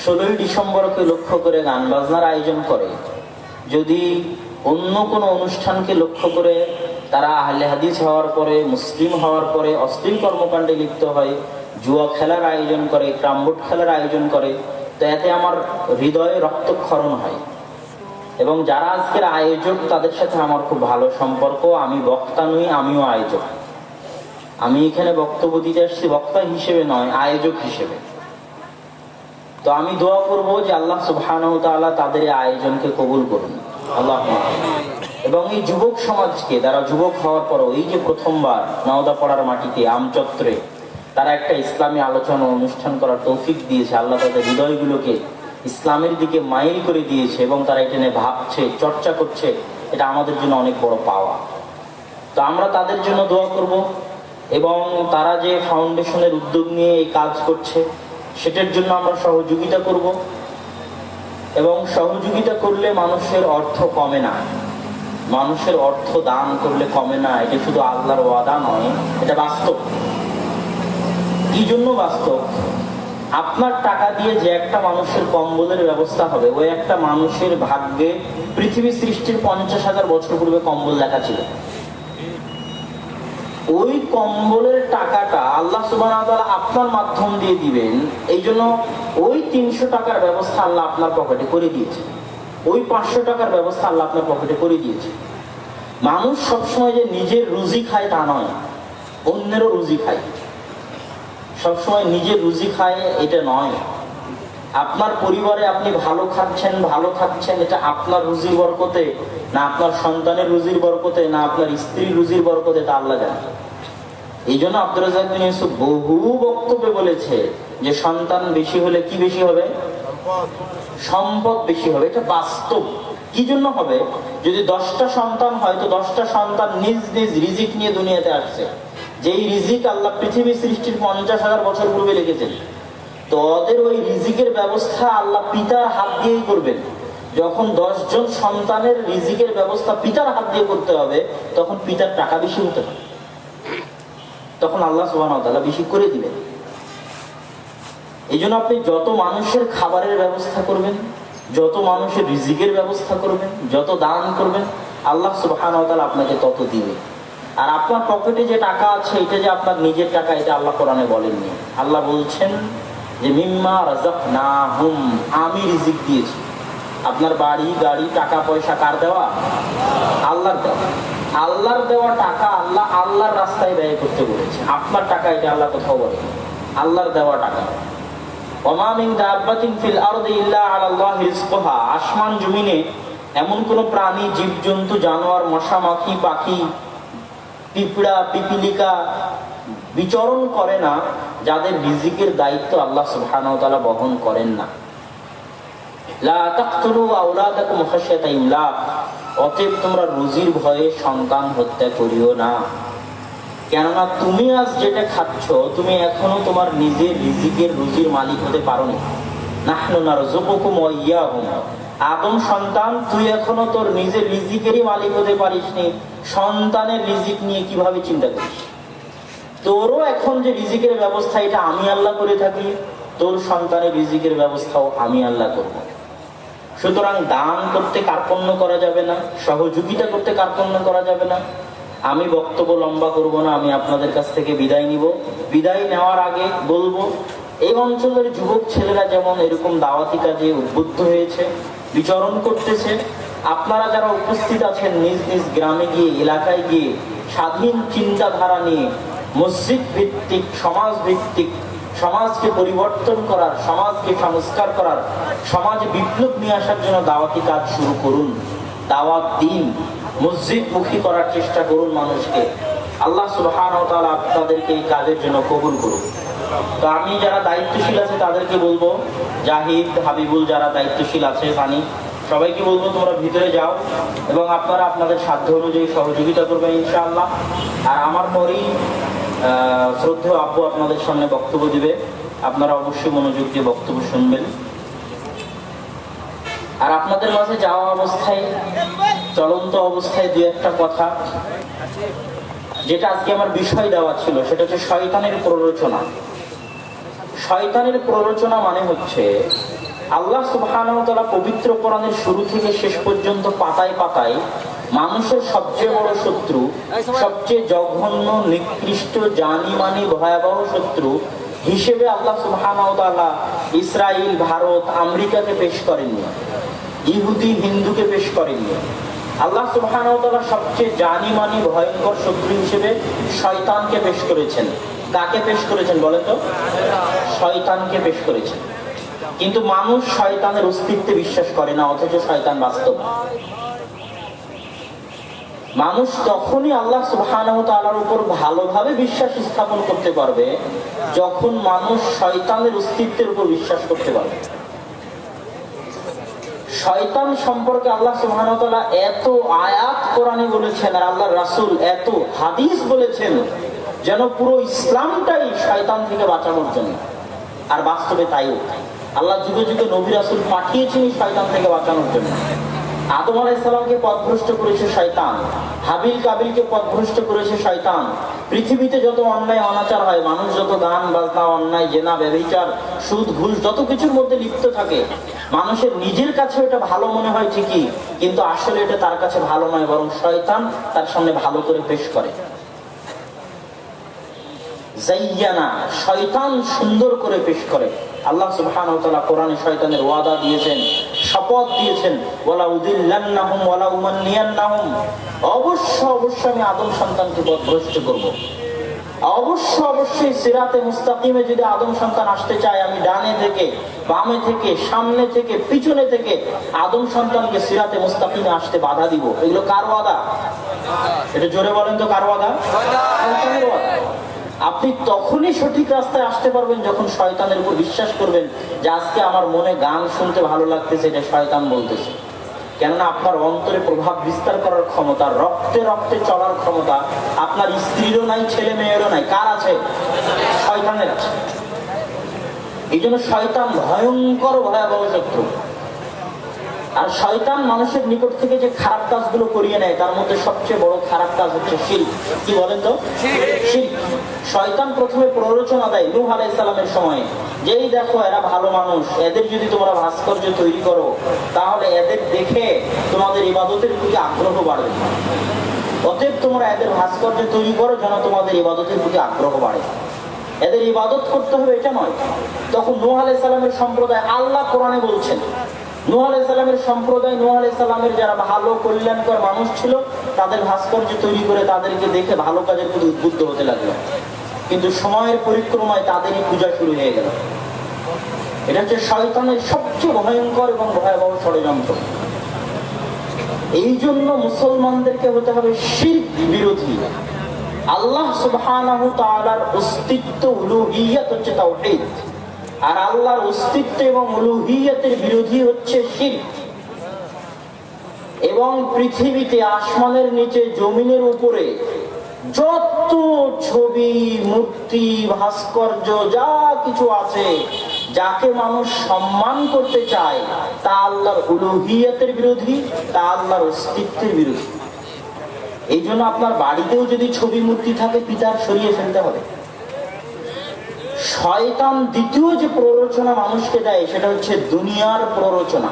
16ই ডিসেম্বরকে লক্ষ্য করে গান বাজনার আয়োজন করে, যদি অন্য কোনো অনুষ্ঠানকে লক্ষ্য করে তারা আহলে হাদিস হওয়ার পরে, মুসলিম হওয়ার পরে অশ্লীল কর্মকাণ্ডে লিপ্ত হয়, জুয়া খেলার আয়োজন করে, ক্রামবোর্ড খেলার আয়োজন করে, তো এতে আমার হৃদয়ে রক্তক্ষরণ হয়। এবং যারা আজকের আয়োজক তাদের সাথে আমার খুব ভালো সম্পর্ক। আমি বক্তা নই, আমিও আয়োজক। আমি এখানে বক্তব্য দিতে আসছি বক্তা হিসেবে নয়, আয়োজক হিসেবে। তো আমি দোয়া করবো যে আল্লাহ সুবহানাহু ওয়া তাআলা তাদের এই আয়োজনকে কবুল করুন, আল্লাহ। এবং এই যুবক সমাজকে, তারা যুবক হওয়ার পর এই যে প্রথমবার নওদাপাড়ার মাটিতে আমচত্বরে তারা একটা ইসলামী আলোচনা অনুষ্ঠান করার তৌফিক দিয়েছে, আল্লাহ তাদের হৃদয়গুলোকে ইসলামের দিকে মাইল করে দিয়েছে এবং তারা এটা নিয়ে ভাবছে, চর্চা করছে, এটা আমাদের জন্য অনেক বড় পাওয়া। তো আমরা তাদের জন্য দোয়া করব এবং তারা যে ফাউন্ডেশনের উদ্যোগ নিয়ে এই কাজ করছে সেটার জন্য আমরা সহযোগিতা করব। এবং সহযোগিতা করলে মানুষের অর্থ কমে না, মানুষের অর্থ দান করলে কমে না। এটা শুধু আল্লাহর ওয়াদা নয়, এটা বাস্তব। কি জন্য বাস্তব? আপনার টাকা দিয়ে যে একটা মানুষের কম্বলের ব্যবস্থা হবে, ওই একটা মানুষের ভাগ্যে পৃথিবী সৃষ্টির 50,000 বছর পূর্বে কম্বল লেখা ছিল। ওই কম্বলের টাকাটা আল্লাহ সুবহানাহু ওয়া তাআলা আপনার মাধ্যম দিয়ে দিবেন। এই জন্য ওই 300 টাকার ব্যবস্থা আল্লাহ আপনার পকেটে করে দিয়েছে, ওই 500 টাকার ব্যবস্থা আল্লাহ আপনার পকেটে করে দিয়েছে। মানুষ সবসময় যে নিজের রুজি খায় তা নয়, অন্যেরও রুজি খায়। সবসময় নিজের রুজি খায় এটা নয়। আপনার পরিবারে আপনি ভালো খাচ্ছেন, এটা আপনার রুজির বরকতে না আপনার সন্তানের রুজির বরকতে না আপনার স্ত্রীর রুজির বরকতে, তা আল্লাহ জানে। এই জন্য আব্দুর রাজ্জাক বিন ইউসুফ বহু বক্তব্যে বলেছে যে সন্তান বেশি হলে কি বেশি হবে? সম্পদ বেশি হবে। এটা বাস্তব। কি জন্য হবে? যদি 10টা সন্তান হয় তো 10টা সন্তান নিজ নিজ রিজিক নিয়ে দুনিয়াতে আসছে। যেই রিজিক আল্লাহ পৃথিবী সৃষ্টির 50,000 বছর পূর্বে লিখেছেন, তো ওদের ওই রিজিকের ব্যবস্থা আল্লাহ পিতার হাত দিয়েই করবেন। যখন 10 জন সন্তানের রিজিকের ব্যবস্থা পিতার হাত দিয়ে করতে হবে, তখন পিতার টাকা বেশি হতে হবে, তখন আল্লাহ সুবহানাহু ওয়া তাআলা বেশি করে দিবেন। এই জন্য আপনি যত মানুষের খাবারের ব্যবস্থা করবেন, যত মানুষের রিজিকের ব্যবস্থা করবেন, যত দান করবেন, আল্লাহ সুবহানাহু ওয়া তাআলা আপনাকে তত দিবে। আর আপনার পকেটে যে টাকা আছে, এটা যে আপনার নিজের টাকা, এটা আল্লাহ কোরআনে বলেননি। আল্লাহ বলছেন যে মিম্মা রাযাকনাহুম, আমি রিজিক দিয়েছি। আপনার বাড়ি গাড়ি টাকা পয়সা কার দেওয়া? আল্লাহর দেওয়া। আল্লাহর দেওয়া টাকা আল্লাহ আল্লাহর রাস্তায় ব্যয় করতে বলেছে। আপনার টাকা এটা আল্লাহ কোথাও বলে, আল্লাহর দেওয়া টাকা। ওমা মিন দাব্বাতিন ফিল আরদি ইল্লা আলাল্লাহি রিজকুহা, আসমান জমিনে এমন কোন প্রাণী, জীবজন্তু, জানোয়ার, মশা মাছি, পাখি, পিঁপড়া, পিপিলিকা বিচরণ করে না যাদের রিজিকের দায়িত্ব আল্লাহ সুবহানাহু ওয়া তাআলা বহন করেন না। লা তাকতুলু আওলাদাকুম খাশিয়াতা ইমলাক, অতএব তোমরা রুজির ভয়ে সন্তান হত্যা করিও না। কেননা তুমি আজ যেটা খাচ্ছ, তুমি এখনো তোমার নিজের রিজিকের রুজির মালিক হতে পারোনি। নাহনু নারযুকুকুম ওয়া ইয়্যাহুম, আদম সন্তান, তুই এখনো তোর নিজের রিজিকেরই মালিক হতে পারিসনি, সন্তানের রিজিক নিয়ে কিভাবে চিন্তা করিস? তোরও এখন যে রিজিকের ব্যবস্থা, এটা আমি আল্লাহ করে থাকি, তোর সন্তানের রিজিকের ব্যবস্থাও আমি আল্লাহ করব। সুতরাং দান করতে কার্পণ্য করা যাবে না, সহযোগিতা করতে কার্পণ্য করা যাবে না। আমি বক্তব্য লম্বা করব না, আমি আপনাদের কাছ থেকে বিদায় নিব। বিদায় নেওয়ার আগে বলবো, এই অঞ্চলের যুবক ছেলেরা যেমন এরকম দাওয়াতি কাজে উদ্বুদ্ধ হয়েছে, বিচরণ করতেছে, আপনারা যারা উপস্থিত আছেন নিজ নিজ গ্রামে গিয়ে, এলাকায় গিয়ে স্বাধীন চিন্তাধারা নিয়ে মসজিদ ভিত্তিক, সমাজ ভিত্তিক, সমাজকে পরিবর্তন করার, সমাজকে সংস্কার করার, সমাজে বিপ্লব নিয়ে আসার জন্য দাওয়াতি কাজ শুরু করুন। দাওয়াত দিন, মসজিদ মুখী করার চেষ্টা করুন মানুষকে। আল্লাহ সুবহানাহু ওয়া তাআলা আপনাদেরকে এই কাজের জন্য কবুল করুন। তো আমি যারা দায়িত্বশীল আছে তাদেরকে বলবো, জাহিদ, হাবিবুল যারা দায়িত্বশীল আছে, সানি, সবাইকে বলবো তোমরা ভিতরে যাও এবং আপনারা আপনাদের সাধ্য অনুযায়ী সহযোগিতা করবেন ইনশাআল্লাহ। আর আমার পরেই শ্রদ্ধেয় আব্বু আপনাদের সামনে বক্তব্য দিবে, আপনারা অবশ্যই মনোযোগ দিয়ে বক্তব্য শুনবেন। আর আপনাদের মাঝে যাওয়া অবস্থায়, চলন্ত অবস্থায় দু একটা কথা, যেটা আজকে আমার বিষয় দেওয়া ছিল, সেটা হচ্ছে শয়তানের প্ররোচনা। শয়তানের প্ররোচনা মানে হচ্ছে আল্লাহ সুবহানাহু ওয়া তাআলা পবিত্র কোরআনের শুরু থেকে শেষ পর্যন্ত পাতায় পাতায় মানুষের সবচেয়ে বড় শত্রু, সবচেয়ে জঘন্য, নিকৃষ্ট, জানি-মানি, ভয়াবহ শত্রু হিসেবে আল্লাহ সুবহানাহু ওয়া তাআলা ইসরায়েল, ভারত, আমেরিকাকে পেশ করেননি, ইহুদি, হিন্দুকে পেশ করেননি। আল্লাহ সুবহানাহু ওয়া তাআলা সবচেয়ে জানি-মানি, ভয়ঙ্কর শত্রু হিসেবে শয়তানকে পেশ করেছেন। কাকে পেশ করেছেন বলেন তো? শয়তানকে পেশ করেছেন। কিন্তু মানুষ শয়তানের অস্তিত্বে বিশ্বাস করে না, অথচ শয়তান বাস্তব। মানুষ তখনই আল্লাহ সুবহানাহু ওয়া তাআলার উপর ভালোভাবে বিশ্বাস স্থাপন করতে পারবে যখন মানুষ শয়তানের অস্তিত্বের উপর বিশ্বাস করতে পারবে। শয়তান সম্পর্কে আল্লাহ সুবহানাহু ওয়া তাআলা এত আয়াত কোরআনে বলেছেন, আর আল্লাহর রাসূল এত হাদিস বলেছেন, যেন পুরো ইসলামটাই শয়তান থেকে বাঁচানোর জন্য। আর বাস্তবে তাইও আল্লাহ যুগে যুগে নবী রাসূল পাঠিয়েছেন শয়তান থেকে বাঁচানোর জন্য। আদম আলাইহিস সালামকে পথভ্রষ্ট করেছে শয়তান, হাবিল কাবিলকে পথভ্রষ্ট করেছে শয়তান। পৃথিবীতে যত অন্যায় অনাচার হয়, মানুষ যত গান বাজনা, অন্যায়, জেনা, ব্যভিচার, সুদ, ঘুষ, যত কিছুর মধ্যে লিপ্ত থাকে, মানুষের নিজের কাছে এটা ভালো মনে হয় ঠিকই, কিন্তু আসলে এটা তার কাছে ভালো নয়, বরং শয়তান তার সামনে ভালো করে পেশ করে। জাইয়ানা, শয়তান সুন্দর করে পেশ করে। আল্লাহ সুবহানাহু ওয়া তাআলা কোরআনে শয়তানের ওয়াদা দিয়েছেন, শপথ দিয়েছেন, ওয়ালা উদিল্লান্নাহুম ওয়ালা উমান্নিয়ান্নাহুম, অবশ্যই আমি আদম সন্তানকে পথভ্রষ্ট করব। অবশ্যই সিরাতে মুস্তাকিমে যদি আদম সন্তান আসতে চায়, আমি ডানে থেকে, বামে থেকে, সামনে থেকে, পিছনে থেকে আদম সন্তানকে সিরাতে মুস্তাকিমে আসতে বাধা দিব। এগুলো কার ওয়াদা? এটা জোরে বলেন তো, কার ওয়াদা? শয়তানের ওয়াদা। আপনি তখনই সঠিক রাস্তায় আসতে পারবেন যখন শয়তানের উপর বিশ্বাস করবেন যে আজকে আমার মনে গান শুনতে ভালো লাগতেছে, এটা শয়তান বলতেছে। কেননা আপনার অন্তরে প্রভাব বিস্তার করার ক্ষমতা, রক্তে রক্তে চলার ক্ষমতা আপনার স্ত্রীরও নাই, ছেলে মেয়েরও নাই। কার আছে? শয়তানের আছে। এই জন্য শয়তান ভয়ঙ্কর, ভয়াবহ শত্রু। আর শয়তান মানুষের নিকট থেকে যে খারাপ কাজগুলো করিয়ে নেয়, তার মধ্যে সবচেয়ে বড় খারাপ কাজ হচ্ছে শিরক। কি বলেন তো? শিরক। শয়তান প্রথমে প্ররোচনা দেয় নূহ আলাইহিস সালামের সময়, যেই দেখো এরা ভালো মানুষ, এদের যদি তোমরা ভাস্কর্য তৈরি করো তাহলে এদের দেখে তোমাদের ইবাদতের প্রতি আগ্রহ বাড়বে। অতএব তোমরা এদের ভাস্কর্য তৈরি করো যেন তোমাদের ইবাদতের প্রতি আগ্রহ বাড়ে। এদের ইবাদত করতে হবে এটা নয়। তখন নূহ আলাইহিস সালামের সম্প্রদায়, আল্লাহ কোরআনে বলছেন, নূহ আলাইহিস সালামের সম্প্রদায়, নূহ আলাইহিস সালামের যারা ভালো কল্যাণকর মানুষ ছিল, তাদের ভাস্কর্য তৈরি করে তাদেরকে দেখে ভালো কাজের প্রতি উদ্বুদ্ধ হতে লাগলো। কিন্তু সময়ের পরিক্রমায় তাদেরই পূজা শুরু হয়ে গেল। এটা হচ্ছে শয়তানের সবচেয়ে ভয়ঙ্কর এবং ভয়াবহ ষড়যন্ত্র। এই জন্য মুসলমানদেরকে হতে হবে শিরক বিরোধী। আল্লাহ সুবহানাহু ওয়া তাআলার অস্তিত্ব, উলুহিয়ত হচ্ছে তাওহীদ, আর আল্লাহর অস্তিত্ব এবং উলুহিয়তের বিরোধী হচ্ছে শিরক। এবং পৃথিবীতে, আসমানের নিচে, জমিনের উপরে যত ছবি, মূর্তি, ভাস্কর্য যা কিছু আছে, যাকে মানুষ সম্মান করতে চায়, তা আল্লাহর উলুহিয়তের বিরোধী, তা আল্লাহর অস্তিত্বের বিরোধী। এই জন্য আপনার বাড়িতেও যদি ছবি মূর্তি থাকে, পিতার সরিয়ে ফেলতে হবে। শয়তান দ্বিতীয় যে প্ররোচনা মানুষকে দেয়, সেটা হচ্ছে দুনিয়ার প্ররোচনা।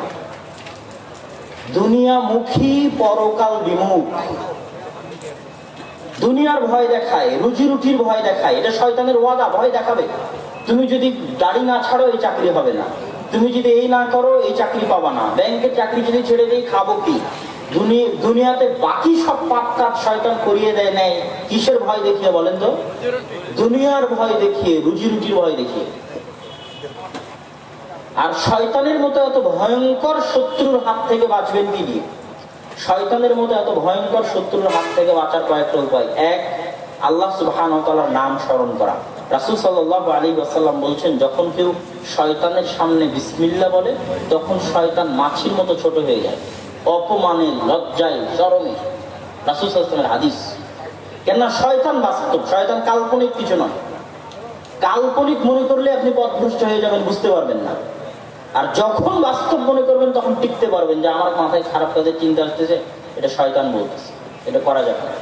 দুনিয়ামুখী, পরকাল বিমুখ। দুনিয়ার ভয় দেখায়, রুজি রুটির ভয় দেখায়। এটা শয়তানের ওয়াদা, ভয় দেখাবে। তুমি যদি দাড়ি না ছাড়ো এই চাকরি হবে না, তুমি যদি এই না করো এই চাকরি পাবা না, ব্যাংকের চাকরি যদি ছেড়ে দেই খাবো কি। দুনিয়াতে বাকি সব পাপ কাজ শয়তান করিয়ে দেয় নেয়। কিসের ভয় দেখিয়ে বলেন তো? দুনিয়ার ভয় দেখিয়ে, রুজি রুটির ভয় দেখিয়ে। আর শয়তানের মতো এত ভয়ঙ্কর শত্রুর হাত থেকে বাঁচবেন কি দিয়ে? শয়তানের মতো এত ভয়ঙ্কর শত্রুর হাত থেকে বাঁচার কয়েকটা উপায়। এক, আল্লাহ সুবহানাহু ওয়া তাআলার নাম স্মরণ করা। রাসূল সাল্লাল্লাহু আলাইহি ওয়াসাল্লাম বলছেন, যখন কেউ শয়তানের সামনে বিসমিল্লাহ বলে, তখন শয়তান মাছির মতো ছোট হয়ে যায়, অপমানে, লজ্জায়, শরমে। রাসূল সাল্লাল্লাহু আলাইহি ওয়াসাল্লামের হাদিস। কেননা শয়তান বাস্তব, শয়তান কাল্পনিক কিছু নয়। কাল্পনিক মনে করলে আপনি পথভ্রষ্ট হয়ে যাবেন, বুঝতে পারবেন না। আর যখন বাস্তব মনে করবেন, তখন টিকতে পারবেন যে আমার মাথায় খারাপ কাজের চিন্তা আসতেছে, এটা শয়তান বলতেছে, এটা করা যাবে না।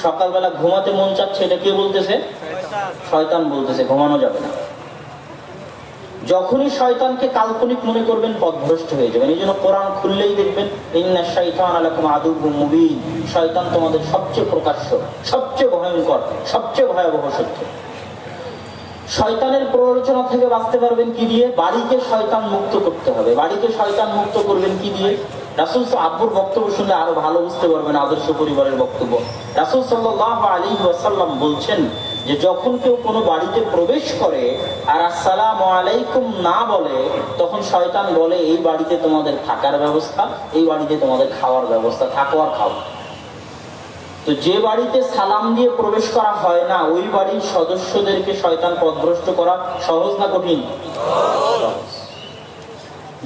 সকালবেলা ঘুমাতে মন চাচ্ছে, এটা কে বলতেছে? শয়তান বলতেছে, ঘুমানো যাবে না। যখনই শয়তানকে কাল্পনিক মনে করবেন পথভ্রষ্ট হয়ে যাবেন। এই জন্য কোরআন খুললেই দেখবেন ইন্না শাইতানা লাকুম আদুউম মুবিন, শয়তান তোমাদের সবচেয়ে প্রকাশ্য, সবচেয়ে ভয়ঙ্কর, সবচেয়ে ভয়াবহ শত্রু। শয়তানের প্ররোচনা থেকে বাঁচতে পারবেন কি দিয়ে? বাড়িকে শয়তান মুক্ত করতে হবে। বাড়িকে শয়তান মুক্ত করবেন কি দিয়ে? রাসূল আব্বুর বক্তব্য শুনলে আরো ভালো বুঝতে পারবেন আদর্শ পরিবারের বক্তব্য। রাসূল সাল্লাল্লাহু আলাইহি ওয়াসাল্লাম বলছেন যে যখন কেউ কোনো বাড়িতে প্রবেশ করে আর আসসালামু আলাইকুম না বলে, তখন শয়তান বলে এই বাড়িতে তোমাদের থাকার ব্যবস্থা, এই বাড়িতে তোমাদের খাওয়ার ব্যবস্থা, থাকো আর খাও। তো যে বাড়িতে সালাম দিয়ে প্রবেশ করা হয় না, ওই বাড়ির সদস্যদেরকে শয়তান পথভ্রষ্ট করা সহজ না কঠিন?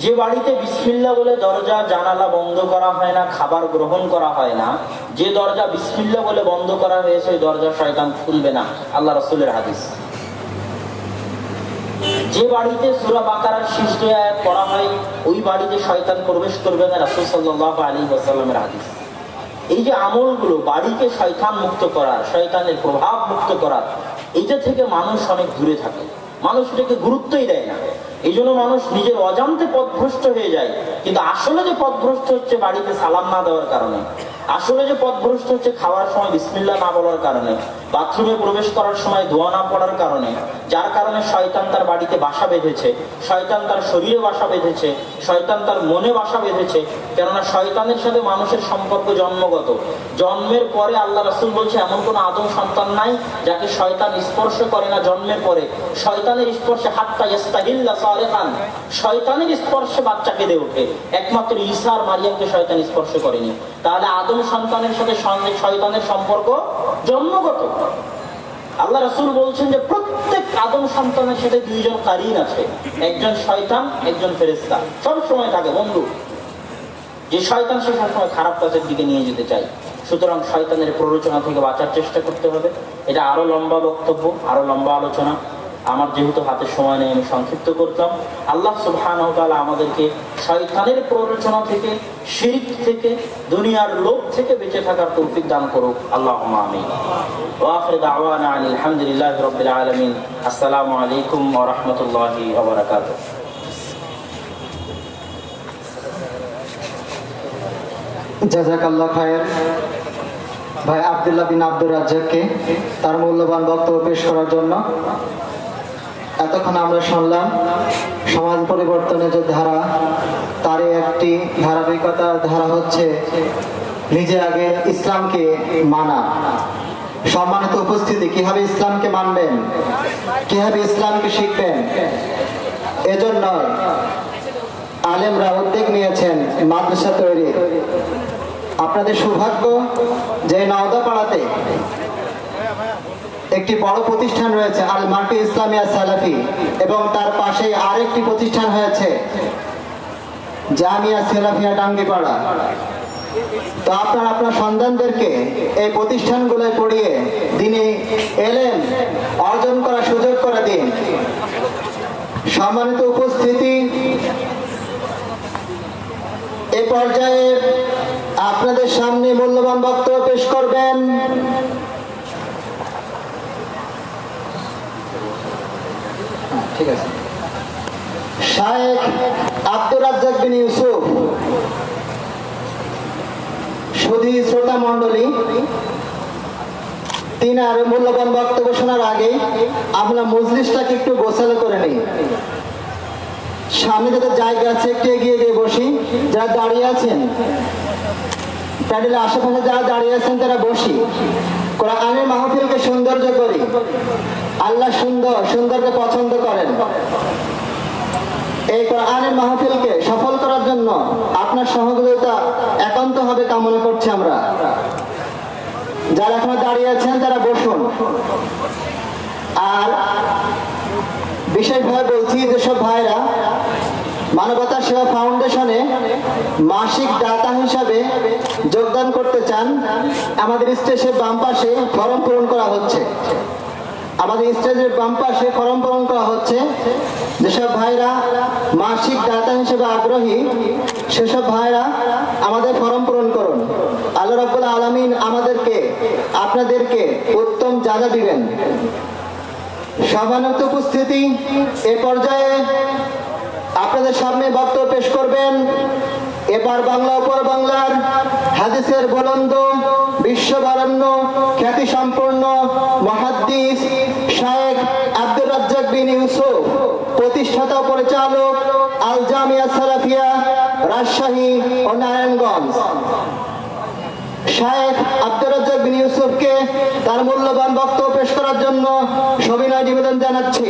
যে বাড়িতে বিসমিল্লাহ বলে দরজা জানালা বন্ধ করা হয় না, খাবার গ্রহণ করা হয় না, যে দরজা বিসমিল্লাহ বলে বন্ধ করা হয়েছে ওই দরজা শয়তান খুলবে না, আল্লাহ রাসূলের হাদিস। যে বাড়িতে সূরা বাকারার শেষ দুই আয়াত পড়া হয় ওই বাড়িতে শয়তান প্রবেশ করবে না, রাসূল সাল্লাল্লাহু আলাইহি ওয়াসাল্লামের হাদিস। এই যে আমলগুলো বাড়িকে শয়তান মুক্ত করার, শয়তানের প্রভাব মুক্ত করার, এইটা থেকে মানুষ অনেক দূরে থাকে, মানুষ এটাকে গুরুত্বই দেয় না। এই জন্য মানুষ নিজের অজান্তে পথভ্রষ্ট হয়ে যায়। কিন্তু আসলে যে পথভ্রষ্ট হচ্ছে বাড়িতে সালাম না দেওয়ার কারণে, আসলে যে পথভ্রষ্ট হচ্ছে খাওয়ার সময় বিসমিল্লাহ না বলার কারণে, বাথরুমে প্রবেশ করার সময় দোয়া না পড়ার কারণে, যার কারণে শয়তান তার বাড়িতে বাসা বেঁধেছে, শয়তান তার শরীরে বাসা বেঁধেছে, শয়তান তার মনে বাসা বেঁধেছে। কেননা শয়তানের সাথে মানুষের সম্পর্ক জন্মগত। জন্মের পরে আল্লাহ রাসূল বলছে এমন কোন আদম সন্তান নাই যাকে শয়তান স্পর্শ করে না জন্মের পরে। শয়তানের স্পর্শে হাত্তা ইস্তাহিল্লা সালিহান, শয়তানের স্পর্শে বাচ্চা কেঁদে ওঠে। একমাত্র ঈসা আর মারিয়ামকে শয়তান স্পর্শ করেনি। তাহলে আদম সন্তানের সাথে শয়তানের সম্পর্ক জন্মগত। আল্লাহ রাসূল বলছেন যে প্রত্যেক আদম সন্তানের সাথে দুইজন কারিন আছে, একজন শয়তান, একজন ফেরেশতা, সব সময় থাকে বন্ধু। যে শয়তান সে সবসময় খারাপ কাজের দিকে নিয়ে যেতে চায়। সুতরাং শয়তানের প্ররোচনা থেকে বাঁচার চেষ্টা করতে হবে। এটা আরো লম্বা বক্তব্য, আরো লম্বা আলোচনা। আমার যেহেতু হাতের সময় নেই আমি সংক্ষিপ্ত করতাম। আল্লাহ সুবহানাহু ওয়া তাআলা আমাদেরকে শয়তানের প্ররোচনা থেকে, শিরক থেকে, দুনিয়ার লোভ থেকে বেঁচে থাকার তৌফিক দান করুক। আল্লাহুম্মা আমিন। ওয়া আখিরু দাওয়ানা আনিল হামদুলিল্লাহি রাব্বিল আলামিন। আসসালামু আলাইকুম ওয়া রাহমাতুল্লাহি ওয়া বারাকাতুহু। জাযাকাল্লাহ খায়ের ভাই আব্দুল্লাহ বিন আব্দুর রাজ্জাককে তার মূল্যবান বক্তব্য পেশ করার জন্য। এতক্ষণ আমরা শুনলাম সমাজ পরিবর্তনের যে ধারা, তারই একটি ধারাবাহিকতার ধারা হচ্ছে নিজে আগে ইসলামকে মানা। সম্মানিত উপস্থিতি, কিভাবে ইসলামকে মানবেন, কিভাবে ইসলামকে শিখবেন, এজন্য আলেমরা উদ্যোগ নিয়েছেন মাদ্রাসা তৈরি। আপনাদের সৌভাগ্য যে নওদাপাড়াতে একটি বড় প্রতিষ্ঠান রয়েছে আল মার্কি ইসলামিয়া সালাফি, এবং তার পাশে আরেকটি প্রতিষ্ঠান হয়েছে জামিয়া সালাফিয়া টাঙ্গিপাড়া। তো আপনারা আপনার সন্তানদেরকে এই প্রতিষ্ঠানগুলোয় পড়িয়ে দিনে এলেম অর্জন করার সুযোগ করে দিন। সম্মানিত উপস্থিতি, এ পর্যায়ে আপনাদের সামনে মূল্যবান বক্তব্য পেশ করবেন শায়েখ আব্দুর রাজ্জাক বিন ইউসুফ। সুধী শ্রোতা মণ্ডলী, তিনার মূল্যবান বক্তব্য শোনার আগে আমরা মজলিসটাকে একটু গোছালো করে নিই। সামনে যাদের জায়গা আছে একটু এগিয়ে গিয়ে বসি। যারা দাঁড়িয়ে আছেন প্যান্ডেলের আশেপাশে যারা দাঁড়িয়ে আছেন তারা বসি। কোরআনের মাহফিলকে সৌন্দর্য করি। আল্লাহ সুন্দরকে পছন্দ করেন। এই কোরআনের মাহফিলকে সফল করার জন্য আপনার সহযোগিতা একান্তভাবে কামনা করছি আমরা। যারা এখনো দাঁড়িয়ে আছেন তারা বসুন। আর বিশেষভাবে বলছি, যেসব ভাইরা মানবতা সেবা ফাউন্ডেশনে মাসিক দাতা হিসাবে যোগদান করতে চান, আমাদের স্টেজের বাম পাশে ফর্ম পূরণ করা হচ্ছে। আমাদের স্টেজের বাম পাশে ফর্ম পূরণ করা হচ্ছে। যেসব ভাইরা মাসিক দাতা হিসেবে আগ্রহী সেসব ভাইরা আমাদের ফর্ম পূরণ করুন। আল্লাহ রাব্বুল আলামিন আমাদেরকে, আপনাদেরকে উত্তম জাযা দিবেন। সম্মানিত উপস্থিতি, এ পর্যায়ে আপনাদের সামনে বক্তব্য পেশ করবেন এপার বাংলা ওপর বাংলার হাদিসের বুলন্দ বিশ্ববরেণ্য খ্যাতি সম্পন্ন মুহাদ্দিস শায়েখ আব্দুর রাজ্জাক বিন ইউসুফ, প্রতিষ্ঠাতা ও পরিচালক আল জামিয়া সালাফিয়া রাজশাহী ও নারায়ণগঞ্জ। শায়েখ আব্দুর রাজ্জাক বিন ইউসুফকে তার মূল্যবান বক্তব্য পেশ করার জন্য সবিনয় নিবেদন জানাচ্ছি।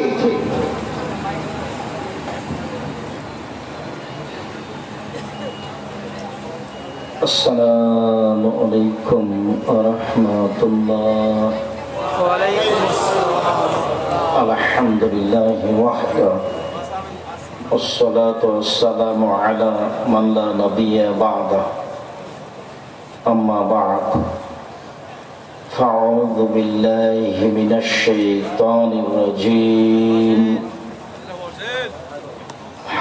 আসসালামু আলাইকুম ওয়া রাহমাতুল্লাহ। আলহামদুলিল্লাহি ওয়াহদা والصلاة والسلام على من لا نبي بعده أما بعد فأعوذ بالله من الشيطان الرجيم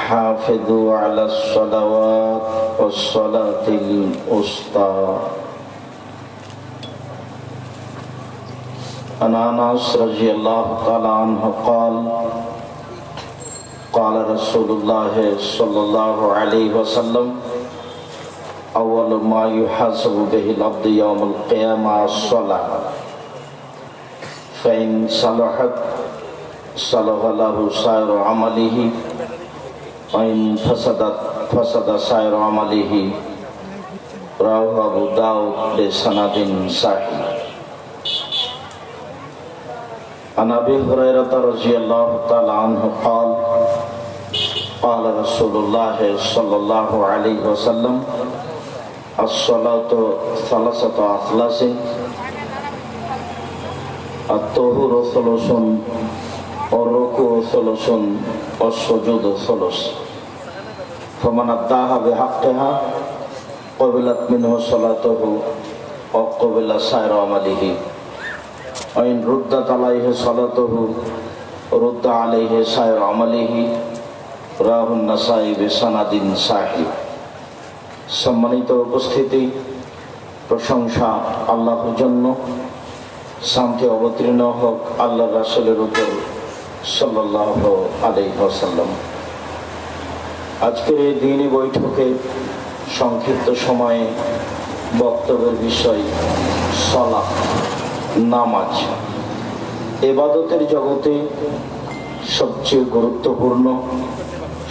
حافظوا على الصلوات والصلاة الوسطى عن أنس رضي الله تعالى عنه قال قال رسول الله صلى الله عليه وسلم أول ما يحاسب به العبد يوم القيامة الصلاة فإن صلحت صلح له سائر عمله وإن فسدت فسد سائر عمله رواه أبو داود بسند صحيح عن أبي هريرة رضي الله تعالى عنه قال قال رسول الله صلى الله عليه وسلم الصلاة ثلاثة أثلاث الطهور ثلث والركوع ثلث والسجود ثلث فمن أداها بحقها قبلت منه صلاته وقبل سائر عمله وإن ردت عليه صلاته رد عليه سائر عمله রাহুল নাসাই বিসানাদিন সাহি। সম্মানিত উপস্থিতি, প্রশংসা আল্লাহর জন্য, শান্তি অবতীর্ণ হোক আল্লাহ রাসূলের উপর সাল্লাল্লাহু আলাইহি ওয়াসাল্লাম। আজকের এই দিনই বৈঠকে সংক্ষিপ্ত সময়ে বক্তব্যের বিষয় সালাত, নামাজ। ইবাদতের জগতে সবচেয়ে গুরুত্বপূর্ণ,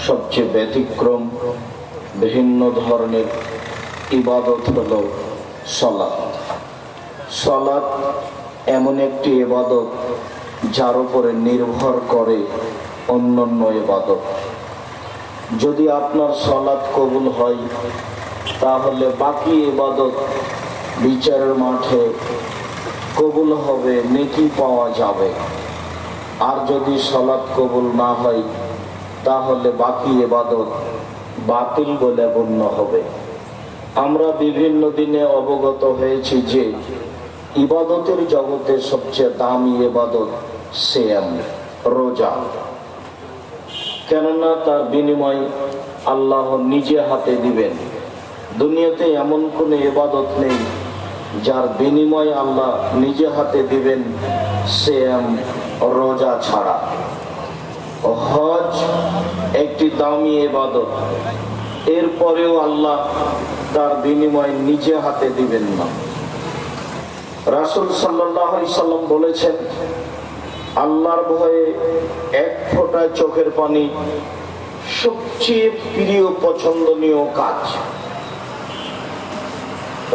সবচেয়ে ব্যতিক্রম, ভিন্ন ধরনের ইবাদত হল সালাত। সালাত এমন একটি ইবাদত যার উপরে নির্ভর করে অন্যান্য ইবাদত। যদি আপনার সালাত কবুল হয় তাহলে বাকি ইবাদত বিচারের মাঠে কবুল হবে, নেকি পাওয়া যাবে। আর যদি সালাত কবুল না হয় তাহলে বাকি ইবাদত বাতিল বলে গণ্য হবে। আমরা বিভিন্ন দিনে অবগত হয়েছি যে ইবাদতের জগতে সবচেয়ে দামি ইবাদত সিয়াম, রোজা। কেননা তার বিনিময় আল্লাহ নিজে হাতে দিবেন। দুনিয়াতে এমন কোন ইবাদত নেই যার বিনিময় আল্লাহ নিজে হাতে দিবেন সিয়াম, রোজা ছাড়া। হজ একটি দামি ইবাদত, এরপরেও আল্লাহ তার বিনিময় নিজে হাতে দিবেন না। রাসূল সাল্লাল্লাহু আলাইহি সাল্লাম বলেছেন, আল্লাহর ভয়ে এক ফোঁটা চোখের পানি সবচেয়ে প্রিয় পছন্দনীয় কাজ।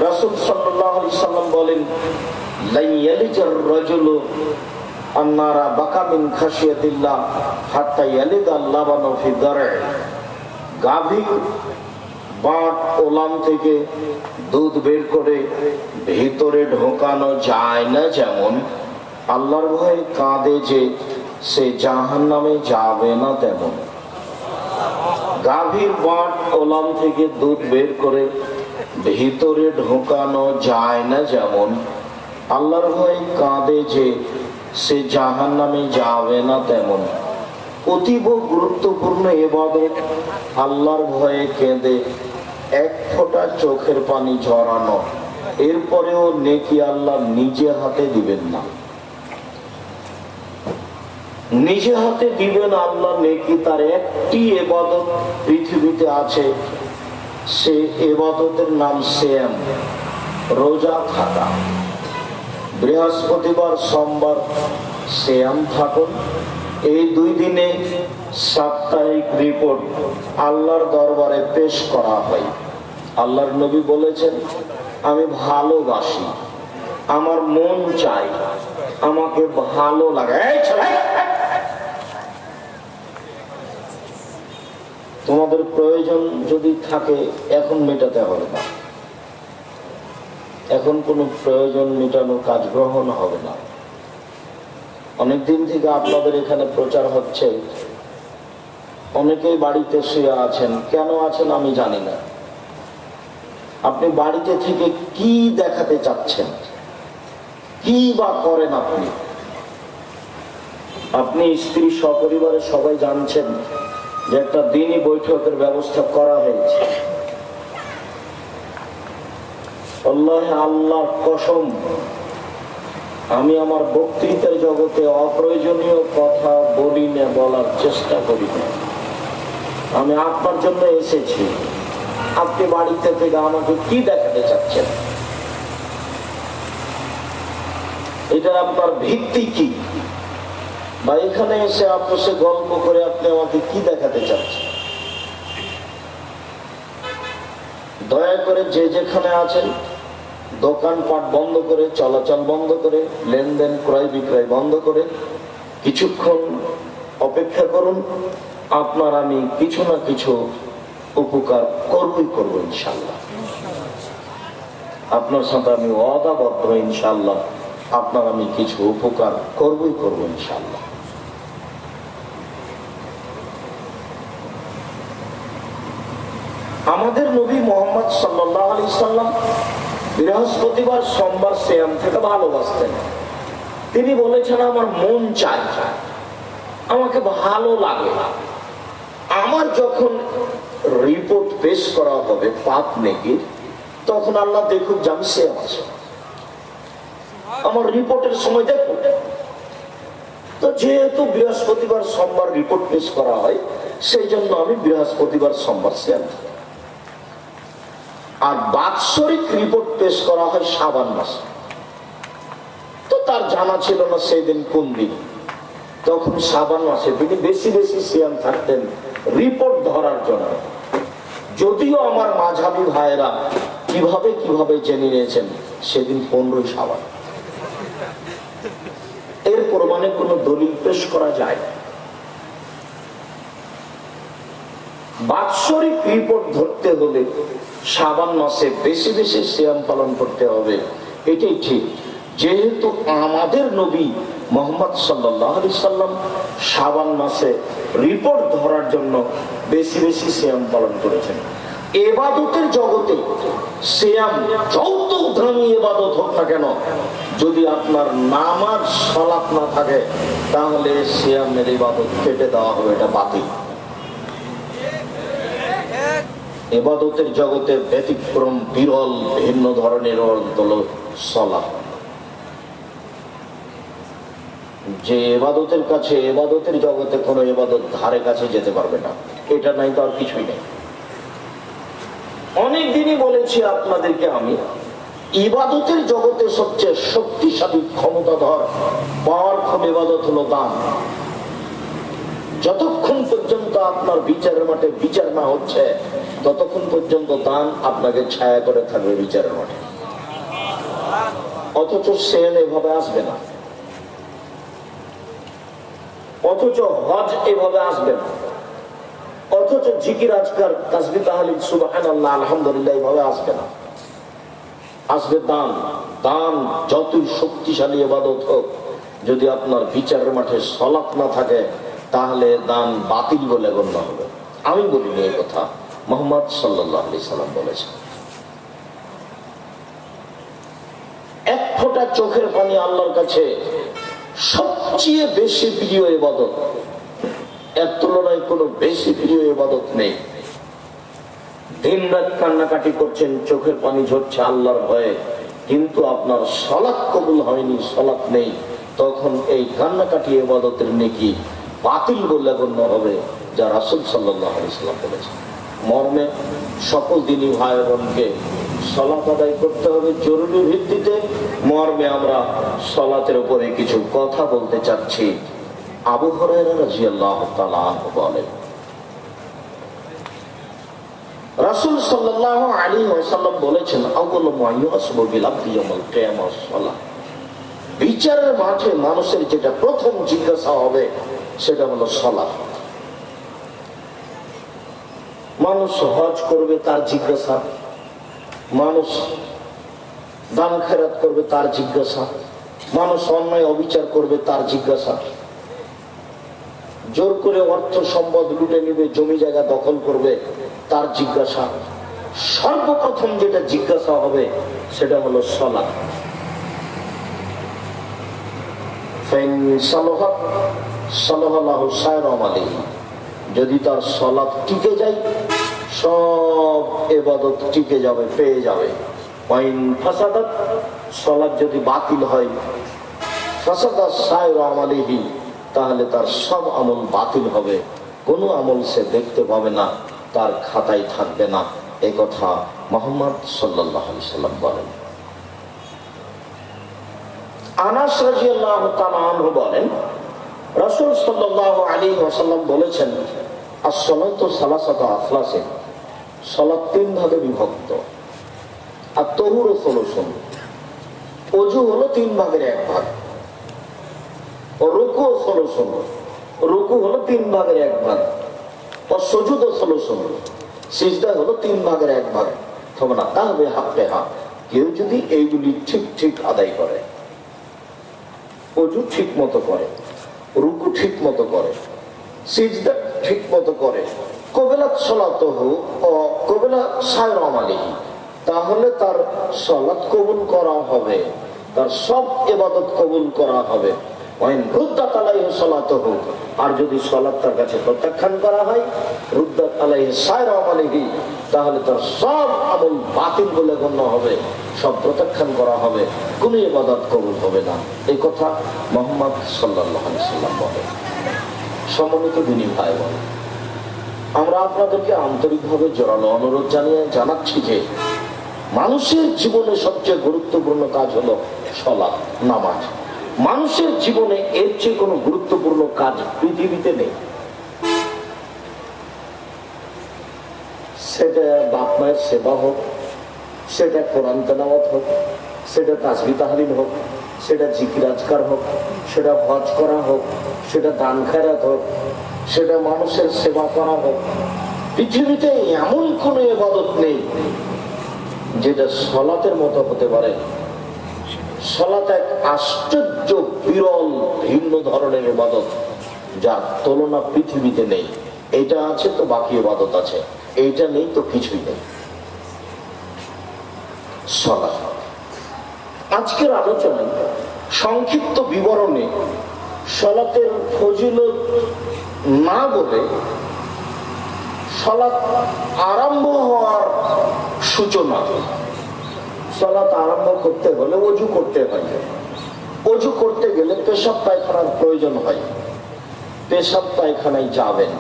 রাসূল সাল্লাল্লাহু আলাইহি সাল্লাম বলেন, লা ইয়ালিজার রাজুলু আন্নারা বাকা মিন খাশিয়াতিল্লাহ হাত্তা ইয়ালিদাল লাবানু ফি দার'i। গাভী বাট ওলান থেকে দুধ বের করে ভিতরে ঢোকানো যায় না, যেমন আল্লাহর ভয়ে কাঁদে যে সে জাহান্নামে যাবে না, তেমন গাভীর বাট ওলান থেকে দুধ বের করে ভিতরে ঢোকানো যায় না, যেমন আল্লাহর ভয়ে কাঁদে যে সে জাহান্নামে যাবে না, তেমন অতীব গুরুত্বপূর্ণ ইবাদত আল্লাহর ভয়ে কেঁদে এক ফোঁটা চোখের পানি ঝরানো, এরপরেও নেকি আল্লাহ নিজে হাতে দিবেন না। নিজে হাতে দিবেন আল্লাহ নেকি। তার একটি ইবাদত পৃথিবীতে আছে, সে ইবাদতের নাম সিয়াম, রোজা থাকা। বৃহস্পতিবার সোমবার সিয়াম থাকুন। এই 2 দিনে সাপ্তাহিক রিপোর্ট আল্লাহর দরবারে পেশ করা হয়। আল্লাহর নবী বলেছেন, আমি ভালোবাসি, আমার মন চাই, আমাকে ভালো লাগে। এই ছেলে, তোমাদের প্রয়োজন যদি থাকে এখন মেটাতে হবে না, এখন কোনো প্রয়োজন মেটানোর কাজ গ্রহণ হবে না। অনেকদিন থেকে আপনাদের এখানে প্রচার হচ্ছে, অনেকেই বাড়িতে শুয়ে আছেন। কেন আছেন আমি জানি না। আপনি বাড়িতে থেকে কি দেখাতে চাচ্ছেন, কি বা করেন আপনি? আপনি স্ত্রী সপরিবারে সবাই জানছেন যে একটা দিনই বৈঠকের ব্যবস্থা করা হয়েছে। আল্লাহর কসম, আমি আমার বক্তৃতার জগতে অপ্রয়োজনীয় কথা বলি না, বলার চেষ্টা করি না। আমি আপনার জন্য এসেছি। আপনি বাড়িতে থেকে আমাকে কি দেখাতে চাচ্ছেন? এটার আপনার ভিত্তি কি? বা এখানে এসে আপোষে গল্প করে আপনি আমাকে কি দেখাতে চাচ্ছেন? দয়া করে যে যেখানে আছেন দোকানপাট বন্ধ করে, চলাচল বন্ধ করে, লেনদেন ক্রয় বিক্রয় বন্ধ করে কিছুক্ষণ অপেক্ষা করুন। আপনার আমি কিছু না কিছু উপকার করবই করবো ইনশাল্লাহ। আপনার সাথে আমি ওয়াদাবদ্ধ, ইনশাল্লাহ আপনার আমি কিছু উপকার করবই করবো ইনশাল্লাহ। আমাদের নবী মুহাম্মদ সাল্লাল্লাহু আলাইহি সাল্লাম বৃহস্পতিবার সোমবার সিয়াম থেকে ভালোবাসতেন। তিনি বলেছেন, আমার মন চায়, আমাকে ভালো লাগে। আমার যখন রিপোর্ট পেশ করা হবে পাপ নেকির, তখন আল্লাহ দেখুক যে আমি সিয়াম আছি। আমার রিপোর্টের সময় দেখুন। তো যেহেতু বৃহস্পতিবার সোমবার রিপোর্ট পেশ করা হয়, সেই জন্য আমি বৃহস্পতিবার সোমবার সিয়াম। আর বাৎসরিক রিপোর্ট পেশ করা হয় শাবান মাসে। তো তার জানা ছিল না সেই দিন কোন দিন। তখন শাবান মাসে তিনি বেশি বেশি সিয়াম থাকতেন রিপোর্ট ধরার জন্য। যদিও আমার মাঝাবি ভাইয়েরা কিভাবে কিভাবে জেনে নিয়েছেন সেদিন 15 শাবান। এর প্রমাণে কোনো দলিল পেশ করা যায় না। বাৎসরিক রিপোর্ট ধরতে হলে শাবান মাসে বেশি বেশি সিয়াম পালন করতে হবে, এটাই ঠিক। যেহেতু আমাদের নবী মুহাম্মদ সাল্লাল্লাহু আলাইহি সাল্লাম শাবান মাসে রিপোর্ট ধরার জন্য বেশি বেশি সিয়াম পালন করেছেন। ইবাদতের জগতে সিয়াম যত দামি ইবাদত হোক না কেন, যদি আপনার নামাজ সালাত না থাকে তাহলে সিয়ামের ইবাদত কেটে দেওয়া হবে, এটা বাতিল। ইবাদতের জগতে ব্যতিক্রম বিরল ভিন্ন ধরনের হলো সালাত। যে ইবাদতের কাছে, ইবাদতের জগতে কোনো ইবাদত ধারে কাছে যেতে পারবে না, এটা নাই তো আর কিছুই নেই। অনেকদিনই বলেছি আপনাদেরকে আমি, ইবাদতের জগতে সবচেয়ে শক্তিশালী ক্ষমতাধর পাওয়ারফুল ইবাদত হলো দান। যতক্ষণ পর্যন্ত আপনার বিচারের মাঠে বিচার না হচ্ছে, ততক্ষণ পর্যন্ত দান আপনাকে ছায়া করে থাকবে বিচারের মাঠে। অথচ সেল এভাবে আসবে না, অথচ হজ এভাবে আসবে না, অথচ জিকির আজকার তাসবিহ তাহলিল সুবহানাল্লাহ আলহামদুলিল্লাহ এভাবে আসবে না। আসবে দান। দান যতই শক্তিশালী ইবাদত হোক, যদি আপনার বিচারের মাঠে সালাত না থাকে তাহলে দান বাতিল বলে গণ্য হবে। আমি বলিনি এই কথা, মুহাম্মদ সাল্লাল্লাহু আলাইহি সাল্লাম বলেছেন। এক ফোঁটা চোখের পানি আল্লাহর কাছে সবচেয়ে বেশি প্রিয় ইবাদত। এর তুলনায় কোনো বেশি প্রিয় ইবাদত নেই। দিন রাত কান্নাকাটি করছেন, চোখের পানি ঝরছে আল্লাহর ভয়ে, কিন্তু আপনার সালাত কবুল হয়নি, সালাত নেই, তখন এই কান্নাকাটি ইবাদতের নেকি বাতিল বলে গণ্য হবে, যা রাসূল সাল্লাল্লাহু আলাইহি ওয়াসাল্লাম বলেছেন। মর্মে সকল দিনই ভাই বোনকে সালাত আদায় করতে হবে জরুরি ভিত্তিতে। মর্মে আমরা সালাতের উপরে কিছু কথা বলতে চাচ্ছি। আবু হুরায়রা রাদিয়াল্লাহু তাআলা আনহু বলেন, রাসূল সাল্লাল্লাহু আলাইহি ওয়াসাল্লাম বলেছেন, আউয়ালু মা ইউহাসাবু বিল আবদি ইয়াউমাল কিয়ামাহ সালাহ। বিচারের মাঠে মানুষের যেটা প্রথম জিজ্ঞাসা হবে সেটা হলো সালাত। মানুষ হজ করবে তার জিজ্ঞাসা, মানুষ দান খেরাত করবে তার জিজ্ঞাসা, মানুষ অন্যায় অবিচার করবে তার জিজ্ঞাসা, জোর করে অর্থ সম্পদ লুটে নিবে, জমি জায়গা দখল করবে তার জিজ্ঞাসা। সর্বপ্রথম যেটা জিজ্ঞাসা হবে সেটা হলো সালাত। যদি তার সালাত টিকে যায়, সব ইবাদত টিকে যাবে, পেয়ে যাবে। ফাসাদাত, সালাত যদি বাতিল হয়, ফাসাদাত সায়রু আমালিহি, তাহলে তার সব আমল বাতিল হবে, কোনো আমল সে দেখতে পাবে না, তার খাতায় থাকবে না। এই কথা মুহাম্মদ সাল্লাল্লাহু আলাইহি ওয়াসাল্লাম বলেন। আনাস রাদিয়াল্লাহু তাআলা আনহু বলেন, রাসূল সাল্লাল্লাহু আলাইহি ওয়াসাল্লাম বলেছেন, as-salatu salasatu aflasin, সালাত তিন ভাগে বিভক্ত। আর তহুর সলুশন, ওযু হলো তিন ভাগের এক ভাগ। ও রুকু সলুশন, রুকু হলো তিন ভাগের এক ভাগ। ও সুজুদ সলুশন, সিজদা হলো তিন ভাগের এক ভাগ। তোমরা তাহবে হাতে হাত, কেউ যদি এইগুলি ঠিক ঠিক আদায় করে, ওযু ঠিক মতো করে, রুকু ঠিক মতো করে, সিজদা ঠিক মতো করে, কবিলাত সালাতুহু ও কবিলা সায়রু আমালিহি, তাহলে তার সালাত কবুল করা হবে, তার সব ইবাদত কবুল করা হবে। ওয়াইন রুদ্দাত আলাইহি সালাতুহু, আর যদি সালাত তার কাছে প্রত্যাখ্যান করা হয়, রুদ্দাত আলাইহি সায়রু আমালিহি, তাহলে তার সব আমল বাতিল বলে গণ্য হবে, সব প্রত্যাখ্যান করা হবে, কোনো ইবাদত কবুল হবে না। এই কথা মুহাম্মদ সাল্লাল্লাহু আলাইহি ওয়াসাল্লাম বলেন। সম্মানিত দিনী ভাই বোন, আমরা আপনাদেরকে আন্তরিকভাবে জোরালো অনুরোধ জানাচ্ছি যে মানুষের জীবনে সবচেয়ে গুরুত্বপূর্ণ কাজ হলো সালাত, নামাজ। মানুষের জীবনে এর চেয়ে কোনো গুরুত্বপূর্ণ কাজ পৃথিবীতে নেই। সেটা বাপ মায়ের সেবা হোক, সেটা কোরআন তেলাওয়াত হোক, সেটা তাসবিহ তাহলিল হোক, সেটা জিকির আজকার হোক, সেটা হজ করা হোক, সেটা দান খেরাত হোক, সেটা মানুষের সেবা করা হোক। পৃথিবীতে এমন কোন ইবাদত নেই যেটা সালাতের মতো হতে পারে। সালাত এক আশ্চর্য বিরল ভিন্ন ধরনের ইবাদত, যার তুলনা পৃথিবীতে নেই। এইটা আছে তো বাকি ইবাদত আছে, এইটা নেই তো কিছুই নেই। সালাত আজকের আলোচনায় সংক্ষিপ্ত বিবরণে সালাতের ফজিলত না বলে সালাত আরম্ভ হওয়ার সূচনা। সালাত আরম্ভ করতে হলে ওযু করতে হয়। ওযু করতে গেলে পেশাব পায়খানার প্রয়োজন হয়। পেশাব পায়খানায় যাবেন,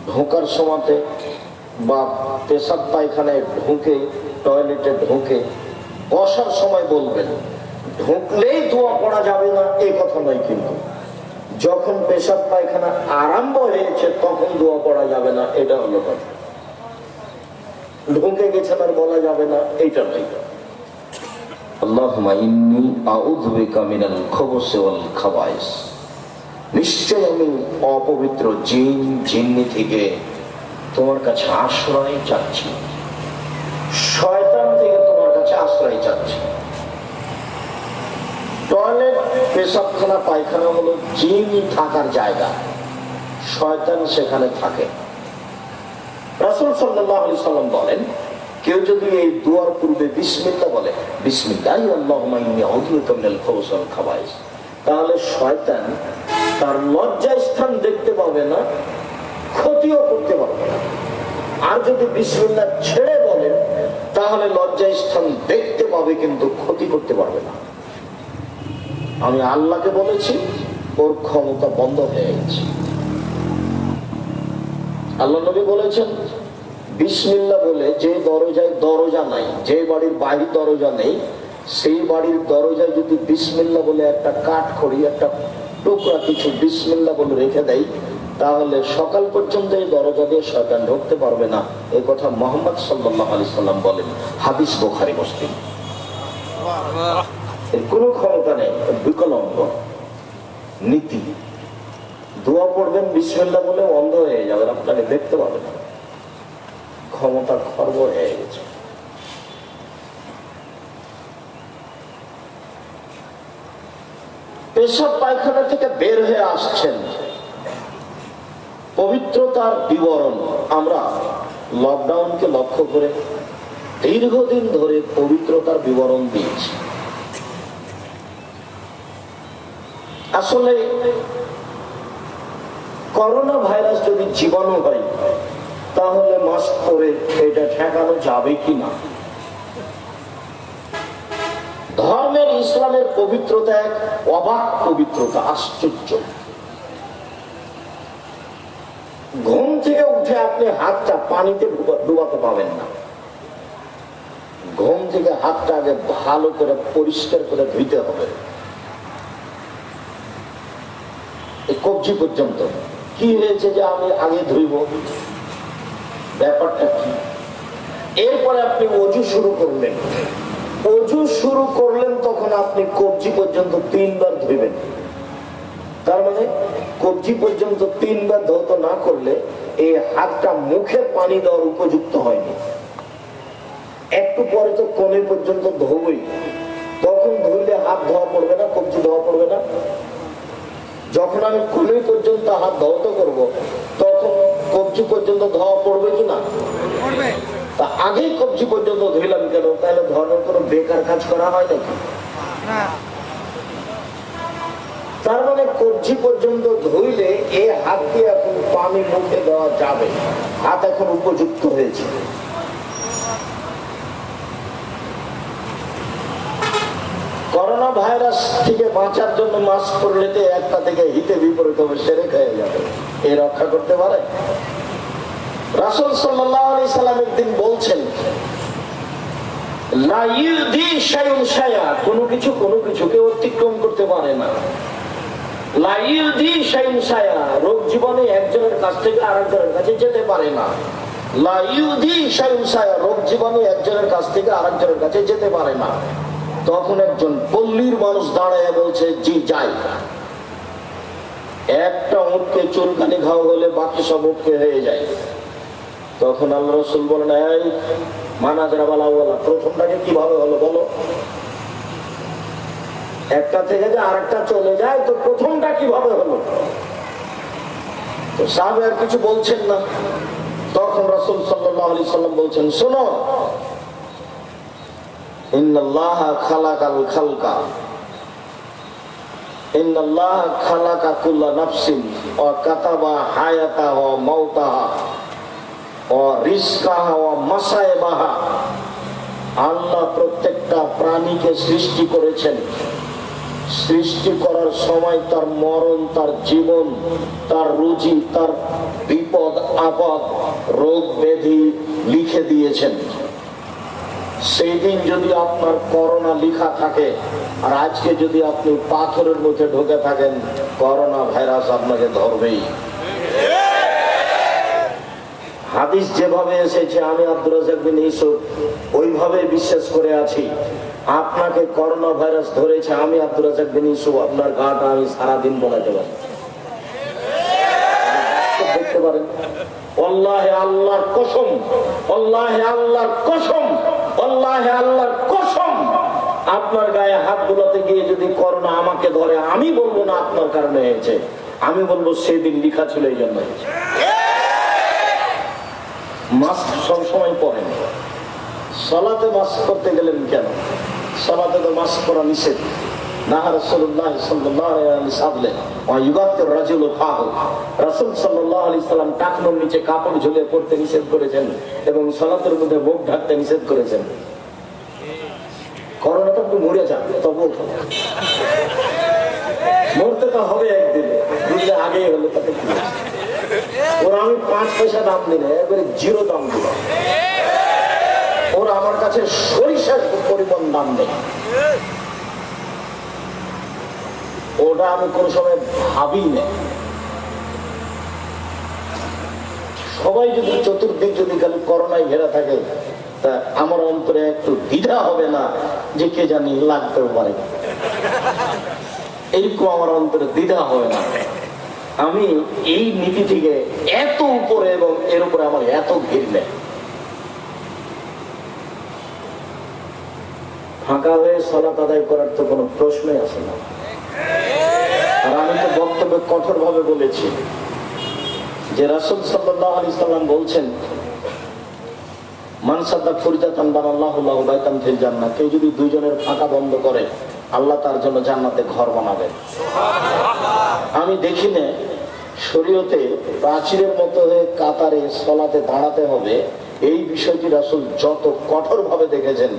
ঢোকার সময়তে বা পেশাব পায়খানায় ঢুকে, টয়লেটে ঢুকে বসার সময় বলবেন। ঢুকলেই দোয়া পড়া যাবে না এই কথা নয়, কিন্তু যখন পেশাব পায়খানা আরম্ভ হয়েছে তখন দোয়া পড়া যাবে না, এটা হলো কথা। ঢুকে গেছেন আর বলা যাবে না, এইটা নয়। আল্লাহুম্মা ইন্নী আউযু বিকা মিনাল খুবুসি ওয়াল খাবায়েস, নিশ্চয় আমি অপবিত্র জিন জিন্নি থেকে তোমার কাছে আশ্রয় চাচ্ছি, শয়তান থেকে তোমার কাছে আশ্রয় চাচ্ছি। টয়লেট, পেশাবখানা, পায়খানা হলো জিন থাকার জায়গা, শয়তান সেখানে থাকে। রাসূল সাল্লাল্লাহু আলাইহি ওয়াসাল্লাম বলেন, কেউ যদি এই দুয়ার পূর্বে বিসমিল্লাহ বলে, বিসমিল্লাহি আল্লাহুম্মা ইন্নী আউযু বিকা মিনাল খুবুসি ওয়াল খাবায়েস, তাহলে শয়তান তার লজ্জা স্থান দেখতে পাবে না, ক্ষতিও করতে পারবে না। আর যদি বিসমিল্লাহ ছেড়ে বলেন তাহলে লজ্জা স্থান দেখতে পাবে কিন্তু ক্ষতি করতে পারবে না। আমি আল্লাহকে বলেছি, ওর ক্ষমতা বন্ধ হয়ে গেছে। আল্লাহ নবী বলেছেন, বিসমিল্লাহ বলে যে দরজায় দরজা নাই, যে বাড়ির বাহির দরজা নেই, সেই বাড়ির দরজায় যদি বিসমিল্লাহ বলে একটা কাঠ খড়ি, একটা টুকরা কিছু বিসমিল্লাহ বলে রেখে দেয়, তাহলে সকাল পর্যন্ত এই দরজা দিয়ে শয়তান ঢুকতে পারবে না। এই কথা মুহাম্মদ সাল্লাল্লাহু আলাইহি সাল্লাম বলেন, হাদিস বুখারী মুসলিম। এর কোনো ক্ষমতা নেই, বিকলঙ্গ নীতি। দোয়া পড়বেন বিসমিল্লাহ বলে, অন্ধ হয়ে যাবেন, আপনাকে দেখতে পাবেন না, ক্ষমতা খর্ব হয়ে গেছে। পেশাব পায়খানা থেকে বের হয়ে আসছেন, পবিত্রতার বিবরণ আমরা লকডাউনকে লক্ষ্য করে দীর্ঘদিন ধরে পবিত্রতার বিবরণ দিয়েছি। আসলে করোনা ভাইরাস যদি জীবাণু হয়, তাহলে মাস্ক পরে এটা ঠেকানো যাবে কিনা? ধর্মের ইসলামের পবিত্রতা এক অবাক পবিত্রতা, আশ্চর্য। ঘুম থেকে উঠে আপনি হাতটা পানিতে ডুবাতে পাবেন না, ঘুম থেকে হাতটা আগে ভালো করে পরিষ্কার করে ধুইতে হবে, কবজি পর্যন্ত। কি হয়েছে যে আমি আগে ধুইব, ব্যাপারটা কি? এরপরে আপনি অজু শুরু করলেন, অজু শুরু করলেন, তখন আপনি কবজি পর্যন্ত 3 বার ধুইবেন। তার মানে কবজি পর্যন্ত 3 বার ধৌত না করলে এই হাতটা মুখে পানি দেওয়ার উপযুক্ত হয়নি। একটু পরে তো কোণে পর্যন্ত ধোবই, তখন ধুইলে হাত ধোয়া পড়বে না, কবজি ধোয়া পড়বে না। যখন আমি কোণে পর্যন্ত হাত ধৌত করব, তখন কবজি পর্যন্ত ধোয়া পড়বে কিনা? তা আগেই কবজি পর্যন্ত ধুইলাম কেন? তাহলে ধর্মের কোনো বেকার কাজ করা হয় নাকি? তার মানে কবজি পর্যন্ত ধুইলে এই হাত দিয়ে এখন পানি মুখে দেওয়া যাবে, হাত এখন উপযুক্ত হয়েছে। করোনা ভাইরাস থেকে বাঁচার জন্য মাস্ক পরলে একটা থেকে হিতে বিপরীত হবে, সেরে খেয়ে যাবে, এই রক্ষা করতে পারে? রাসূল সাল্লাল্লাহু আলাইহি সাল্লাম একদিন বলছেন, লা ইউদি শাইউন শাইআ, কোনো কিছুকে অতিক্রম করতে পারে না। লা ইউদি শাইউন শাইআ, রোগ জীবনে একজনের কাছ থেকে আরেকজনের কাছে যেতে পারে না। লা ইউদি শাইউন শাইআ, রোগ জীবনে একজনের কাছ থেকে আরেকজনের কাছে যেতে পারে না। তখন একজন পল্লীর মানুষ দাঁড়ায় বলছে, জি যাই। একটা উটকে চুলকানি ঘাও হলে বাকি সব উটকে হয়ে যায়। তখন আল্লাহ রাসূল বলেন, এই মানাজরা বালাওয়ালা, প্রথমটাকে কিভাবে হলো বলো? একটা থেকে যে আরেকটা চলে যায়, তো প্রথমটা কিভাবে হলো? তো সাহাবী আর কিছু বলছেন না। তখন রাসূল সাল্লাল্লাহু আলাইহি সাল্লাম বলছেন, শোনো, ইন্নাল্লাহা খালাকাল খালকা, ইন্নাল্লাহা খালাকা কুল্লা নাফসিন ওয়া কাতাবা হায়াতাহা ওয়া মাউতাহা ওয়া রিজকাহা ওয়া মাসাইবাহা। আল্লাহ প্রত্যেকটা প্রাণীকে সৃষ্টি করেছেন, সৃষ্টি করার সময় তার মরণ, তার জীবন, তার রুজি, তার বিপদ আপদ, রোগ ব্যাধি লিখে দিয়েছেন। সেই দিন যদি আপনার করোনা লিখা থাকে, আর আজকে যদি আপনি পাথরের মধ্যে ঢুকে থাকেন, করোনা ভাইরাস আপনাকে ধরবেই। হাদিস যেভাবে এসেছে, আমি আব্দুর রাজ্জাক বিন ইউসুফ ওইভাবে বিশ্বাস করে আছি। আপনাকে করোনা ভাইরাস ধরেছে, আমি আব্দুর রাজ্জাক বিন ইউসুফ আপনার গাটা আমি সারাদিন বলাতে পারি, দেখতে পারেন। আল্লাহে আল্লাহর কসম, আল্লাহে আল্লাহর কসম, আল্লাহে আল্লাহর কসম, আপনার গায়ে হাত বোলাতে গিয়ে যদি করোনা আমাকে ধরে, আমি বলবো না আপনার কারণে হয়েছে, আমি বলবো সেদিন লিখা ছিল এই জন্য হয়েছে। মাস্ক সবসময় পরেন, সালাতে মাস্ক করতে গেলেন কেন? সালাতে তো মাস্ক পরা নিষেধ। রাসূল সাল্লাল্লাহু আলাইহি সাল্লাম টাকনোর নিচে কাপড় ঝুলিয়ে পড়তে নিষেধ করেছেন এবং সালাতের মধ্যে মুখ ঢাকতে নিষেধ করেছেন। করোনা তো আপনি মরে যান, তবুও খাবো। মরতে তো হবে একদিন, দিলে আগে হলে তাকে কি আছে? ওরা আমি 5 পয়সা দাম দিলে একবারে 0 দাম দিল। ওরা আমার কাছে সরিষার পরিমাণ দাম নেই। ওটা আমি কোনো সময় ভাবি না। সবাই যদি চতুর্দিক যদি খালি করোনায় ঘেরা থাকে, তা আমার অন্তরে একটু দ্বিধা হবে না যে কে জানি লাগতেও পারে। এইরকম আমার অন্তরে দ্বিধা হবে না। আমি এই নীতি থেকে এত উপরে এবং এর উপরে আমার এত ঘিরলে ফাঁকা হয়ে সালাত আদায় করার তো কোনো প্রশ্নই আসে না। আর আমি তো বক্তব্যে কঠোর ভাবে বলেছি যে রাসূল সাল্লাল্লাহু আলাইহি সাল্লাম বলছেন, মান সাদ্দা ফুরজাতান বানাল্লাহু লাহু বাইতান ফিল জান্নাহ, কেউ যদি 2 জনের ফাঁকা বন্ধ করে আল্লাহ তার জন্য জান্নাতে ঘর বানাবেন। আমি দেখি না শরীয়তে প্রাচীরের মতো হয়ে কাতারে সালাতে দাঁড়াতে হবে, এই বিষয়টি রাসূল যত কঠোর ভাবে দেখেছেন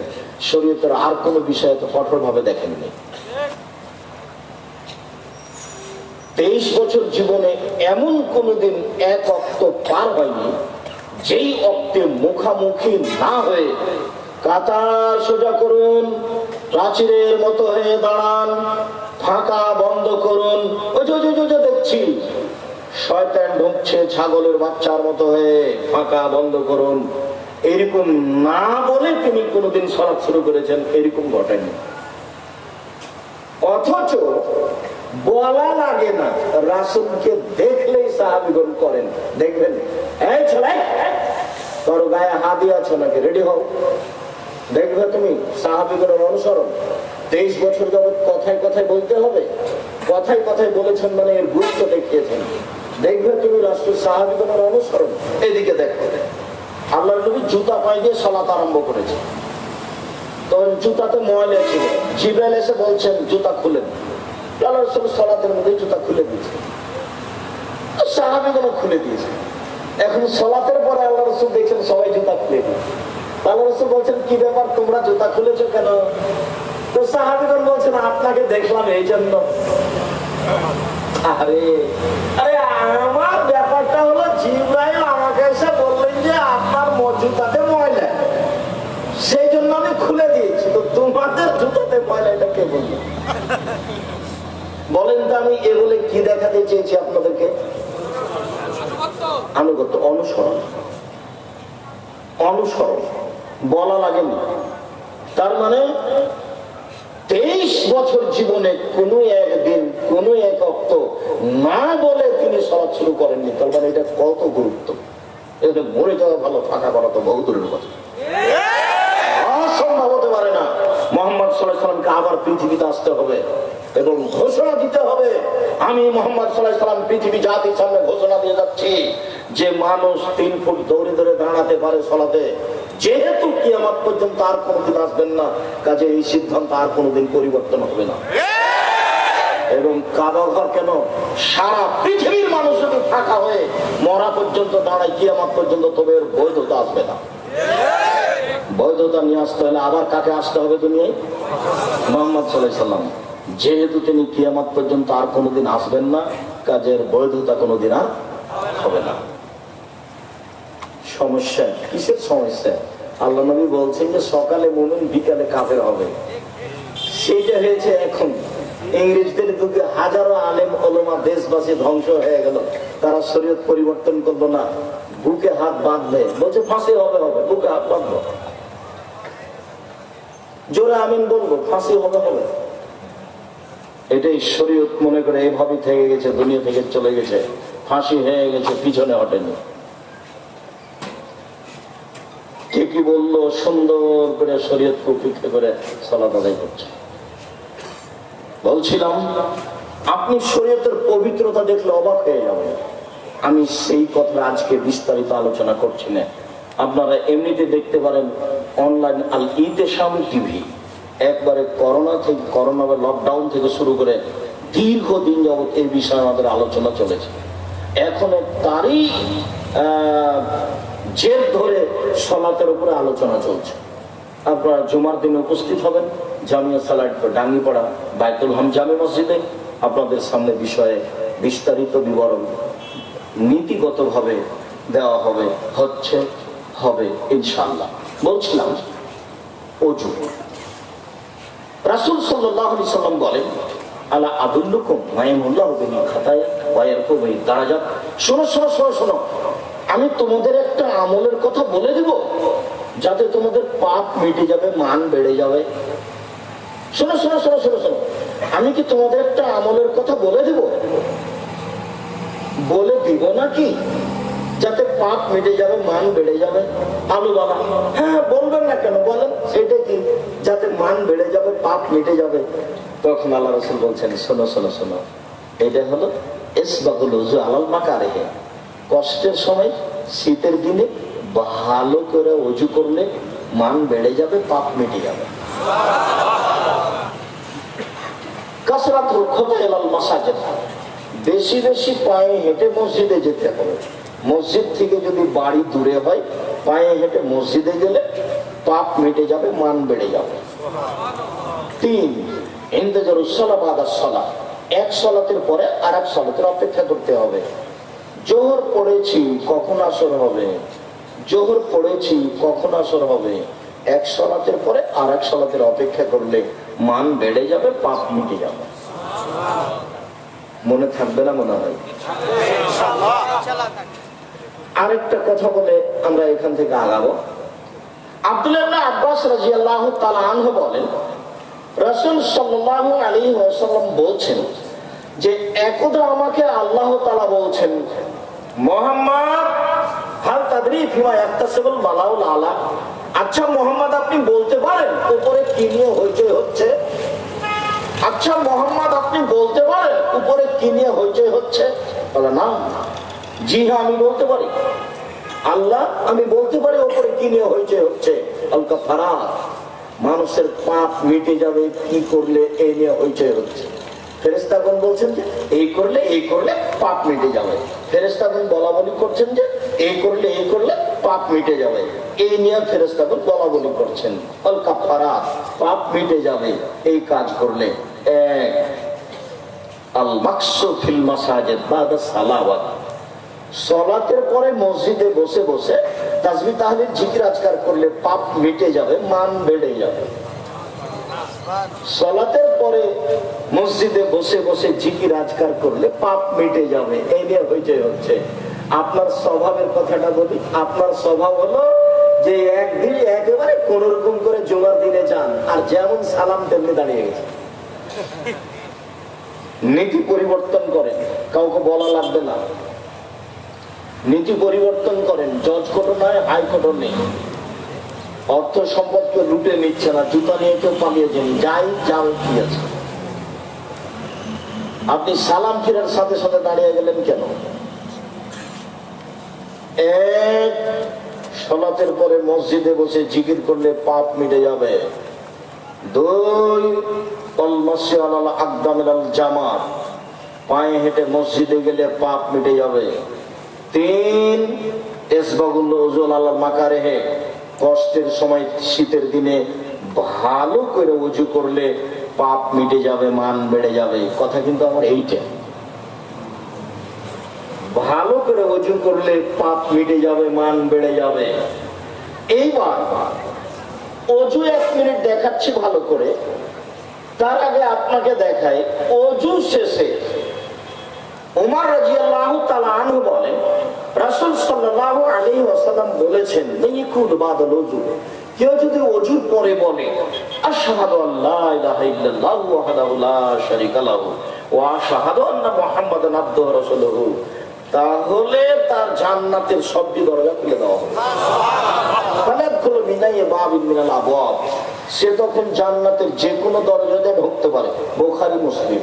শরীয়তের আর কোনো বিষয়ে তো কঠোর ভাবে দেখেননি। 23 বছর জীবনে এমন কোনদিন এক অক্ত পার হয়নি যেই অক্তে মুখামুখি না হয়ে কাতার সোজা করুন, প্রাচীরের মতো হয়ে দাঁড়ান, ফাঁকা বন্ধ করুন, ওই যে দেখছি শয়তান ঢুকছে ছাগলের বাচ্চার মতো হয়ে, ফাঁকা বন্ধ করুন, এরকম না বলে তিনি কোনোদিন সালাত শুরু করেছেন, এরকম ঘটেনি। অথচ বলা লাগে না, রাসূলকে দেখলেই সাহাবীগণ করেন। দেখবেন, এই ছেলে তোর গায়ে হাদি আছে নাকি, রেডি হও। দেখবে তুমি সাহাবীগণের অনুসরণ। 23 বছর যাবৎ কথায় কথায় বলতে হবে, কথায় কথায় বলেছেন মানে এর গুরুত্ব দেখিয়েছেন। দেখবে তুমি রাসূল সাহাবীগণের অনুসরণ। এদিকে দেখো, আল্লাহর নবী জুতা পায়ে দিয়ে সালাত আরম্ভ করেছে। তখন জুতাতে ময়লা ছিল, জিবরাইল এসে বলছেন জুতা খুলেন। আল্লাহ রাসূল সালাতের মধ্যে জুতা খুলে দিয়েছে, সাহাবীগণ খুলে দিয়েছে। এখন সালাতের পরে আল্লাহ রাসূল দেখছেন সবাই জুতা খুলে দিয়েছে। আল্লাহ রাসূল বলছেন, কি ব্যাপার তোমরা জুতা খুলেছো কেন? তো সাহাবীগণ বলছেন, আপনাকে দেখলাম এই জন্য। আরে আরে আমার ব্যাপারটা হলো, জিবরাইল আমাকে এসে বললেন যে আপনার জুতাতে ময়লা, সেই জন্য আমি খুলে দিয়েছি। তো তোমাদের জুতাতে ময়লা এটা কে বলল? বলেন তো আমি এ বলে কি দেখাতে চেয়েছি আপনাদেরকে? আনুগত্য, অনুসরণ। অনুসরণ বলা লাগেনি। তার মানে 23 বছর জীবনে কোনো একদিন কোনো এক অক্ত না বলে তিনি সালাত শুরু করেননি। তার মানে এটা কত গুরুত্ব। এটা মরে যাওয়া ভালো, ফাঁকা করা তো বহু দূরের কথা। অসম্ভব হতে পারে না। মুহাম্মদ সাল্লাল্লাহু আলাইহি সাল্লামকে আবার পৃথিবীতে আসতে হবে এবং ঘোষণা দিতে হবে, আমি মুহাম্মদ সাল্লাল্লাহু আলাইহি সাল্লাম পৃথিবী জাতির সামনে ঘোষণা দিয়ে যাচ্ছি যে মানুষ 3 ফুট দৌড়ে দৌড়ে দাঁড়াতে পারে সালাতে। যেহেতু কিয়ামত পর্যন্ত আর কোনোদিন আসবেন না, কাজে এই সিদ্ধান্ত আর কোনোদিন পরিবর্তন হবে না। এবং কাবা ঘর কেন, সারা পৃথিবীর মানুষ যদি ফাঁকা হয়ে মরা পর্যন্ত দাঁড়ায় কিয়ামত পর্যন্ত, তবে এর বৈধতা আসবে না। বৈধতা নিয়ে আসতে হলে আবার কাকে আসতে হবে দুনিয়ায়? মুহাম্মদ সাল্লাল্লাহু আলাইহি সাল্লাম। যেহেতু তিনি কিয়ামত পর্যন্ত আর কোনোদিন আসবেন না, কাজের বৈধতা কোনোদিন আর হবে না। সমস্যা কিসের সমস্যা? আল্লাহ নবী বলছেন যে সকালে মুমিন বিকালে কাফের হবে। সেইটা হয়েছে এখন। ইংরেজদের যুগে হাজারো আলেম ওলামা দেশবাসী ধ্বংস হয়ে গেল, তারা শরীয়ত পরিবর্তন করলো না, বুকে হাত বাঁধবে, বলছে ফাঁসি হবে, বুকে হাত বাঁধবো, জোরে আমিন বলবো, ফাঁসি হবে। এটাই শরীয়ত মনে করে এইভাবে থেকে গেছে, দুনিয়া থেকে চলে গেছে, ফাঁসি হয়ে গেছে, পিছনে হটেনি। কে কি বললো, সুন্দর করে শরীয়ত উপেক্ষা করে সালাত আদায় করছে। বলছিলাম আপনি শরীয়তের পবিত্রতা দেখলে অবাক হয়ে যাবেন। আমি সেই কথা আজকে বিস্তারিত আলোচনা করছি না, আপনারা এমনিতে দেখতে পারেন অনলাইন আল ইতেশাম টিভি। একবারে করোনা বা লকডাউন থেকে শুরু করে দীর্ঘদিন যাবত এই বিষয়ে আমাদের আলোচনা চলেছে। এখন তারই জের ধরে সালাতের উপরে আলোচনা চলছে। আপনারা জুমার দিনে উপস্থিত হবেন জামিয়া সালাট ডাঙ্গিপাড়া বাইতুল হাম জামে মসজিদে। আপনাদের সামনে বিষয়ে বিস্তারিত বিবরণ নীতিগতভাবে দেওয়া হবে, হবে ইনশাআল্লাহ। বলছিলাম অজু। রাসূল সাল্লাল্লাহু আলাইহি সাল্লাম বলেন, আলা আদুল্লুকুম মাইমুল্লাহু বিল খাতায়া ওয়া ইয়ারকুবু দারাজাত। শোনো শোনো শোনো শোনো, আমি তোমাদের একটা আমলের কথা বলে দিব যাতে তোমাদের পাপ মিটে যাবে, মান বেড়ে যাবে। শোনো শোনো শোনো শোনো শোনো, আমি কি তোমাদের একটা আমলের কথা বলে দিব নাকি যাতে পাপ মিটে যাবে, মান বেড়ে যাবে? আলু বাবা, হ্যাঁ বলবেন না কেন, বলেন সেটা কি যাতে মান বেড়ে যাবে, পাপ মিটে যাবে? তখন আল্লাহ রাসূল বলছেন, শোনো শোনো শোনো, এটা হলো ইসবাগুল উযু আলাল মাকারিহি। কষ্টের সময়, শীতের দিনে ভালো করে ওযু করলে মান বেড়ে যাবে, পাপ মিটে যাবে। কাসরাতুল খুতা ইলাল মাসাজিদ, বেশি বেশি পায়ে হেঁটে মসজিদে যেতে হবে। মসজিদ থেকে যদি বাড়ি দূরে হয়, পায়ে হেঁটে মসজিদে গেলে পাপ মিটে যাবে, মান বেড়ে যাবে। 3, ইন্তেজারুস সালাহ বাদাস সালাহ, এক সালাতের পরে আরেক সালাতের অপেক্ষা করতে হবে। জোহর পড়েছি, কখন আসর হবে? জোহর পড়েছি, কখন আসর হবে? এক সালাতের পরে আরেক সালাতের অপেক্ষা করলে মান বেড়ে যাবে, পাপ মিটে যাবে। মনে থাকবে না মনে হয়? আরেকটা কথা বলে আমরা এখান থেকে আগাবো। আব্দুল্লাহ ইবনে আব্বাস রাদিয়াল্লাহু তাআলা আনহু বলেন, রাসূল সাল্লাল্লাহু আলাইহি ওয়াসাল্লাম বলছেন যে একদা আমাকে আল্লাহ তাআলা বলছেন, মুহাম্মদ হাল তাদরি ফিমা ইয়াক্তাসিবুল মালাউল আলা। আচ্ছা মুহাম্মদ, আপনি বলতে পারেন উপরে কি নিয়ে হইচই হচ্ছে? আচ্ছা মোহাম্মদ, আপনি বলতে পারেন উপরে কি নিয়ে হইচই হচ্ছে? বলে না। জি হ্যাঁ, আমি বলতে পারি। আল্লাহ, আমি বলতে পারি উপরে কি নিয়ে হইচই হচ্ছে। আল কাফারাত, মানুষের পাপ মিটে যাবে কি করলে এই নিয়ে হইচই হচ্ছে। ফেরেশতাগণ বলছেন যে এই করলে পাপ মিটে যাবে। ফেরেশতাগণ বলা বলি করছেন যে এই করলে পাপ মিটে যাবে। এই নিয়ে ফেরেশতাগণ বলা বলি করছেন। আল কাফারাত, পাপ মিটে যাবে এই কাজ করলে। এক, আল মাকসু ফিল মাসাজিদ বাদা সালাওয়াত, সালাতের পরে মসজিদে বসে বসে তাসবিহ তাহলিল জিকির আজকার করলে পাপ মিটে যাবে, মান বেড়ে যাবে। সালাতের পরে মসজিদে বসে বসে জিকির আজকার করলে পাপ মিটে যাবে, এই নিয়ে হইচই হচ্ছে। আপনার স্বভাবের কথাটা বলি। আপনার স্বভাব হলো যে একদিন একেবারে কোন রকম করে জুমার দিনে যান, আর যেমন সালাম তেমনি দাঁড়িয়ে গেছে। নীতি পরিবর্তন করেন, কাউকে বলা লাগবে না। নীতি পরিবর্তন করেন, জজ কোর্টও নয়, হাইকোর্টও নেই। অর্থ সম্পদকে লুটে নিচ্ছে না, জুতা নিয়ে কেউ পালিয়েছেন, যাই যাও কি আছে। আপনি সালাম ফিরার সাথে সাথে দাঁড়িয়ে গেলেন কেন? এক, সালাতের পরে মসজিদে বসে জিকির করলে পাপ মিটে যাবে। 2, জামাত, পায়ে হেঁটে মসজিদে গেলে পাপ মিটে যাবে। 3, ইসবাগুল উযু আলাল মাকারিহি, কষ্টের সময় শীতের দিনে ভালো করে ওযু করলে পাপ মিটে যাবে, মান বেড়ে যাবে। কথা কিন্তু আমার এইটা, ভালো করে ওযু করলে পাপ মিটে যাবে, মান বেড়ে যাবে। এইবার ওযু 1 মিনিট দেখাচ্ছি ভালো করে, তার আগে আপনাকে দেখাই ওযু শেষে ওমর রাদিয়াল্লাহু তাআলা আনহু বলেন, রাসূল সাল্লাল্লাহু আলাইহি ওয়াসাল্লাম বলেছেন, ইয়াকুল বাদাল ওযু, কেউ যদি ওযুর পরে বলে আশহাদু আল্লা ইলাহা ইল্লাল্লাহু ওয়াহদাহু লা শারীকা লাহু ওয়া আশহাদু আন্না মুহাম্মাদান আবদুহু ওয়া রাসূলুহু, তাহলে তার জান্নাতের সবটি দরজা খুলে দেওয়া হবে। ফালাদখুলু মিনাই বাবিন মিনাল আবওয়াব, সে তখন জান্নাতের যে কোনো দরজা দিয়ে ঢুকতে পারে। বুখারী মুসলিম।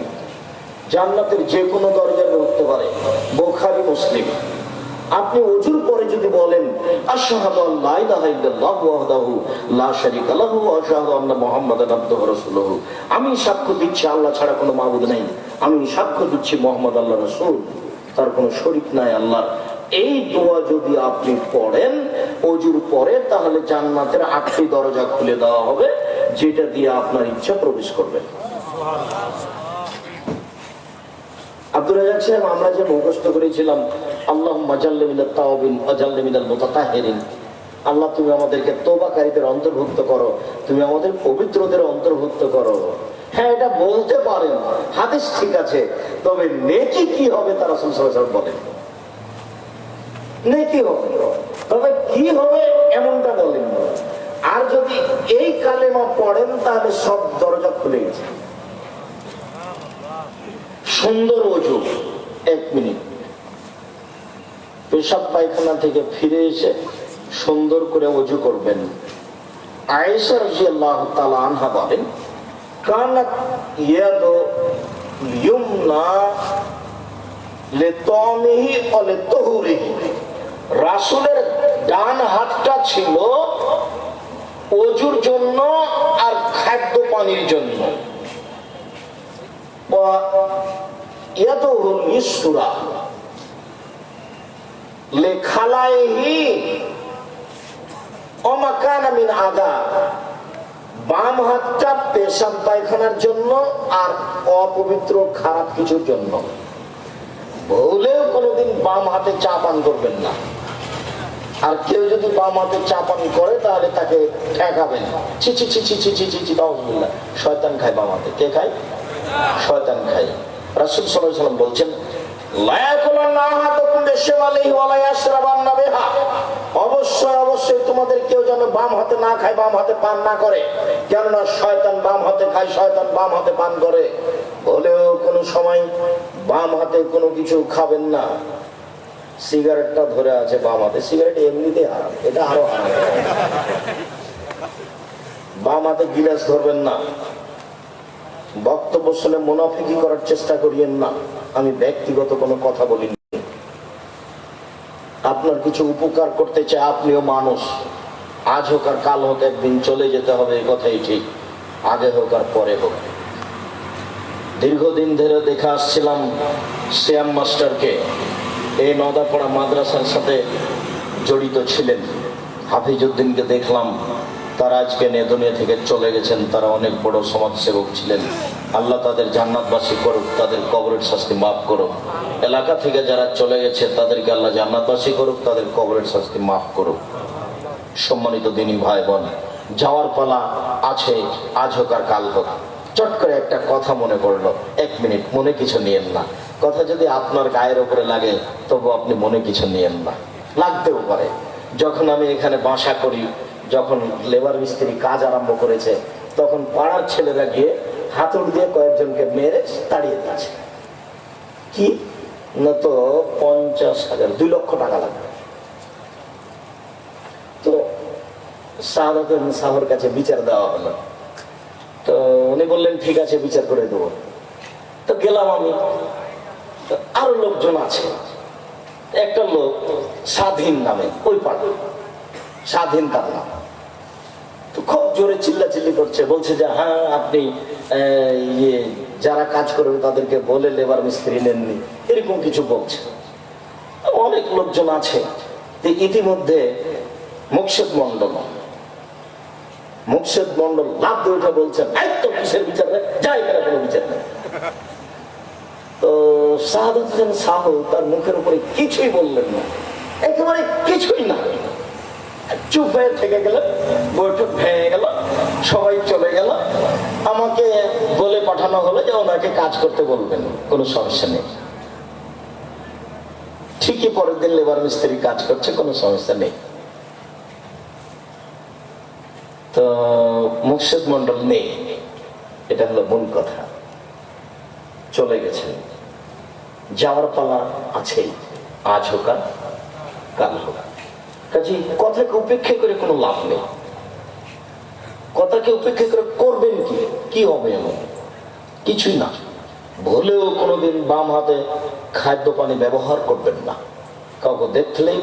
জান্নাতের যে কোনো দরজা ঢুকতে পারে, বুখারী মুসলিম। আপনি ওযুর পরে যদি বলেন আশহাদু আল্লা ইলাহা ইল্লাল্লাহু ওয়াহদাহু লা শারীকা লাহু ওয়া আশহাদু আন্না মুহাম্মাদান আবদুহু ওয়া রাসূলুহু, আমি সাক্ষ্য দিচ্ছি আল্লাহ ছাড়া কোনো মাবুদ নেই, আমি সাক্ষ্য দিচ্ছি মুহাম্মদ আল্লাহর রাসূল, তার কোনো শরীক নাই আল্লাহ, এই দোয়া যদি আপনি পড়েন অজুর পরে, তাহলে জান্নাতের 8টি দরজা খুলে দেওয়া হবে, যেটা দিয়ে আপনার ইচ্ছা প্রবেশ করবেন। আব্দুর রাজ্জাক সাহেব, আমরা যে মুখস্থ করেছিলাম আল্লাহুম্মা জাল্লি মিনাত তাওবিন ওয়া জাল্লি মিনাল মুতাতাহহিরিন, আল্লাহ তুমি আমাদেরকে তওবাকারীদের অন্তর্ভুক্ত করো, তুমি আমাদের পবিত্রদের অন্তর্ভুক্ত করো। হ্যাঁ, এটা বলতে পারেন, হাদিস ঠিক আছে, তবে নেকি কি হবে তা রাসূল সাল্লাল্লাহু আলাইহি ওয়াসাল্লাম বলেন। নেকি হবে, তবে কি হবে এমনটা বলেন। আর যদি এই কালেমা পড়েন তাহলে সব দরজা খুলে গেছে। সুন্দর ওযু, 1 মিনিট পেশাব পায়খানা থেকে ফিরে এসে সুন্দর করে ওযু করবেন। আয়েশা রাদিয়াল্লাহু তাআলা আনহা বলেন, কানাত ইয়াদু ইয়ুমনা লিতামিহি ওয়া লিতুহুরিহি, রাসূলের ডান হাতটা ছিল ওযুর জন্য আর খাদ্য পানির জন্য, ওয়া ইয়াদুহুল ইসরা লিখালাইহি ওয়া মা কানা মিন আদা, বাম হাতটা পেশাব পায়খানার জন্য আর অপবিত্র খারাপ কিছুর জন্য। ভুলেও কোনোদিন বাম হাতে চা পান করবেন না। আর কেউ যদি বাম হাতে চা পান করে তাহলে তাকে ঠেকাবেন, ছি ছি ছি ছি ছি ছি ছি ছি, নাউযুবিল্লাহ। শয়তান খায় বাম হাতে। কে খায়? শয়তান খায়। রাসূল সাল্লাল্লাহু আলাইহি ওয়াসাল্লাম বলছেন, লা ইয়াকুলান্না আহাদুকুম বিশিমালিহি ওয়া লা ইয়াশরাবান্না বিহা, অবশ্যই অবশ্যই তোমাদের কেউ যেন বাম হাতে না খায়, বাম হাতে পান না করে, কেননা শয়তান বাম হাতে খায়, শয়তান বাম হাতে পান করে। বলেও কোনো সময় বাম হাতে কোনো কিছু খাবেন না। সিগারেটটা ধরে আছে বাম হাতে, সিগারেট এমনিতেই হারাম, এটা আরো হারাম। বাম হাতে গিলাস ধরবেন না। বক্তব্য শুনে মুনাফিকি করার চেষ্টা করিয়েন না। আমি ব্যক্তিগত কোনো কথা বলিনি, আপনার কিছু উপকার করতে চাই। আপনিও মানুষ, আজ হোক আর কাল হোক একদিন চলে যেতে হবে, এই কথাই ঠিক, আগে হোক আর পরে হোক। দীর্ঘদিন ধরে দেখে আসছিলাম শ্যাম মাস্টারকে, এই নদাপাড়া মাদ্রাসার সাথে জড়িত ছিলেন। হাফিজউদ্দিনকে দেখলাম, তারা আজকে নেদনিয়া থেকে চলে গেছেন। তারা অনেক বড় সমাজসেবক ছিলেন। আল্লাহ তাদের জান্নাতবাসী করুক, তাদের কবরের শাস্তি মাফ করুক। এলাকা থেকে যারা চলে গেছে তাদেরকে আল্লাহ জান্নাতবাসী করুক, তাদের কবরের শাস্তি মাফ করুক। সম্মানিত দিনী ভাই বোন, যাওয়ার পালা আছে, আজ হোক আর কাল হোক। চট করে একটা কথা মনে পড়লো, 1 মিনিট, মনে কিছু নিয়েন না। কথা যদি আপনার গায়ের উপরে লাগে তবু আপনি মনে কিছু নিয়েন না, লাগতেও পারে। যখন আমি এখানে বাসা করি, যখন লেবার মিস্ত্রি কাজ আরম্ভ করেছে, তখন পাড়ার ছেলেরা গিয়ে হাতুড় দিয়ে কয়েকজনকে মেরে তাড়িয়ে দিয়েছে। কি না, তো 50,000, 2 লক্ষ টাকা লাগবে। তো শাহাদাতুল সাহর কাছে বিচার দেওয়া হলো। তো উনি বললেন ঠিক আছে, বিচার করে দেবো। তো গেলাম আমি, আরো লোকজন আছে। একটা লোক স্বাধীন নামে, ওই পাড়া স্বাধীন তার নাম, তো খুব জোরে চিল্লাচিল্লি করছে, বলছে যে হ্যাঁ আপনি যারা কাজ করবে তাদেরকে বলে লেবার মিস্ত্রি নেননি, এরকম কিছু বলছে। অনেক লোকজন আছে। ইতিমধ্যে মুকশেদ মন্ডল লাভ দিয়ে উঠে বলছেন, তো কিসের বিচার নেই, যাই এখানে কোনো বিচার নেই। তো শাহাদাতুল সাহু তার মুখের উপরে কিছুই বললেন না, একেবারে কিছুই না, চুপ হয়ে থেকে গেলেন। বৈঠক ভেঙে গেল, সবাই চলে গেল। আমাকে বলে পাঠানো হলো যে ওনাকে কাজ করতে বলবেন, কোনো সমস্যা নেই। ঠিকই পরের দিন লেবার মিস্ত্রি কাজ করছে, কোনো সমস্যা নেই। তো মুকশেদ মন্ডল নেই, এটা হলো মূল কথা। চলে গেছেন, যাওয়ার পালা আছেই, আজ হোক আর কাল হোক। কাজে কথাকে উপেক্ষা করে কোনো লাভ নেই। কথাকে উপেক্ষা করে করবেন কি হবে? এমন কিছুই না। ভুলেও কোনোদিন বাম হাতে খাদ্য পানি ব্যবহার করবেন না। কাউকে দেখলেই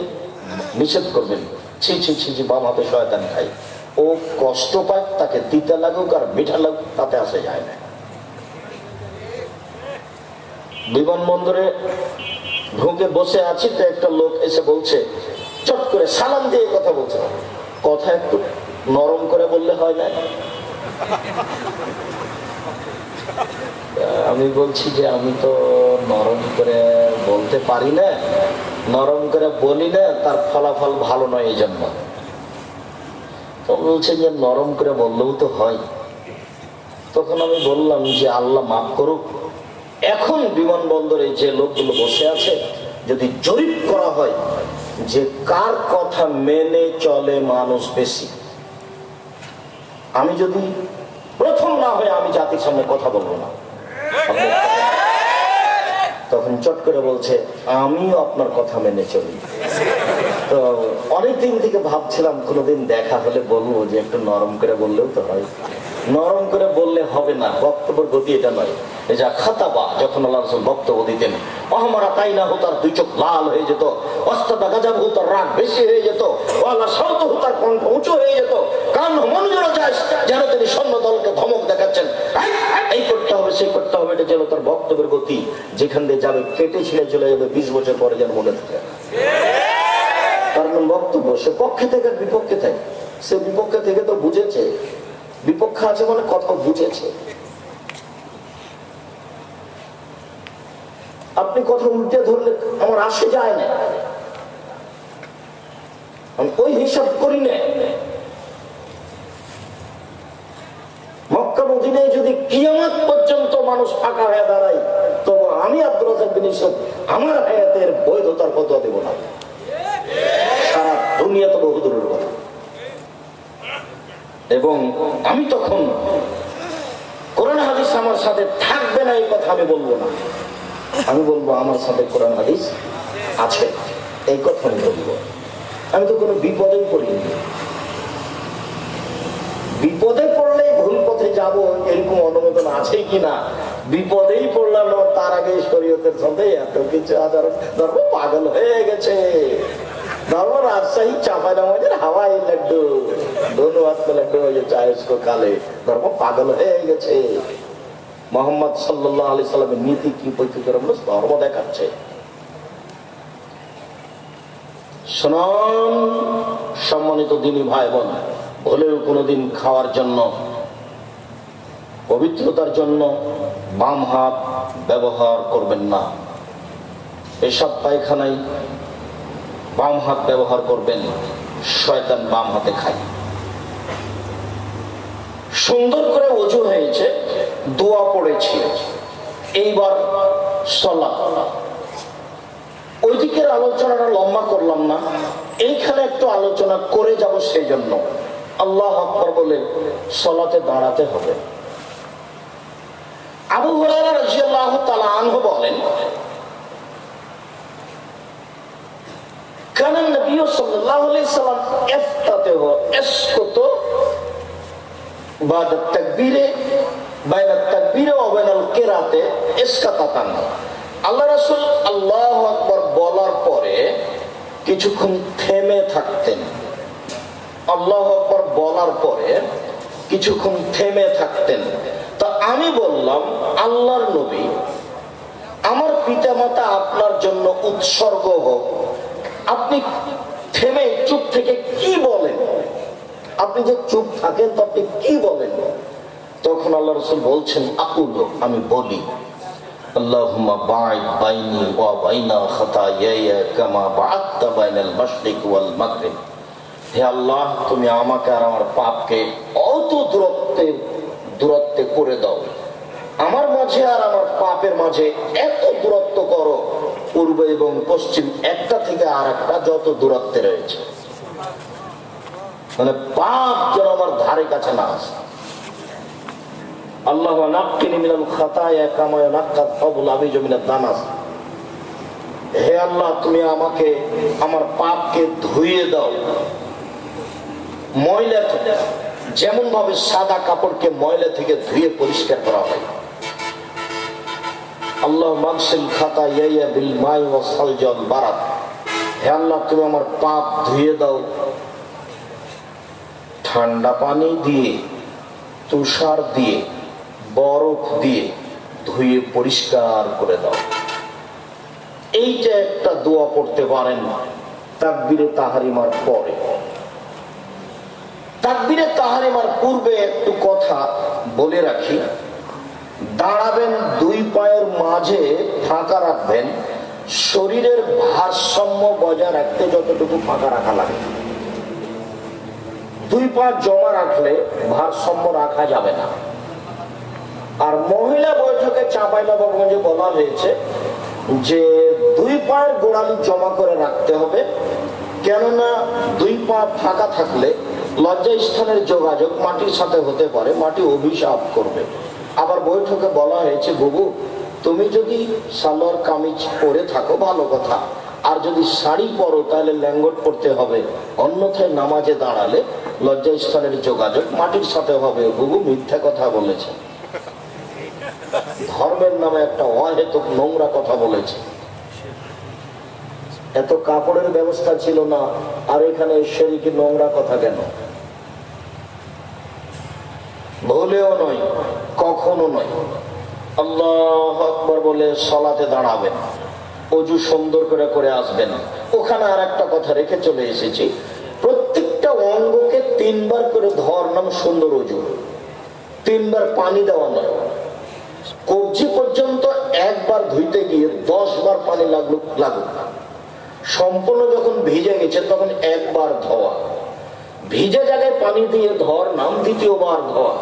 নিষেধ করবেন, ছি ছি ছি ছি, বাম হাতে শয়তান খাই। ও কষ্ট পায়, তাকে তিতা লাগুক আর মিঠা লাগুক, তাতে আসে যায় না। বিমানবন্দরে ঢুকে বসে আছি, তো একটা লোক এসে বলছে চট করে সালাম দিয়ে কথা বলছে, কথা একটু নরম করে বললে হয় না? আমি বলছি যে আমি তো নরম করে বলতে পারি না, নরম করে বলি না, তার ফলাফল ভালো নয় এই জন্য। তো বলছে যে নরম করে বললেও তো হয়। তখন আমি বললাম যে আল্লাহ মাফ করুক, এখন বিমানবন্দরে যে লোকগুলো বসে আছে, যদি জরিপ করা হয় যে কার কথা মেনে চলে মানুষ বেশি, আমি যদি প্রথম না হয়ে আমি জাতির সামনে কথা বলবো না। তখন চট করে বলছে আমিও আপনার কথা মেনে চলি। তো অনেকদিন থেকে ভাবছিলাম কোনোদিন দেখা হলে বলবো যে একটু নরম করে বললেও তো হয়। নরম করে বললে হবে না, বক্তব্যের গতি এটা নয়। এই যা খাতাবা, যখন আল্লাহ রাসূল বক্তব্য দিতেন, অহমারা তাই না হতো, তার দুই চোখ লাল হয়ে যেত, অস্তাদা গাজাব হতো, রাগ বেশি হয়ে যেত, ওয়ালা শব্দ হতো, তার কণ্ঠ উঁচু হয়ে যেত, কান মনোযোগ যায় যেন তিনি সৈন্য দলকে ধমক দেখাচ্ছেন, এই করতে হবে সেই করতে হবে। এটা যেন তার বক্তব্যের গতি, যেখান দিয়ে যাবে কেটে ছিঁড়ে চলে যাবে 20 বছর পরে যেন মনে থাকে। তার নাম বক্তব্য। সে পক্ষে থেকে বিপক্ষে থাকে, সে বিপক্ষে থেকে তো বুঝেছে, বিপক্ষে আছে মানে কথা বুঝেছে। আপনি কথা উল্টে ধরলে আমার আসে যায় না, আমি ওই হিসাব করি না। মক্কা মদিনায় যদি কিয়ামত পর্যন্ত মানুষ ফাঁকা হয়ে দাঁড়ায়, তো আমি আব্দুর রাজ্জাক বিন ইউসুফ আমার হায়াতের বৈধতার ফতোয়া দেব না। সারা দুনিয়া তো বহু দূরের কথা। এবং আমি তখন কোরআন হাদিস আমার সাথে থাকবে না এই কথা আমি বলবো না। আমি বলবো আমার সাথে কোরআন হাদিস আছে, এই কথা আমি বলবো। আমি তো কোনো বিপদেই পড়িনি। বিপদে পড়লে ভুল পথে যাব এরকম অনুমোদন আছে কিনা, বিপদেই পড়লাম না তার আগে শরীয়তের সাথে এত কিছু ধর্ম পাগল হয়ে গেছে। ধর্ম রাজশাহী চাঁপাইনবাবগঞ্জের হাওয়াই লাড্ডু, दोनों हाथ में लड्डू जो चाहे उसको खा ले। ধর্ম পাগল হয়ে গেছে। মুহাম্মদ সাল্লাল্লাহু আলাইহি সাল্লামের নীতি কি পরিচয় আমরা ধর্ম দেখাচ্ছে। শুনুন সম্মানিত দিনী ভাই বোন, ভুলেও কোনোদিন খাওয়ার জন্য, পবিত্রতার জন্য বাম হাত ব্যবহার করবেন না। এসব পায়খানায় বাম হাত ব্যবহার করবেন, শয়তান বাম হাতে খায়। সুন্দর করে ওযু হয়েছে, দোয়া পড়েছি, এইবার সালাত। ওই দিকের আলোচনাটা লম্বা করলাম না, এইখানে একটু আলোচনা করে যাব। সেই জন্য আল্লাহু আকবার বলে সালাতে দাঁড়াতে হবে। আবু হুরায়রা রাদিয়াল্লাহু তাআলা আনহু বলেন, কান নবী সাল্লাল্লাহু আলাইহি সাল্লাম ইফতাতাহু ইসকুতু বাদ তাকবীরে বাইনা তাকবীরে ওয়া বাইনাল কিরাতে ইসকাতাতান। আল্লাহ রাসূল আল্লাহু আকবার বলার পরে কিছুক্ষণ থেমে থাকতেন। আল্লাহু আকবার বলার পরে কিছুক্ষণ থেমে থাকতেন। তা আমি বললাম, আল্লাহর নবী, আমার পিতামাতা আপনার জন্য উৎসর্গ হোক, আপনি থেমে চুপ থেকে কি বলেন? আপনি যে চুপ থাকেন তো আপনি কি বলেন? তখন আল্লাহ রাসূল বলছেন, আকুলু, আমি বলি, আল্লাহুম্মা বা'id বাইনি ওয়া বাইনা খাতায়ায়া কামা বা'আদতা বাইনাল মাশরিক ওয়াল মাগরিব। হে আল্লাহ, তুমি আমাকে আর আমার পাপকে অত দূরত্বে করে দাও। আমার মাঝে আর আমার পাপের মাঝে এত দূরত্ব করো, পূর্ব এবং পশ্চিম একটা থেকে আর একটা যত দূরত্বে রয়েছে, মানে পাপ যেন আমার ধারে কাছে না আসে। আল্লাহ নাক্কিনি মিনাল খাতায়া কামা ইয়ানাক্কাত ফাবুল আবিজু মিনাদ দানাস। হে আল্লাহ, তুমি আমাকে আমার পাপকে ধুইয়ে দাও ময়লা থেকে, যেমন ভাবে সাদা কাপড়কে ময়লা থেকে ধুয়ে পরিষ্কার করা হয়। আল্লাহ মাগসিল খাতায়া বিল মাই ওয়াস সালজি ওয়াল বারাদ। হে আল্লাহ, তুমি আমার পাপ ধুইয়ে দাও ঠান্ডা পানি দিয়ে, তুষার দিয়ে, বরফ দিয়ে ধুয়ে পরিষ্কার করে দাও। এইটা একটা দোয়া পড়তে পারেন, তাকবীরে তাহরিমার পরে। তাকবীরে তাহরিমার পূর্বে একটু কথা বলে রাখি। দাঁড়াবেন, দুই পায়ের মাঝে ফাঁকা রাখবেন, শরীরের ভারসাম্য বজায় রাখতে যতটুকু ফাঁকা রাখা লাগে। দুই পা জমা রাখলে ভারসাম্য রাখা যাবে না। আর মহিলা বৈঠকে চাঁপাইনবাবগঞ্জে বলা হয়েছে যে দুই পায়ের গোড়ালি জমা করে রাখতে হবে, কেননা দুই পা ফাঁকা থাকলে লজ্জা স্থানের যোগাযোগ মাটির সাথে হতে পারে, মাটি অভিশাপ করবে। আবার বৈঠকে বলা হয়েছে, বুবু তুমি যদি সালোয়ার কামিজ পরে থাকো ভালো কথা, আর যদি শাড়ি পরো তাহলে ল্যাঙ্গট পরতে হবে, অন্যথায় নামাজে দাঁড়ালে লজ্জা স্থানের যোগাযোগ মাটির সাথে হবে। বুবু মিথ্যা কথা বলেছে, ধর্মের নামে একটা অহেতুক নোংরা কথা বলেছে। এত কাপড়ের ব্যবস্থা ছিল না, আর এখানে শরীকে নোংরা কথা কেন? ভুলেও নয়, কখনো নয়। আল্লাহু আকবার বলে সালাতে দাঁড়াবেন, ওযু সুন্দর করে করে আসবেন। ওখানে আর একটা কথা রেখে চলে এসেছি, প্রত্যেকটা অঙ্গকে 3 বার করে ধর নাম সুন্দর ওযু। 3 বার পানি দেওয়া নয়। কবজি পর্যন্ত একবার ধুইতে গিয়ে 10 বার পানি লাগুক। সম্পূর্ণ যখন ভিজে গেছে তখন একবার ধোয়া। ভিজে জায়গায় পানি দিয়ে ধর নাম দ্বিতীয়বার ধোয়া।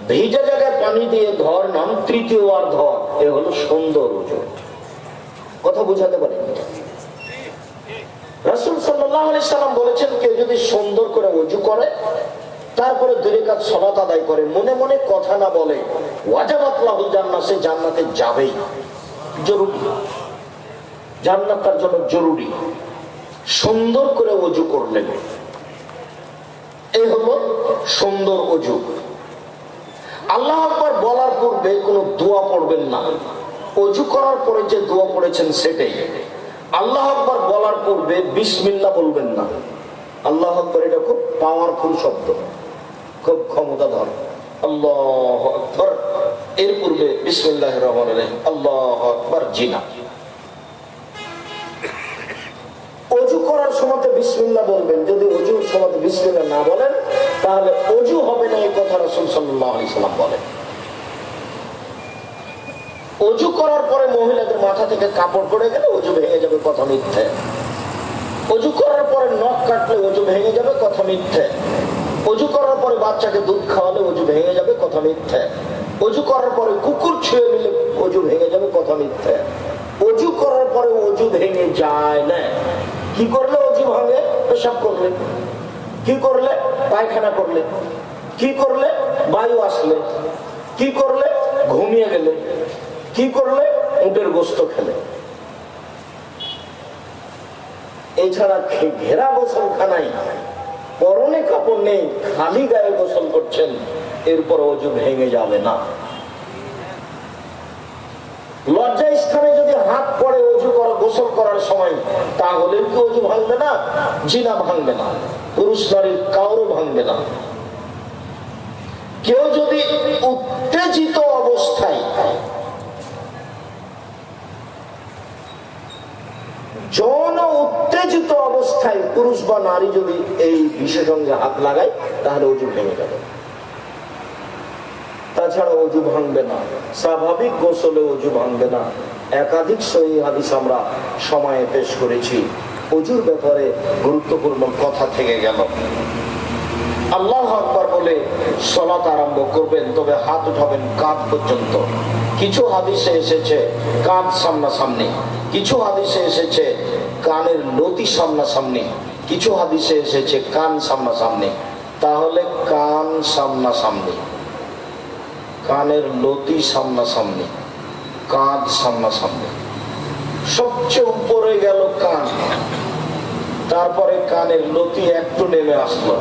ভিজে জায়গায় পানি দিয়ে ধর নাম তৃতীয়বার ধোয়া। এ হলো সুন্দর ওযু। কথা বুঝাতে পারেন? রাসূল সাল্লাল্লাহু আলাইহি সাল্লাম বলেছেন, কেউ যদি সুন্দর করে ওযু করে তারপরে 2 রাকাত সালাত আদায় করে, মনে মনে কথা না বলে, ওয়াজাবাত লাহুল জান্নাহ, সে জান্নাতে যাবেই। জরুরি, জান্নাত তার জন্য জরুরি। সুন্দর করে ওযু করলেন, এই হলো সুন্দর ওযু। আল্লাহু আকবার বলার পূর্বে কোনো দোয়া পড়বেন না। ওযু করার পরে যে দোয়া পড়েছেন সেটাই। আল্লাহু আকবার বলার পূর্বে বিসমিল্লাহ বলবেন না। আল্লাহু আকবার এটা খুব পাওয়ারফুল শব্দ, খুব ক্ষমতাধর। আল্লাহু আকবার, এর পূর্বে বিসমিল্লাহির রহমানির রহিম, আল্লাহু আকবার জিনা। ওযু করার সময় বিসমিল্লাহ বলবেন। যদি ওযুর সময় বিসমিল্লাহ না বলেন তাহলে ওযু হবে না, এই কথা রাসূল সাল্লাল্লাহু আলাইহি সাল্লাম বলেন। ওযু করার পরে মহিলাদের মাথা থেকে কাপড় পড়ে গেলে ওযু ভেঙে যাবে, কথা মিথ্যে। ওযু করার পরে নখ কাটলে ওযু ভেঙে যাবে, কথা মিথ্যে। ওযু করার পরে বাচ্চাকে দুধ খাওয়ালে ওযু ভেঙে যাবে, কথা মিথ্যে। ওযু করার পরে কুকুর ছুঁয়ে দিলে ওযু ভেঙে যাবে, কথা মিথ্যে। ওযু করার পরে ওযু ভেঙে যায় না। কি করলে ওযু ভাঙে? পেশাব করলে, কি করলে? পায়খানা করলে, কি করলে? বায়ু আসলে, কি করলে? ঘুমিয়ে গেলে, কি করলে? উটের গোস্ত খেলে। এছাড়া ঘেরা গোসলখানায় পরনে কাপড় নেই, খালি গায়ে গোসল করছেন, এরপর ওযু ভেঙে যাবে না। লজ্জা স্থানে যদি হাত পড়ে ওযু করা, গোসল করার সময়, তাহলে কি ওযু ভাঙবে না? জিনা ভাঙবে না, পুরুষ নারীর কারো ভাঙবে না। কেউ যদি উত্তেজিত অবস্থায়, যৌন উত্তেজিত অবস্থায় পুরুষ বা নারী যদি এই বিশেষ অঙ্গে হাত লাগায় তাহলে ওযু ভেঙে যাবে। তাছাড়া ওযু ভাঙবে না, স্বাভাবিক গোসলে ওযু ভাঙবে না। একাধিক সহিহ হাদিস আমরা সময়ে পেশ করেছি। ওযুর ব্যাপারে গুরুত্বপূর্ণ কথা থেকে গেল। আল্লাহু আকবার বলে সালাত আরম্ভ করবেন, তবে হাত উঠাবেন কাঁধ পর্যন্ত। কিছু হাদিসে এসেছে কাঁধ সামনাসামনি, কিছু হাদিসে এসেছে কানের লতি সামনাসামনি, কিছু হাদিসে এসেছে কান সামনাসামনি। তাহলে কান সামনাসামনি, কানের লতি সামনাসামনি, কাঁধ সামনাসামনি। সবচেয়ে উপরে গেল কান, তারপরে কানের লতি একটু নেমে আসলো,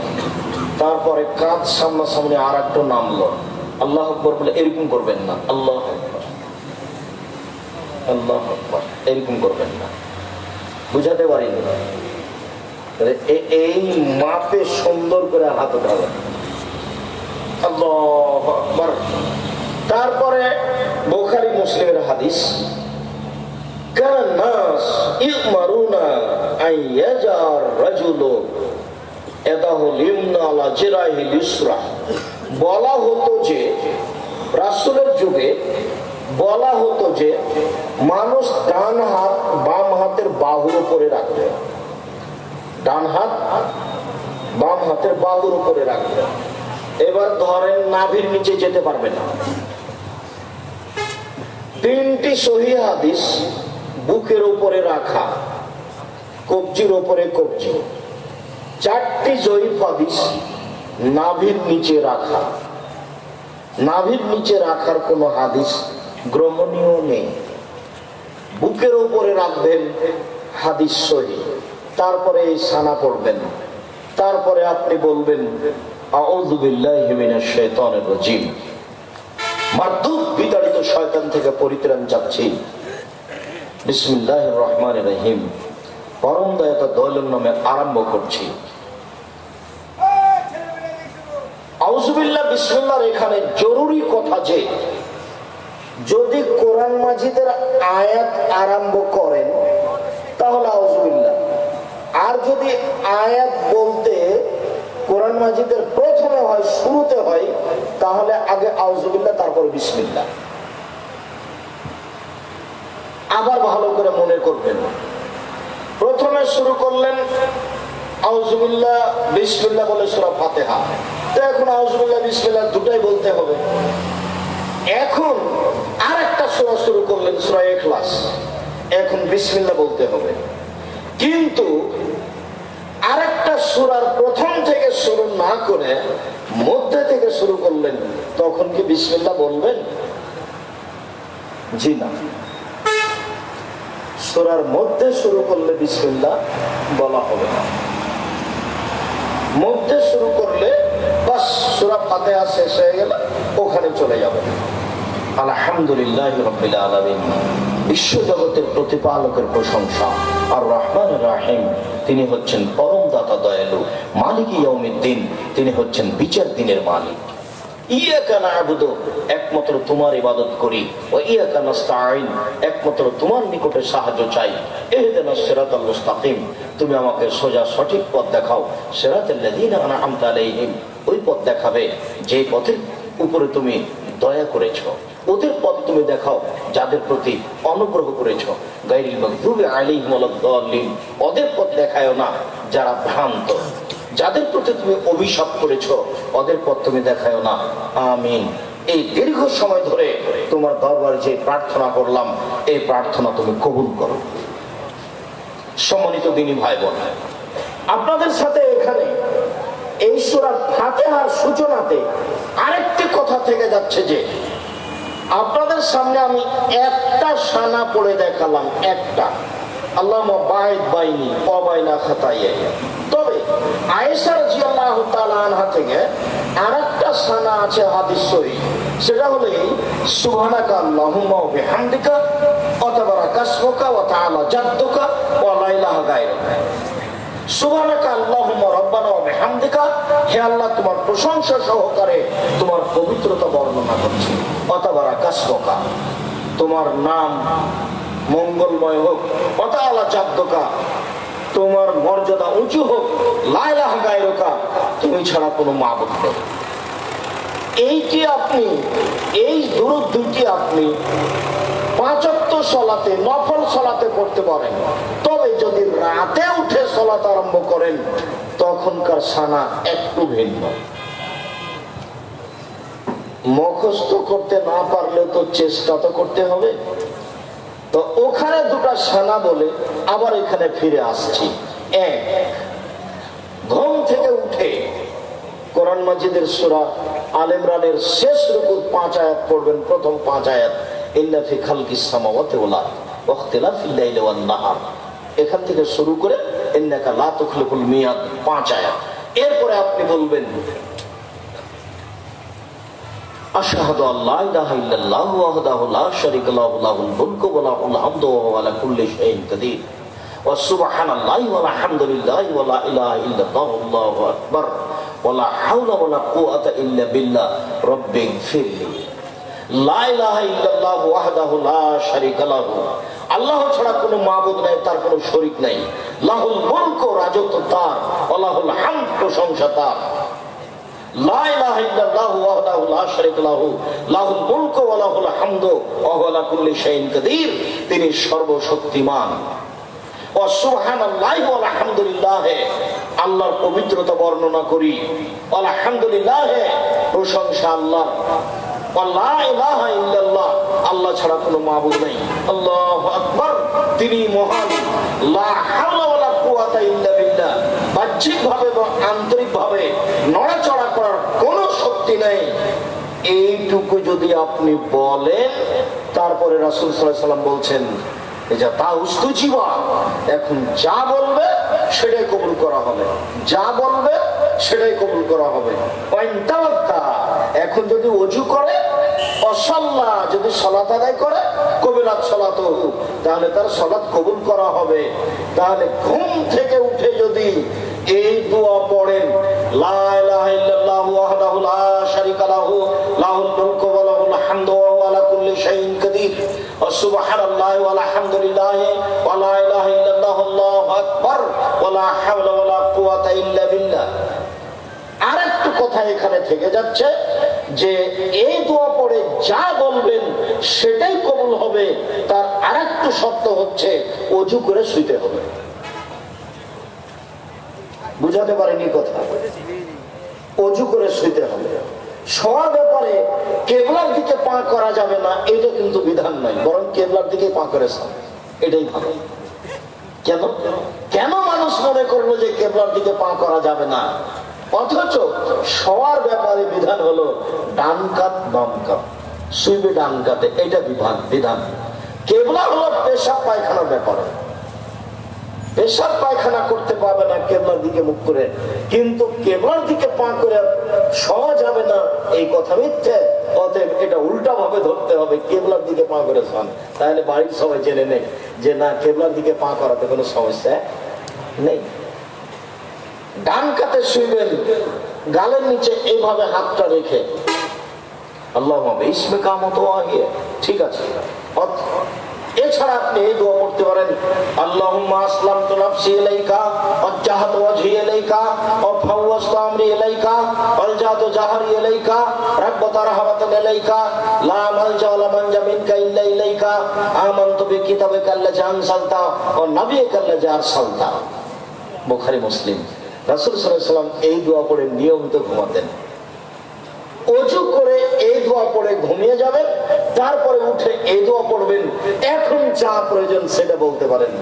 তারপরে কাঁধ সামনাসামনি আর একটু নামলো। আল্লাহু আকবার বলে এরকম করবেন না। আল্লাহু আকবার, আল্লাহু আকবার, এরকম করবেন না। বুঝাতে পারিনি? এই মাপে সুন্দর করে হাত উঠাবেন। আল্লাহু আকবার। তারপরে বুখারী মুসলিমের হাদিস, কারণ নাস ইমারুনা আইয়াজার রাজুলু এদাহুল ইমনা আলা জিরাহিল ইসরা। বলা হতো যে রাসূলের যুগে বলা হতো যে মানুষ ডান হাত বাম হাতের বাহুর উপরে রাখবে, ডান হাত বাম হাতের বাহুর উপরে রাখবে। এবার ধরেন নাভির নিচে যেতে পারবে না। 3টি সহিহ হাদিস বুকের উপরে রাখা, কবজির উপরে কবজি। 4টি জয়ীফ হাদিস নাভির নিচে রাখা। নাভির নিচে রাখার কোন হাদিস গ্রহণীয় নেই। বুকের উপরে রাখবেন, হাদিস সহিহ। তারপরে এই সানা পড়বেন, তারপরে আপনি বলবেন আউযু বিল্লাহি মিনাশ শাইতানির রাজিম, মারদুদ বিতাড়িত শয়তান থেকে পরিত্রাণ চাচ্ছি, বিসমিল্লাহির রহমানির রহিম, পরম দয়াতা দয়ালুর নামে আরম্ভ করছি। আউযু বিল্লাহ বিসমিল্লাহর এখানে জরুরি কথা যে যদি কোরআন মাজিদের আয়াত আরম্ভ করেন তাহলে আউযু বিল্লাহ, আর যদি আয়াত বলতে কোরআন মাজিদের প্রথমে হয়, শুরুতে হয়, তাহলে আগে আউযু বিল্লাহ তারপর বিসমিল্লাহ। আবার ভালো করে মনে করবেন, প্রথমে শুরু করলেন আউযু বিল্লাহ বিসমিল্লাহ বলে সূরা ফাতিহা, তো এখন আউযু বিল্লাহ বিসমিল্লাহ দুটাই বলতে হবে। এখন আরেকটা সূরা শুরু করলেন সূরা ইখলাস, এখন বিসমিল্লাহ বলতে হবে। কিন্তু আরেকটা সূরার প্রথম থেকে শুরু না করে মধ্যে থেকে শুরু করলেন, তখন কি বিসমিল্লাহ বলবেন? জি না। সূরার মধ্যে শুরু করলে বিসমিল্লাহ বলা হবে না। মধ্যে শুরু করলে বাস সূরা ফাতিহা শেষ হয়ে গেল, ওখানে চলে যাবে। আলহামদুলিল্লাহি রাব্বিল আলামিন, বিশ্ব জগতের প্রতিপালকের প্রশংসা। আর রহমানুর রহিম, তিনি হচ্ছেন পরম দাতা দয়ালু। মালিক ইয়াউমিদ্দিন, তিনি হচ্ছেন বিচার দিনের মালিক। ইয়াকা না'বুদু, একমাত্র তোমার ইবাদত করি। ওয়া ইয়াকা নাস্তাঈন, একমাত্র তোমার নিকটে সাহায্য চাই। ইহদিনাস সিরাতাল মুস্তাকিম, তুমি আমাকে সোজা সঠিক পথ দেখাও। সিরাতাল লাযীনা আন'আমতা আলাইহিম, ওই পথ দেখাবে যে পথের উপরে তুমি দয়া করেছো। ওদের পথ তুমি দেখাও যাদের প্রতি অনুগ্রহ করেছো। গায়রিল মাগদুবি আলাইহিম ওয়ালাদ-দাল্লিন, ওদের পথ দেখায়ও না যারা ভ্রান্ত। যাদের প্রতি তুমি অভিশাপ করেছো ওদের পথ তুমি দেখায়ও না। আমিন। এই দীর্ঘ সময় ধরে তোমার দরবারে যে প্রার্থনা করলাম, এই প্রার্থনা তুমি কবুল করো। সম্মানিত দিনী ভাই বোন, আপনাদের সাথে এখানে এই সূরা ফাতিহার সূচনাতে আরেকটি কথা থেকে যাচ্ছে যে আপনাদের সামনে আমি একটা সানা পড়ে দেখালাম, একটা, আল্লাহুম্মা বা'id বাইনি ওয়া বাইনা খাতায়া। তবে আয়েশা রাদিয়াল্লাহু তাআলা আনহা থেকে আরেকটা সানা আছে হাদিস সহিহ, সেটা হলো এই সুবহানাকা আল্লাহুম্মা ওয়া বিহামদিকা ওয়া তাবারাকা ইসমুকা ওয়া তাআলা জাদ্দুকা ওয়া লা ইলাহা গায়রুকা। সুবহানাকা আল্লাহুম্মা রাব্বানা ওয়া বিহামদিকা, হে আল্লাহ তোমার প্রশংসা সহকারে তোমার পবিত্রতা বর্ণনা করছি। ওয়া তাবারাকা ইসমুকা, তোমার নাম মঙ্গলময় হোক। ওয়া তাআলা জাদ্দুকা, তোমার মর্যাদা উঁচু হোক। লা ইলাহা গায়রুকা, তুমি ছাড়া কোনো মাবুদ নেই। এইটি আপনি, এই দুরূদ দুটি আপনি 5 ওয়াক্ত সালাতে, নফল সালাতে পড়তে পারেন। তবে যদি রাতে উঠে সালাত আরম্ভ করেন তখনকার সানা একটু ভিন্ন। মুখস্থ করতে না পারলে তো চেষ্টা তো করতে হবে। তো ওখানে দুটা সানা বলে আবার এখানে ফিরে আসছি। এক, ঘুম থেকে উঠে কোরআন মাজিদের সূরা আল ইমরানের শেষ রুকুর 5 আয়াত পড়বেন। প্রথম 5 আয়াত, ইন্না ফি খালকিস সামাওয়াতি ওয়াল আরদি ওয়া ইখতিলাফিল লাইলি ওয়ান নাহার, এখান থেকে শুরু করে ইন্নাকা লা তুখলিফুল মিয়াদ 5 আয়াত। এরপরে আপনি বলবেন আশহাদু আল্লা ইলাহা ইল্লাল্লাহু ওয়াহদাহু লা শারীকা লাহু লাহুল মুলকু ওয়া লাহুল হামদু ওয়া হুয়া আলা কুল্লি শাইইন কাদির ওয়া সুবহানাল্লাহি ওয়া আলহামদুলিল্লাহি ওয়া লা ইলাহা ইল্লাল্লাহু আল্লাহু আকবার ওয়া লা হাওলা ওয়া লা কুওয়াতা ইল্লা বিল্লাহ রাব্বিগফিরলি। লা ইলাহা ইল্লাল্লাহু ওয়াহদাহু লা শারীকা লাহু আল্লাহ ছাড়া কোনো মাবুদ নাই, তার কোনো শরীক নাই। লাহুল মুলক, রাজত্ব তার, ওয়ালাহুল হামদ, প্রশংসা তার। লা ইলাহা ইল্লাল্লাহু ওয়াহদাহু লা শারীকা লাহু, লাহুল মুলক ওয়া লাহুল হামদু ওয়া হুয়া আলা কুল্লি শাইইন কাদির। তিনি সর্বশক্তিমান। ওয়া সুবহানাল্লাহি ওয়া আলহামদুলিল্লাহ, আল্লাহর পবিত্রতা বর্ণনা করি। আলহামদুলিল্লাহ, প্রশংসা আল্লাহর। লা ইলাহা ইল্লাল্লাহ, আল্লাহ ছাড়া কোনো মাবুদ নেই। আল্লাহু আকবার, তিনি মহান। লা হাওলা ওয়ালা কুওয়াতা ইল্লা বিল্লাহ, বাহ্যিকভাবে এবং আন্তরিকভাবে নড়াচড়া করার কোনো শক্তি নেই। এইটুকু যদি আপনি বলেন, তারপরে রাসূল সাল্লাল্লাহু আলাইহি ওয়াসাল্লাম বলছেন এটা তা উস্তুজিবা, এখন যা বলবে সেটাই কবুল করা হবে, যা বলবে সেটাই কবুল করা হবে। এখন যদি ওযু করে, অসাল্লাহ, যদি সালাত আদায় করে, কবিলাত সালাতুহু, তাহলে তার সালাত কবুল করা হবে। তাহলে ঘুম থেকে উঠে যদি এই দোয়া পড়েন, লা ইলাহা ইল্লাল্লাহু ওয়াহদাহু লা শারীকা লাহু, লাহুল মুলকু ওয়া লাহুল হামদু ওয়া হুয়া আলা কুল্লি শাইইন কাদির, ওয়া সুবহানাল্লাহি ওয়া আলহামদুলিল্লাহি ওয়া লা ইলাহা ইল্লাল্লাহু, আল্লাহু আকবার, ওয়া লা হাওলা ওয়া লা কুওয়াতা ইল্লা বিল্লাহ। আরেকটু কথা এখানে থেকে যাচ্ছে যে এই দোয়া পড়ে যা বলবেন সেটাই কবুল হবে। তার আরেকটু শর্ত হচ্ছে ওযু করে শুইতে হবে। বুঝাতে পারেনি কথা? ওযু করে শুইতে হবে। শোয়ার ব্যাপারে কেবলার দিকে পা করা যাবে না, এটা কিন্তু বিধান নাই, বরং কেবলার দিকে পা করেছে, এটাই ভালো। কেন কেন মানুষ মনে করলো যে কেবলার দিকে পা করা যাবে না, অথচ শোয়ার ব্যাপারে বিধান হলো ডান কাত বাম কাত, শুইবে ডান কাতে, এটা বিধান। কেবলা হলো পেশাব পায়খানার ব্যাপারে, পেশাব পায়খানা করতে পারবে না কেবলার দিকে মুখ করে, কিন্তু কেবলার দিকে পা করে শোয়া যাবে না, এই কথা মিথ্যে। অতএব এটা উল্টা ভাবে ধরতে হবে, কেবলার দিকে পা করে শোন, তাহলে বাড়ির সবাই জেনে নেই যে না, কেবলার দিকে পা করাতে কোনো সমস্যা নেই। ডান কাতে শুইবেন, গালের নিচে এইভাবে হাতটা রেখে, আল্লাহুম্মা ইসমে কামত ওয়াহিয়া, ঠিক আছে। এছাড়া আপনি এই দোয়া পড়তে পারেন, আল্লাহুম্মা আসলামতু নাফসি ইলাইকা ওয়াজ্জাহাতু ওয়াজহি ইলাইকা ওয়া ফাওয়াজতু আমরি ইলাইকা ওয়ালজাতু জাহরি ইলাইকা রাব্বাতা রাহমাতান ইলাইকা লা মালজা ওয়া লা মানজা মিনকা ইল্লা ইলাইকা আমানতু বিকিতাবিকা আল্লাযী আনসালতা ওয়া নাবিয়্যিকা আল্লাযী আরসালতা। বুখারী, মুসলিম। রাসূল সাল্লাল্লাহু আলাইহি ওয়াসাল্লাম এই দোয়া পড়ে নিয়মিত ঘুমাতেন। ওযু করে এই দোয়া পড়ে ঘুমিয়ে যাবেন, তারপরে উঠে এই দোয়া পড়বেন। এখন যা প্রয়োজন সেটা বলতে পারেন।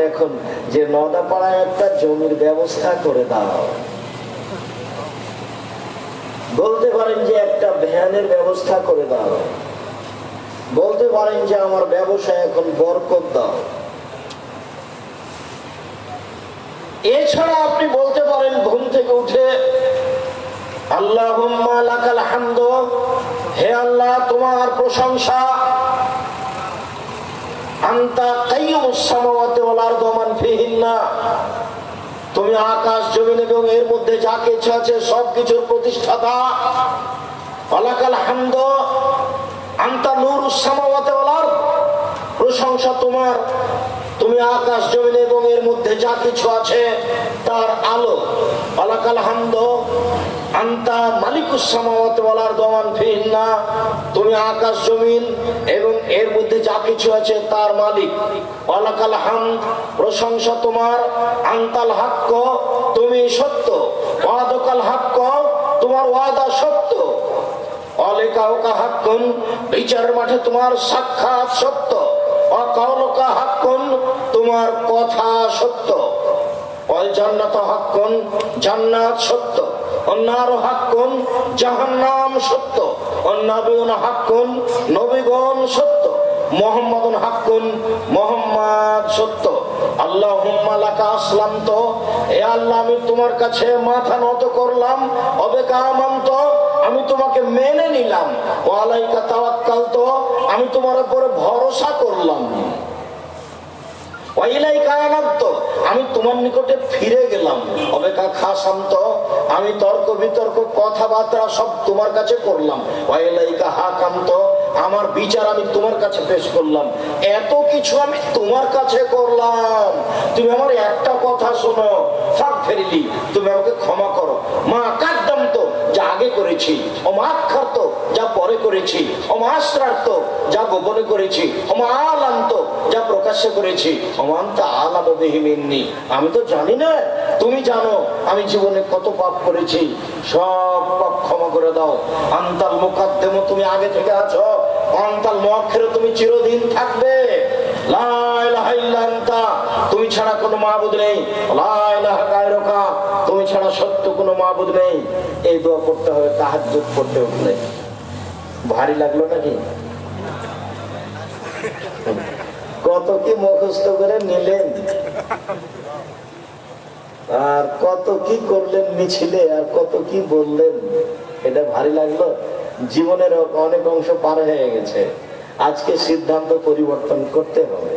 এখন যে নদাপাড়ায় একটা জমির ব্যবস্থা করে দাও, বলতে পারেন যে একটা ভ্যানের ব্যবস্থা করে দাও, বলতে পারেন যে আমার ব্যবসায় এখন বরকত দাও। এছাড়া আপনি বলতে পারেন ঘুম থেকে উঠে, আল্লাহুম্মা লাকাল হামদু, হে আল্লাহ তোমার প্রশংসা, আনতা কাইয়ুমুস সামাওয়াতি ওয়াল আরদি ওয়া মান ফিহিন্না, তুমি আকাশ জমিন এবং এর মধ্যে যা কিছু আছে সবকিছুর প্রতিষ্ঠাতা। ওয়ালাকাল হামদু, আনতা নূরুস সামাওয়াতি ওয়াল আরদি, প্রশংসা তোমার, তুমি আকাশ জমিন এবং এর মধ্যে যা কিছু আছে তার আলো। ওয়ালাকাল হামদু, আনতা মালিকুস সামাওয়াতি ওয়াল আরদি ওয়া মান ফিহিন্না, তুমি আকাশ জমিন এবং এর মধ্যে যা কিছু আছে তার মালিক। ওয়ালাকাল হামদ, প্রশংসা তোমার, আনতাল হাক্ক, তুমি সত্য, ওয়াদাকাল হাক্ক, তোমার ওয়াদা সত্য, ওয়ালিকাউকা হাক্কুন, বিচারের মাঠে তোমার সাক্ষাৎ সত্য, ওয়াকাউলুকা হাক্কুন, তোমার কথা সত্য, ওয়াল জান্নাতু হাক্কুন, জান্নাত সত্য, অন্নার হাক্কুন, জাহান্নাম সত্য, অন্নাবিউন হাক্কুন, নবীগণ সত্য, মুহাম্মাদুন হাক্কুন, মুহাম্মদ সত্য। আল্লাহুম্মা লাকা আসলামতু, হে আল্লাহ আমি তোমার কাছে মাথা নত করলাম, অবিকা আমানতু, আমি তোমাকে মেনে নিলাম, ওয়া আলাইকা তাওয়াক্কালতু, আমি তোমার উপরে ভরসা করলাম, ওয়া ইলাইকা আনাবতু, আমি তোমার নিকটে ফিরে গেলাম, অবিকা খাসামতু, আমি তর্ক বিতর্ক কথাবার্তা সব তোমার কাছে করলাম, ওয়া ইলাইকা হাকামতু, আমার বিচার আমি তোমার কাছে পেশ করলাম, এত কিছু আমি তোমার কাছে করলাম, তুমি আমার একটা কথা শোনো, ফাঁক ফেরিলি, তুমি আমাকে ক্ষমা করো। মা কাদ্দাম তো যা আগে করেছি, ও মা আক্ষার্ত যা পরে করেছি, ও মা আশ্রার্ত যা গোপনে করেছি, ও মা আলান্ত যা প্রকাশ্যে করেছি, অমান্ত আলাম বিহিমিননি, আমি তো জানি না, তুমি জানো আমি জীবনে কত পাপ করেছি, সব পাপ ক্ষমা করে দাও। আন্তাল মুকাদ্দেম, তুমি আগে থেকে আছো, অন্তাল মুআখির, তুমি চিরদিন থাকবে। লা ইলাহা ইল্লা আনতা, তুমি ছাড়া কোনো মাবুদ নেই। লা ইলাহা গায়রুকা, তুমি ছাড়া সত্য কোনো মাবুদ নেই। এই দোয়া করতে হবে তাহাজ্জুদ পড়তে উঠলে। ভারী লাগলো নাকি? কত কি মুখস্থ করে নিলেন, আর কত কি করলেন মিছিলে, আর কত কি বললেন, এটা ভারী লাগলো? জীবনের অনেক অংশ পার হয়ে গেছে, আজকে সিদ্ধান্ত পরিবর্তন করতে হবে।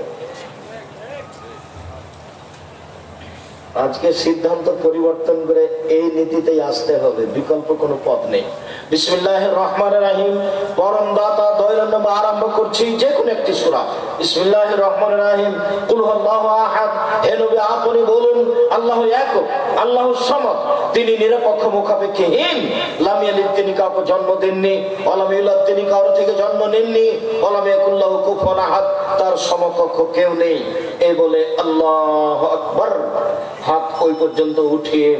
আজকে সিদ্ধান্ত পরিবর্তন করে এই নীতিতেই আসতে হবে, বিকল্প কোনো পথ নেই। বিসমিল্লাহির রহমানির রহিম, পরম দাতা দয়ালু নামে আরম্ভ করছি যে কোনো একটি সূরা। বিসমিল্লাহির রহমানির রহিম, কুল হুয়াল্লাহু আহাদ, হে নবী আপনি বলুন আল্লাহু একক, আল্লাহু সামাদ, তিনি নিরপেক্ষ মুখাপেক্ষীহীন, লাম ইয়ালিদ, তিনি কাউকে জন্ম দেননি, ওয়া লাম ইউলাদ, তিনি কারো থেকে জন্ম নেননি, ওয়া লাম ইয়াকুল লাহু কুফুয়ান আহাদ, তার সমকক্ষ কেউ নেই। এই বলে আল্লাহু আকবার, হাত ওই পর্যন্ত উঠিয়ে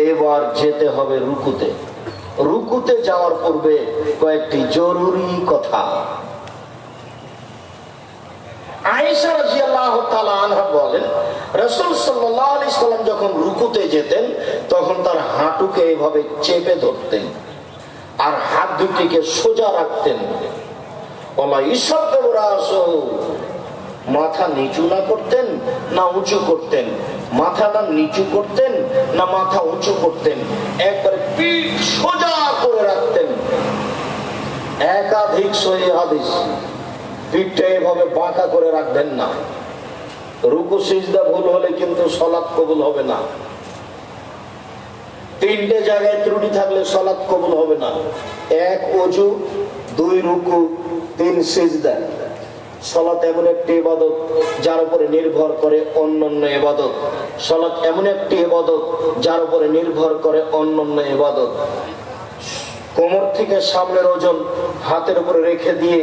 এবার যেতে হবে রুকুতে। রুকুতে যাওয়ার পূর্বে কয়েকটি জরুরি কথা। আয়েশা রাদিয়াল্লাহু তাআলা আনহা বলেন, রাসূল সাল্লাল্লাহু আলাইহি সাল্লাম যখন রুকুতে যেতেন তখন তার হাঁটুকে এইভাবে চেপে ধরতেন আর হাত দুটিকে সোজা রাখতেন। ওলা ইসাদ্দু রাসূ, মাথা নিচু না করতেন না উঁচু করতেন, মাথাটা নিচু করতেন না মাথা উঁচু করতেন, একবারে পিঠ সোজা করে রাখতেন। একাধিক সহিহ হাদিস, পিঠটা এভাবে বাঁকা করে রাখবেন না। রুকু সিজদা ভুল হলে কিন্তু সালাত কবুল হবে না। তিনটে জায়গায় ত্রুটি থাকলে সালাত কবুল হবে না। এক ওযু, দুই রুকু, তিন সিজদা। সালাত এমন একটি ইবাদত যার উপরে নির্ভর করে অন্যান্য ইবাদত। সালাত এমন একটি ইবাদত যার উপরে নির্ভর করে অন্যান্য ইবাদত। কোমর থেকে সামনের ওজন হাতের উপরে রেখে দিয়ে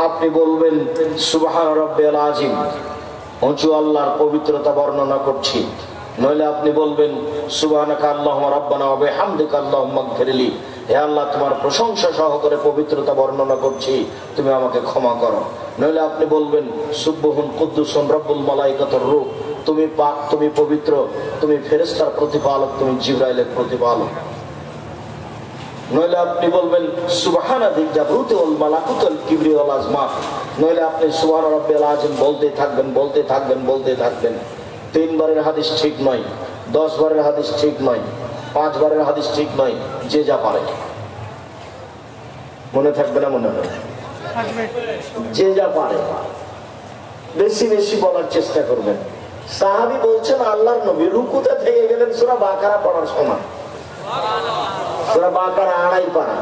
আপনি বলবেন সুবহান রাব্বিয়াল আযীম, উঁচু আল্লাহর পবিত্রতা বর্ণনা করছি। নইলে আপনি বলবেন সুবহানাকা আল্লাহুম্মা রাব্বানা ওয়া বিহামদিকা আল্লাহুম্মা ইগফিরলি, হে আল্লাহ তোমার প্রশংসা সহকারে পবিত্রতা বর্ণনা করছি, তুমি আমাকে ক্ষমা করো। নইলে আপনি বলবেন সুবহুন কুদ্দুসুন রব্বুল মালাইকাতুর রূহ, তুমি পাক, তুমি পবিত্র, তুমি ফেরেশতার প্রতিপালক, তুমি জিবরাইলের প্রতিপালক। নইলে আপনি বলবেন সুবহানা যিল জাবরুতি ওয়াল মালাকুতি ওয়াল কিবরি ওয়াল আজমা। নইলে আপনি সুবহান রাব্বিয়াল আযীম বলতে থাকবেন, বলতে থাকবেন, বলতে থাকবেন। 3 বারের হাদিস ঠিক নয়, 10 বারের হাদিস ঠিক নয়, 5 বারের হাদিস ঠিক নয়, যে যা পারে। মনে থাকবে না? মনে হয় যে যা পারে বেশি বেশি বলার চেষ্টা করবেন। সাহাবী বলছেন আল্লাহর নবী রুকুতে থেকে গেলেন সূরা বাকারা পড়ার সময়। সূরা বাকারা আড়াই পারা,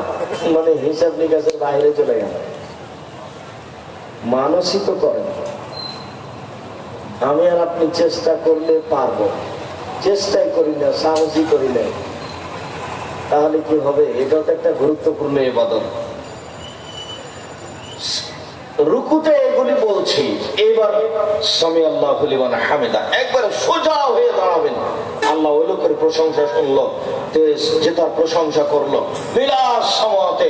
মানে হিসাব নিকাশের বাইরে চলে গেল। মানুষই তো করেন। আমি আর আপনি চেষ্টা করলে পারবো, চেষ্টাই করি না, সাহসই করি না, তাহলে কি হবে? এটাও তো একটা গুরুত্বপূর্ণ ইবাদত। রুকুতে এগুলি বলছি। এবার সামি আল্লাহু লিমান হামিদা, একবার সোজা হয়ে দাঁড়াবেন। আল্লাহ ওই লোকের প্রশংসা শুনলো যে তার প্রশংসা করলো। মিলাস সামাতে,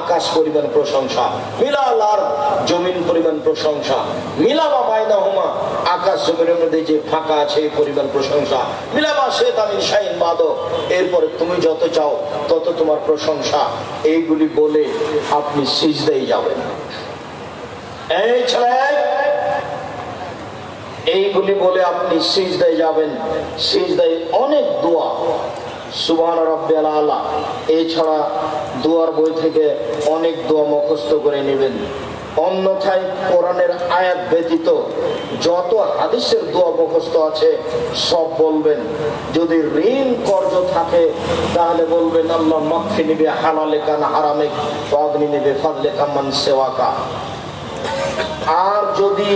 আকাশ পরিমাণ প্রশংসা, মিলাল আর জমিন পরিমাণ প্রশংসা, মিলামা বাইনাহুমা, আকাশ জমিনের মধ্যে যে ফাঁকা আছে এই পরিমাণ প্রশংসা, মিলামা শাইতানিন শাইন বাদো, এরপরে তুমি যত চাও তত তোমার প্রশংসা। এইগুলি বলে আপনি সিজদায় যাবেন। এই ছেলে, এইগুলি বলে আপনি সিজদায় যাবেন। সিজদায় অনেক দোয়া, সুবহান রাব্বিয়াল আলা, এছাড়া দোয়ার বই থেকে অনেক দোয়া মুখস্থ করে নেবেন। অন্যথায় কোরআনের আয়াত ব্যতীত যত হাদিসের দোয়া মুখস্থ আছে সব বলবেন। যদি ঋণ কর্জ থাকে তাহলে বলবেন আল্লাহ মাগফি নিবে হালালে কান হারামিক ওয়াগনি নিবে ফাদলে কামান সেওয়াকা। আর যদি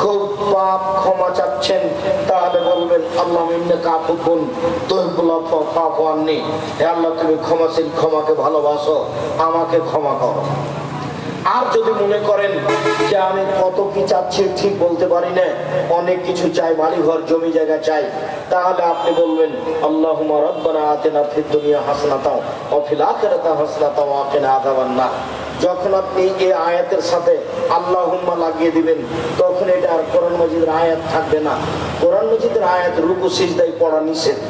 খুব পাপ ক্ষমা চাচ্ছেন তাহলে বলবেন আল্লাহ ইন্নাকা আফুবুন তুহিব্বুল আফওয়া ফাফু আন্নি, হে আল্লাহ তুমি ক্ষমাশীল, ক্ষমাকে ভালোবাসো, আমাকে ক্ষমা করো। আর যদি মনে করেন যে আমি কত কি চাচ্ছি ঠিক বলতে পারি না, অনেক কিছু চাই, বাড়ি ঘর জমি জায়গা চাই, তাহলে আপনি বলবেন আল্লাহুম্মা রাব্বানা আতিনা ফিদ দুনিয়া হাসানাতাও ওয়া ফিল আখিরাতি হাসানাতাও ওয়া কিনা আযাবান্নার। যখন আপনি এই আয়াতের সাথে আল্লাহুম্মা লাগিয়ে দিবেন তখন এটা আর কোরআন মাজিদের আয়াত থাকবে না। কোরআন মাজিদের আয়াত রুকু সিজদায় পড়া নিষেধ।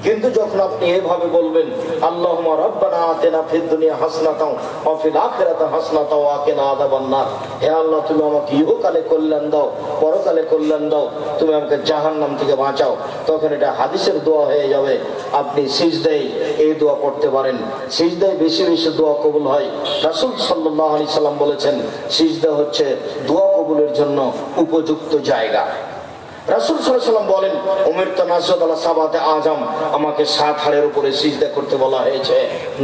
কিন্তু যখন আপনি এভাবে বলবেন আল্লাহুম্মা রাব্বানা আতিনা ফিদ দুনিয়া হাসানাতাও ওয়া ফিল আখিরাতি হাসানাতাও ওয়া কিনা আযাবান্নার, হে আল্লাহ তুমি আমাকে ইহকালে কল্যাণ দাও, পরকালে কল্যাণ দাও, তুমি আমাকে জাহান্নাম থেকে বাঁচাও, তখন এটা হাদিসের দোয়া হয়ে যাবে। আপনি সিজদায় এই দোয়া পড়তে পারেন। সিজদায় বেশি বেশি দোয়া কবুল হয়। রাসূল সাল্লাল্লাহু আলাইহি সাল্লাম বলেছেন সিজদা হচ্ছে দোয়া কবুলের জন্য উপযুক্ত জায়গা। রাসূল সাল্লাল্লাহু আলাইহি সাল্লাম বলেন উমিরতু নাসজুদা আলা সাবাতে আযাম, আমাকে 7 হাড়ের উপরে সিজদা করতে বলা হয়েছে।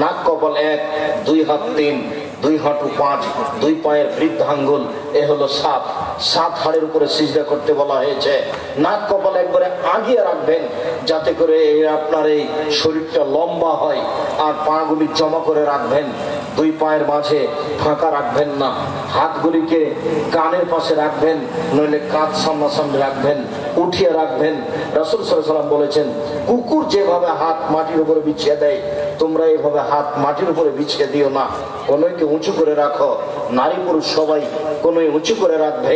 নাক কপাল 1, 2 হাত 3, 2 হাঁটু 5, 2 পায়ের বৃদ্ধাঙ্গুল, এ হলো 7 হাড়ের উপরে সিজদা করতে বলা হয়েছে। নাক কপাল একবারে আগিয়ে রাখবেন যাতে করে আপনার এই শরীরটা লম্বা হয়, আর পাগুলি জমা করে রাখবেন, 2 পায়ের মাঝে ফাঁকা রাখবেন না, হাতগুলিকে কানের পাশে রাখবেন, নইলে কাঁধ সামনাসামনি রাখবেন, উঠিয়ে রাখবেন। রাসূল সাল্লাল্লাহু আলাইহি সাল্লাম বলেছেন কুকুর যেভাবে হাত মাটির উপরে বিছিয়ে দেয় তোমরা এইভাবে হাত মাটির উপরে বিছিয়ে দিও না, কোনোকে উঁচু করে রাখো। নারী পুরুষ সবাই কোনোই উঁচু করে রাখবে।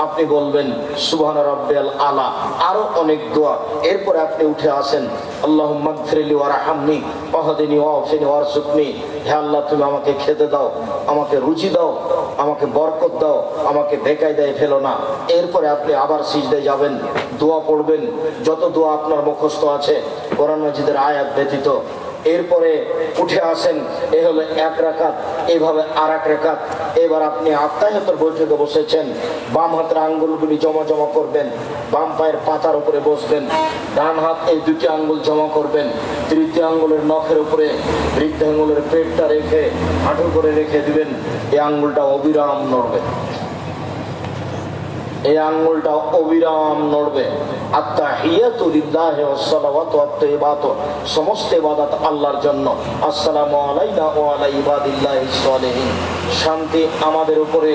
আপনি বলবেন সুবহান রাব্বিয়াল আলা, আরো অনেক দোয়া। এরপরে আপনি উঠে আসেন আল্লাহুম্মা গফিরলি ওয়ারহামনি ওয়াহদিনি ওয়াফিনি ওয়ারযুকনি, হে আল্লাহ তুমি আমাকে খেতে দাও, আমাকে রুচি দাও, আমাকে বরকত দাও, আমাকে বেকায়দায় ফেলো না। এরপরে আপনি আবার সিজদায় যাবেন, দোয়া পড়বেন, যত দোয়া আপনার মুখস্থ আছে কোরআন মাজিদের আয়াত ব্যতীত। এরপরে উঠে আসেন, এ হলো 1 রাকাত, এভাবে আর 1 রাকাত। এবার আপনি আত্তাহিয়াতের বৈঠকে বসেছেন, বাম হাতের আঙ্গুলগুলি জমা জমা করবেন, বাম পায়ের পাতার উপরে বসবেন, ডান হাত এই 2টি আঙ্গুল জমা করবেন, তৃতীয় আঙ্গুলের নখের উপরে বৃদ্ধ আঙ্গুলের পেটটা রেখে হাঁটু করে রেখে দিবেন। এই আঙ্গুলটা অবিরাম নড়বে, এই আঙ্গুলটা অবিরাম নড়বে। আত্তাহিয়াতু লিল্লাহি ওয়াস সালাওয়াতু ওয়াত তাইয়্যিবাতু, সমস্ত ইবাদত আল্লাহর জন্য। আসসালামু আলাইনা ওয়া আলা ইবাদিল্লাহিস সালিহিন, শান্তি আমাদের উপরে,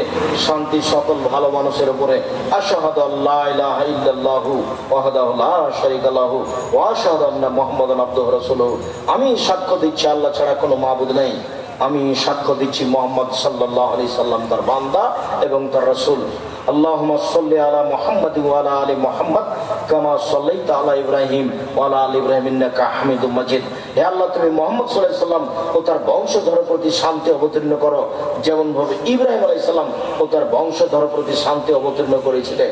শান্তি সকল ভালো মানুষের উপরে। আশহাদু আল্লা ইলাহা ইল্লাল্লাহু ওয়াহদাহু লা শারীকা লাহু ওয়া আশহাদু আন্না মুহাম্মাদান আবদুহু ওয়া রাসূলুহু, আমি সাক্ষ্য দিচ্ছি আল্লাহ ছাড়া কোনো মাবুদ নেই, আমি সাক্ষ্য দিচ্ছি মুহাম্মদ সাল্লাল্লাহু আলাইহি সাল্লাম তার বান্দা এবং তার রাসূল। আল্লাহুম্মা সাল্লি আলা মুহাম্মাদ ওয়া আলা আলি মুহাম্মাদ কামা সাল্লাইতা আলা ইব্রাহিম ওয়া আলা আলি ইব্রাহিম ইন্নাকা হামিদুম মাজিদ, হে আল্লাহ তুমি মুহাম্মদ সাল্লাল্লাহু আলাইহি সাল্লাম ও তার বংশধরের প্রতি শান্তি অবতীর্ণ করো যেমন ভাবে ইব্রাহিম আলাইহিস সালাম ও তার বংশধরের প্রতি শান্তি অবতীর্ণ করেছিলে।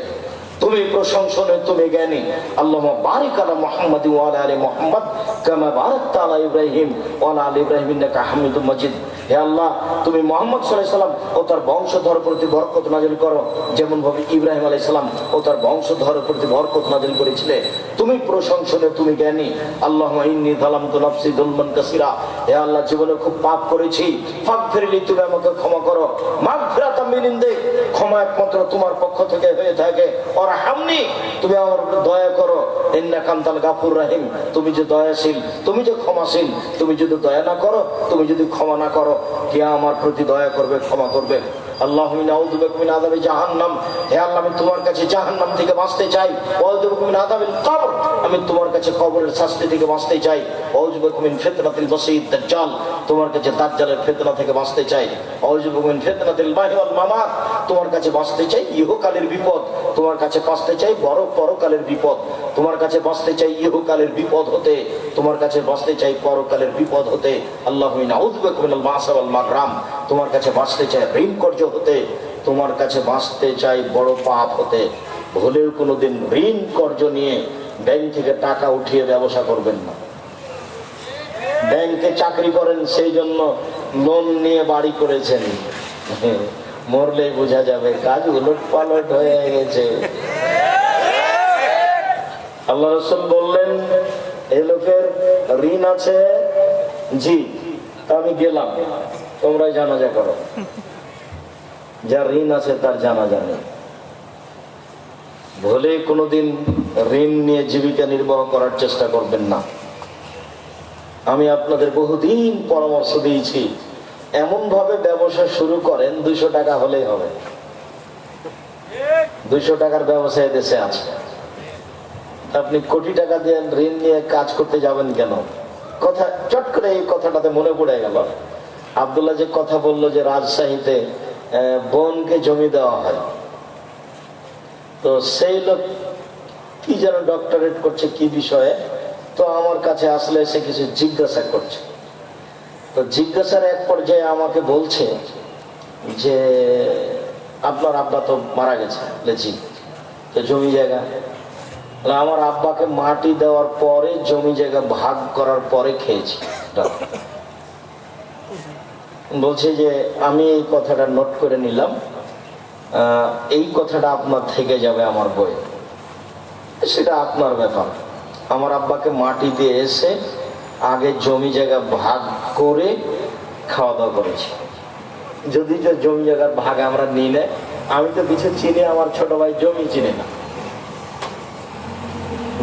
তুমি প্রশংসনীয়, তুমি জ্ঞানী। আল্লাহুম্মা বারিক আলা মুহাম্মাদ ওয়া আলা আলি মুহাম্মাদ কামা বারাকতা আলা ইব্রাহিম ওয়া আলা আলি ইব্রাহিম ইন্নাকা হামিদুম মাজিদ, হে আল্লাহ তুমি মুহাম্মদ সাল্লাল্লাহু আলাইহি সাল্লাম ও তার বংশধরের প্রতি বরকত নাযিল করো যেমন ভাবে ইব্রাহিম আলাইহিস সালাম ও তার বংশধরের প্রতি বরকত নাযিল করেছিলে। তুমি প্রশংসনীয়, তুমি জ্ঞানী। আল্লাহুম্মা ইন্নী যালামতু নাফসি যুলমান কাসীরা, হে আল্লাহ জীবনে খুব পাপ করেছি, ফাগফিরলি তুমি আমাকে ক্ষমা করো। মাগফিরাতাম মিন ইনদিক, ক্ষমা একমাত্র তোমার পক্ষ থেকে হয়ে থাকে। ওয়ারহামনি, তুমি আমার উপর দয়া করো। ইন্নাকা আনতাল গাফুর রহিম, তুমি যে দয়াশীল, তুমি যে ক্ষমাশীল, তুমি যদি দয়া না করো, তুমি যদি ক্ষমা না করো, কে আমার প্রতি দয়া করবে, ক্ষমা করবে? আল্লাহুম্মা নাউযু বিকা মিন আযাবি জাহান্নাম, হে আল্লাহ আমি তোমার কাছে জাহান্নাম থেকে বাঁচতে চাই। ওয়াউযু বিকা মিন আযাবিল কবর, আমি তোমার কাছে কবরের শাস্তি থেকে বাঁচতে চাই। ওয়াউযু বিকা মিন ফিতনাতিল মাসীহিদ দাজ্জাল, তোমার কাছে দাজ্জালের ফিতনা থেকে বাঁচতে চাই। ওয়াউযু বিকা মিন ফিতনাতিল মাহি ওয়াল মামাত, তোমার কাছে বাঁচতে চাই ইহকালের বিপদ, তোমার কাছে বাঁচতে চাই বড় পরকালের বিপদ, তোমার কাছে বাঁচতে চাই ইহকালের বিপদ হতে, তোমার কাছে বাঁচতে চাই পরকালের বিপদ হতে। আল্লাহুম্মা নাউযু বিকা মিনাল মা'সা ওয়াল মাগরাম, তোমার কাছে বাঁচতে চাই ঋণ কর্জ হতে, তোমার কাছে বাঁচতে চাই বড় পাপ হতে। ভুলেও কোনোদিন ঋণ কর্জ নিয়ে ব্যাংক থেকে টাকা উঠিয়ে ব্যবসা করবেন না। ব্যাংকে চাকরি করেন সেই জন্য লোন নিয়ে বাড়ি করেছেন, মরলেই বোঝা যাবে কাজ উলট পালট হয়ে গেছে। আল্লাহ রাসূল বললেন, এই লোকের ঋণ আছে। জি, তা আমি গেলাম, তোমরা জানাজা করো। যার ঋণ আছে তার জানাজা নেই। ভুলে কোনোদিন ঋণ নিয়ে জীবিকা নির্বাহ করার চেষ্টা করবেন না। আমি আপনাদের বহুদিন পরামর্শ দিয়েছি, এমন ভাবে ব্যবসা শুরু করেন 200 টাকা হলেই হবে। 200 টাকার ব্যবসায় দেশে আছে, আপনি কোটি টাকা দিয়ে ঋণ নিয়ে কাজ করতে যাবেন কেন? কথা চট করে এই কথাটাতে মনে পড়ে গেল। আব্দুল্লাহ যে কথা বললো যে রাজশাহীতে বোনকে জমি দেওয়া হয়, তো সেই লোক কি যেন ডক্টরেট করছে কি বিষয়ে, তো আমার কাছে আসলে এসে কিছু জিজ্ঞাসা করছে। তো জিজ্ঞাসার এক পর্যায়ে আমাকে বলছে যে আপনার আব্বা তো মারা গেছে। জি, তো জমি জায়গা, আমার আব্বাকে মাটি দেওয়ার পরে জমি জায়গা ভাগ করার পরে খেয়েছি। বলছে যে আমি এই কথাটা নোট করে নিলাম, এই কথাটা আপনার থেকে যাবে আমার বই, সেটা আপনার ব্যাপার। আমার আব্বাকে মাটি দিয়ে এসে আগে জমি জায়গা ভাগ করে খাওয়া দাওয়া করেছি। যদি যে জমি জায়গার ভাগ আমরা নিই না, আমি তো কিছু চিনি, আমার ছোট ভাই জমি চিনে না।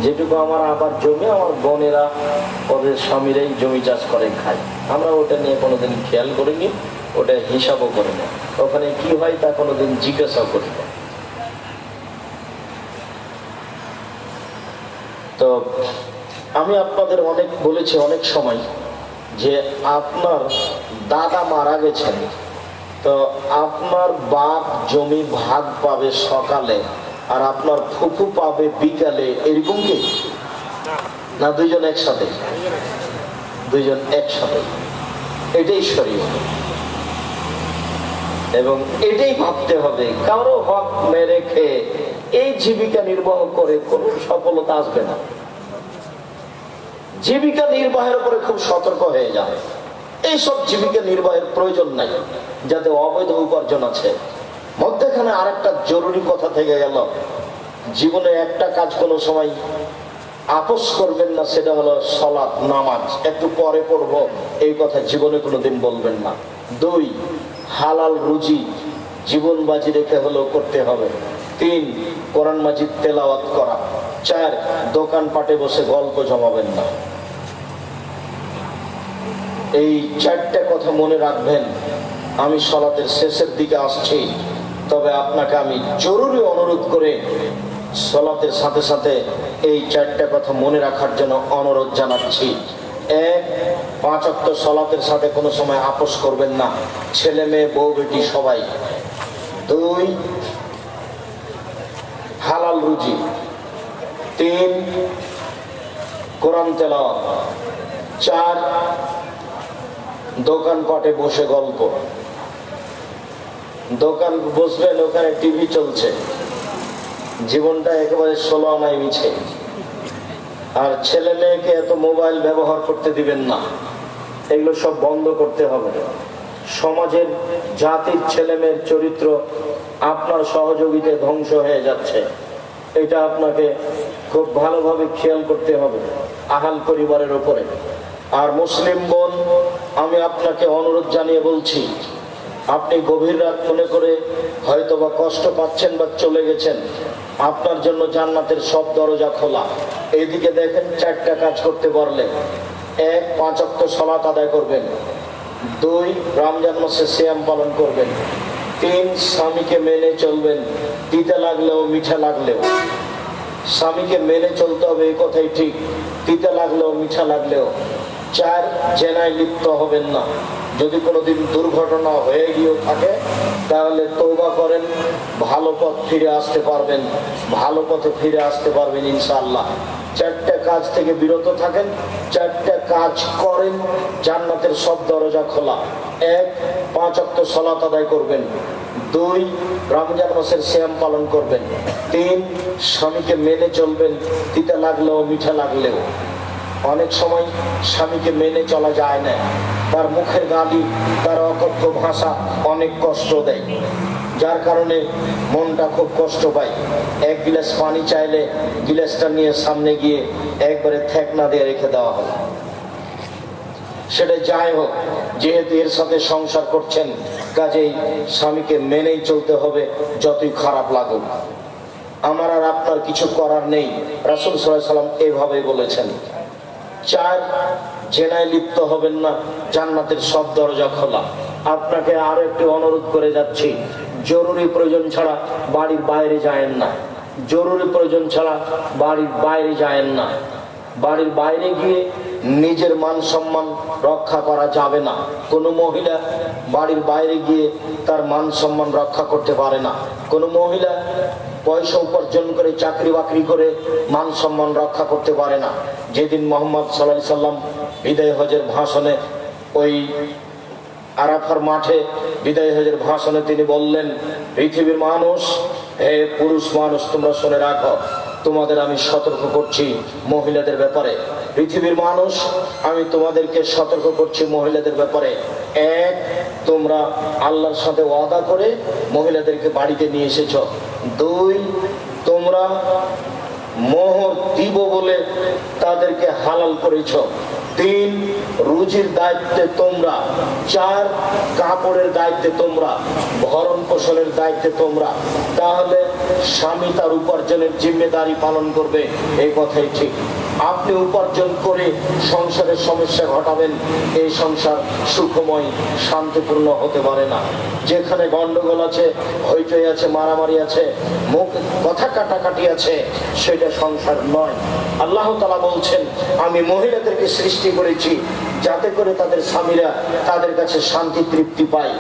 যেটুকু আমার আবার জমি, আমার বোনেরা ওদের স্বামীরাই জমি চাষ করে খায়, আমরা ওটা নিয়ে কোনোদিন খেয়াল করিনি, ওটা হিসাবও করি না। ওখানে কি হয় তা কোনোদিন জিজ্ঞাসাও করি না। তো আমি আপনাদের অনেক বলেছি অনেক সময় যে আপনার দাদা মারা গেছেন, তো আপনার বাপ জমি ভাগ পাবে সকালে আর আপনার ফুফু পাবে বিকালে, এরকম কি না? দুইজন একসাথে, দুইজন একসাথে, এটাই শরীয়ত। এবং এটাই ভাবতে হবে, কারো হক মেরে খেয়ে এই জীবিকা নির্বাহ করে কোনো সফলতা আসবে না। জীবিকা নির্বাহের উপরে খুব সতর্ক হয়ে যায়। এইসব জীবিকা নির্বাহের প্রয়োজন নাই, যাতে অবৈধ উপার্জন আছে। মধ্যখানে আরেকটা জরুরি কথা থেকে গেল, জীবনে একটা কাজ কোনো সময় আপোষ করবেন না, সেটা হলো সালাত, নামাজ। একটু পরে পড়বো এই কথা জীবনে কোনোদিন বলবেন না। 2, হালাল রুজি জীবন বাজি রেখে হলেও করতে হবে। 3, কোরআন মাজিদ তেলাওয়াত করা। 4, দোকানপাটে বসে গল্প জমাবেন না। এই 4টা কথা মনে রাখবেন। আমি সালাতের শেষের দিকে আসছি, তবে আপনাকে আমি জরুরি অনুরোধ করে সালাতের সাথে সাথে এই 4টা কথা মনে রাখার জন্য অনুরোধ জানাচ্ছি। 1, 5 ওয়াক্ত সালাতের সাথে কোনো সময় আপোষ করবেন না, ছেলে মেয়ে বউ বেটি সবাই। 2, হালাল রুজি। 3, কোরআন তেলাওয়াত। 4, দোকানপাটে বসে গল্প। দোকান বসবেন, ওখানে টিভি চলছে, জীবনটা একেবারে 16 আনায় মিছে। আর ছেলে মেয়েকে এত মোবাইল ব্যবহার করতে দিবেন না, এগুলো সব বন্ধ করতে হবে। সমাজের জাতির ছেলে মেয়ের চরিত্র আপনার সহযোগিতায় ধ্বংস হয়ে যাচ্ছে, এটা আপনাকে খুব ভালোভাবে খেয়াল করতে হবে আহাল পরিবারের উপরে। আর মুসলিম বোন, আমি আপনাকে অনুরোধ জানিয়ে বলছি, আপনি গভীর রাত মনে করে হয়তো বা কষ্ট পাচ্ছেন বা চলে গেছেন, আপনার জন্য জান্নাতের সব দরজা খোলা। এইদিকে দেখেন 4টা কাজ করতে পারলে, 1, 5 ওয়াক্ত সালাত আদায় করবেন। 2, রমজান মাসে সিয়াম পালন করবেন। 3, স্বামীকে মেনে চলবেন, তিতা লাগলেও মিঠা লাগলেও। স্বামীকে মেনে চলতে হবে, এই কথাই ঠিক, তিতা লাগলেও মিঠা লাগলেও। 4, জেনায় লিপ্ত হবেন না। যদি কোনোদিন দুর্ঘটনা হয়ে গিয়েও থাকে তাহলে তওবা করেন, ভালো পথ ফিরে আসতে পারবেন, ভালো পথে ফিরে আসতে পারবেন ইনশাআল্লাহ। 4টা কাজ থেকে বিরত থাকেন, 4টা কাজ করেন, জান্নাতের সব দরজা খোলা। 1, 5 ওয়াক্ত সালাত আদায় করবেন। 2, রমজান মাসের সিয়াম পালন করবেন। 3, স্বামীকে মেনে চলবেন, তিতা লাগলেও মিঠা লাগলেও। অনেক সময় স্বামীকে মেনে চলা যায় না, তার মুখের গালি, তার অকথ্য ভাষা অনেক কষ্ট দেয়, যার কারণে মনটা খুব কষ্ট পায়। এক গিলাস পানি চাইলে গিলাসটা নিয়ে সামনে গিয়ে একবারে ঠেকনা দিয়ে রেখে দেওয়া হয়। সেটা যাই হোক, যেহেতু এর সাথে সংসার করছেন, কাজেই স্বামীকে মেনেই চলতে হবে, যতই খারাপ লাগুক। আমার আর আপনার কিছু করার নেই। রাসূল সাল্লাল্লাহু আলাইহি ওয়াসাল্লাম এভাবে বলেছেন। 4, জেনায় লিপ্ত হবেন না, জান্নাতের সব দরজা খোলা। আপনাকে আরো একটি অনুরোধ করে যাচ্ছি, জরুরি প্রয়োজন ছাড়া বাড়ির বাইরে যায়েন না। জরুরি প্রয়োজন ছাড়া বাড়ির বাইরে যায়েন না। বাড়ির বাইরে গিয়ে নিজের মান সম্মান রক্ষা করা যাবে না। কোনো মহিলা বাড়ির বাইরে গিয়ে তার মান সম্মান রক্ষা করতে পারে না। কোনো মহিলা পয়সা উপার্জন করে, চাকরি বাকরি করে মান সম্মান রক্ষা করতে পারে না। যেদিন মুহাম্মদ সাল্লাল্লাহু আলাইহি সাল্লাম বিদায় হজের ভাষণে, ওই আরাফার মাঠে বিদায় হজের ভাষণে তিনি বললেন, পৃথিবীর মানুষ, হে পুরুষ মানুষ, তোমরা শুনে রাখো, তোমাদের আমি সতর্ক করছি মহিলাদের ব্যাপারে। পৃথিবীর মানুষ, আমি তোমাদেরকে সতর্ক করছি মহিলাদের ব্যাপারে। 1, তোমরা আল্লাহর সাথে ওয়াদা করে মহিলাদেরকে বাড়িতে নিয়ে এসেছ। 2, তোমরা মোহর দিব বলে তাদেরকে হালাল করেছ। 3, রুজির দায়িত্বে তোমরা। 4, কাপড়ের দায়িত্বে তোমরা, ভরণ পোষণের দায়িত্বে তোমরা। তাহলে স্বামী তার উপার্জনের জিম্মেদারি পালন করবে, এই কথাই ঠিক। আপনি উপার্জন করে সংসারের সমস্যা ঘটাবেন, এই সংসার সুখময় শান্তিপূর্ণ হতে পারে না। যেখানে গন্ডগোল আছে, হইচই আছে, মারামারি আছে, মুখ কথা কাটাকাটি আছে, সেটা সংসার নয়। আল্লাহ তাআলা বলছেন, আমি মহিলাদেরকে সৃষ্টি করেছি যাতে করে তাদের স্বামীরা তাদের কাছে শান্তি তৃপ্তি পায়।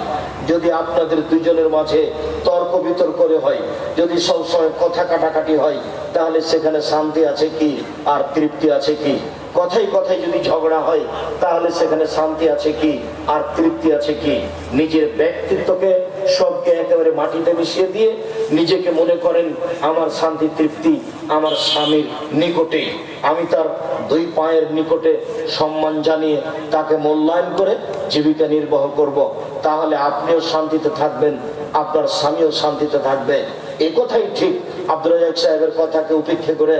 যদি আপনাদের দুজনের মাঝে তর্ক বিতর্ক হয়, যদি সবসময় কথা কাটাকাটি হয়, তাহলে সেখানে শান্তি আছে কি আর তৃপ্তি আছে কি? কথাই কথাই যদি ঝগড়া হয়, তাহলে সেখানে শান্তি আছে কি আর তৃপ্তি আছে কি? নিজের ব্যক্তিত্বকে সবকে একেবারে মাটিতে মিশিয়ে দিয়ে নিজেকে মনে করেন আমার শান্তি তৃপ্তি আমার স্বামীর নিকটে, আমি তার 2 পায়ের নিকটে সম্মান জানিয়ে তাকে মূল্যায়ন করে জীবিকা নির্বাহ করব। তাহলে আপনিও শান্তিতে থাকবেন, আপনার স্বামীও শান্তিতে থাকবে। এই কথাই ঠিক। আব্দুর রাজ্জাক সাহেবের কথাকে উপেক্ষা করে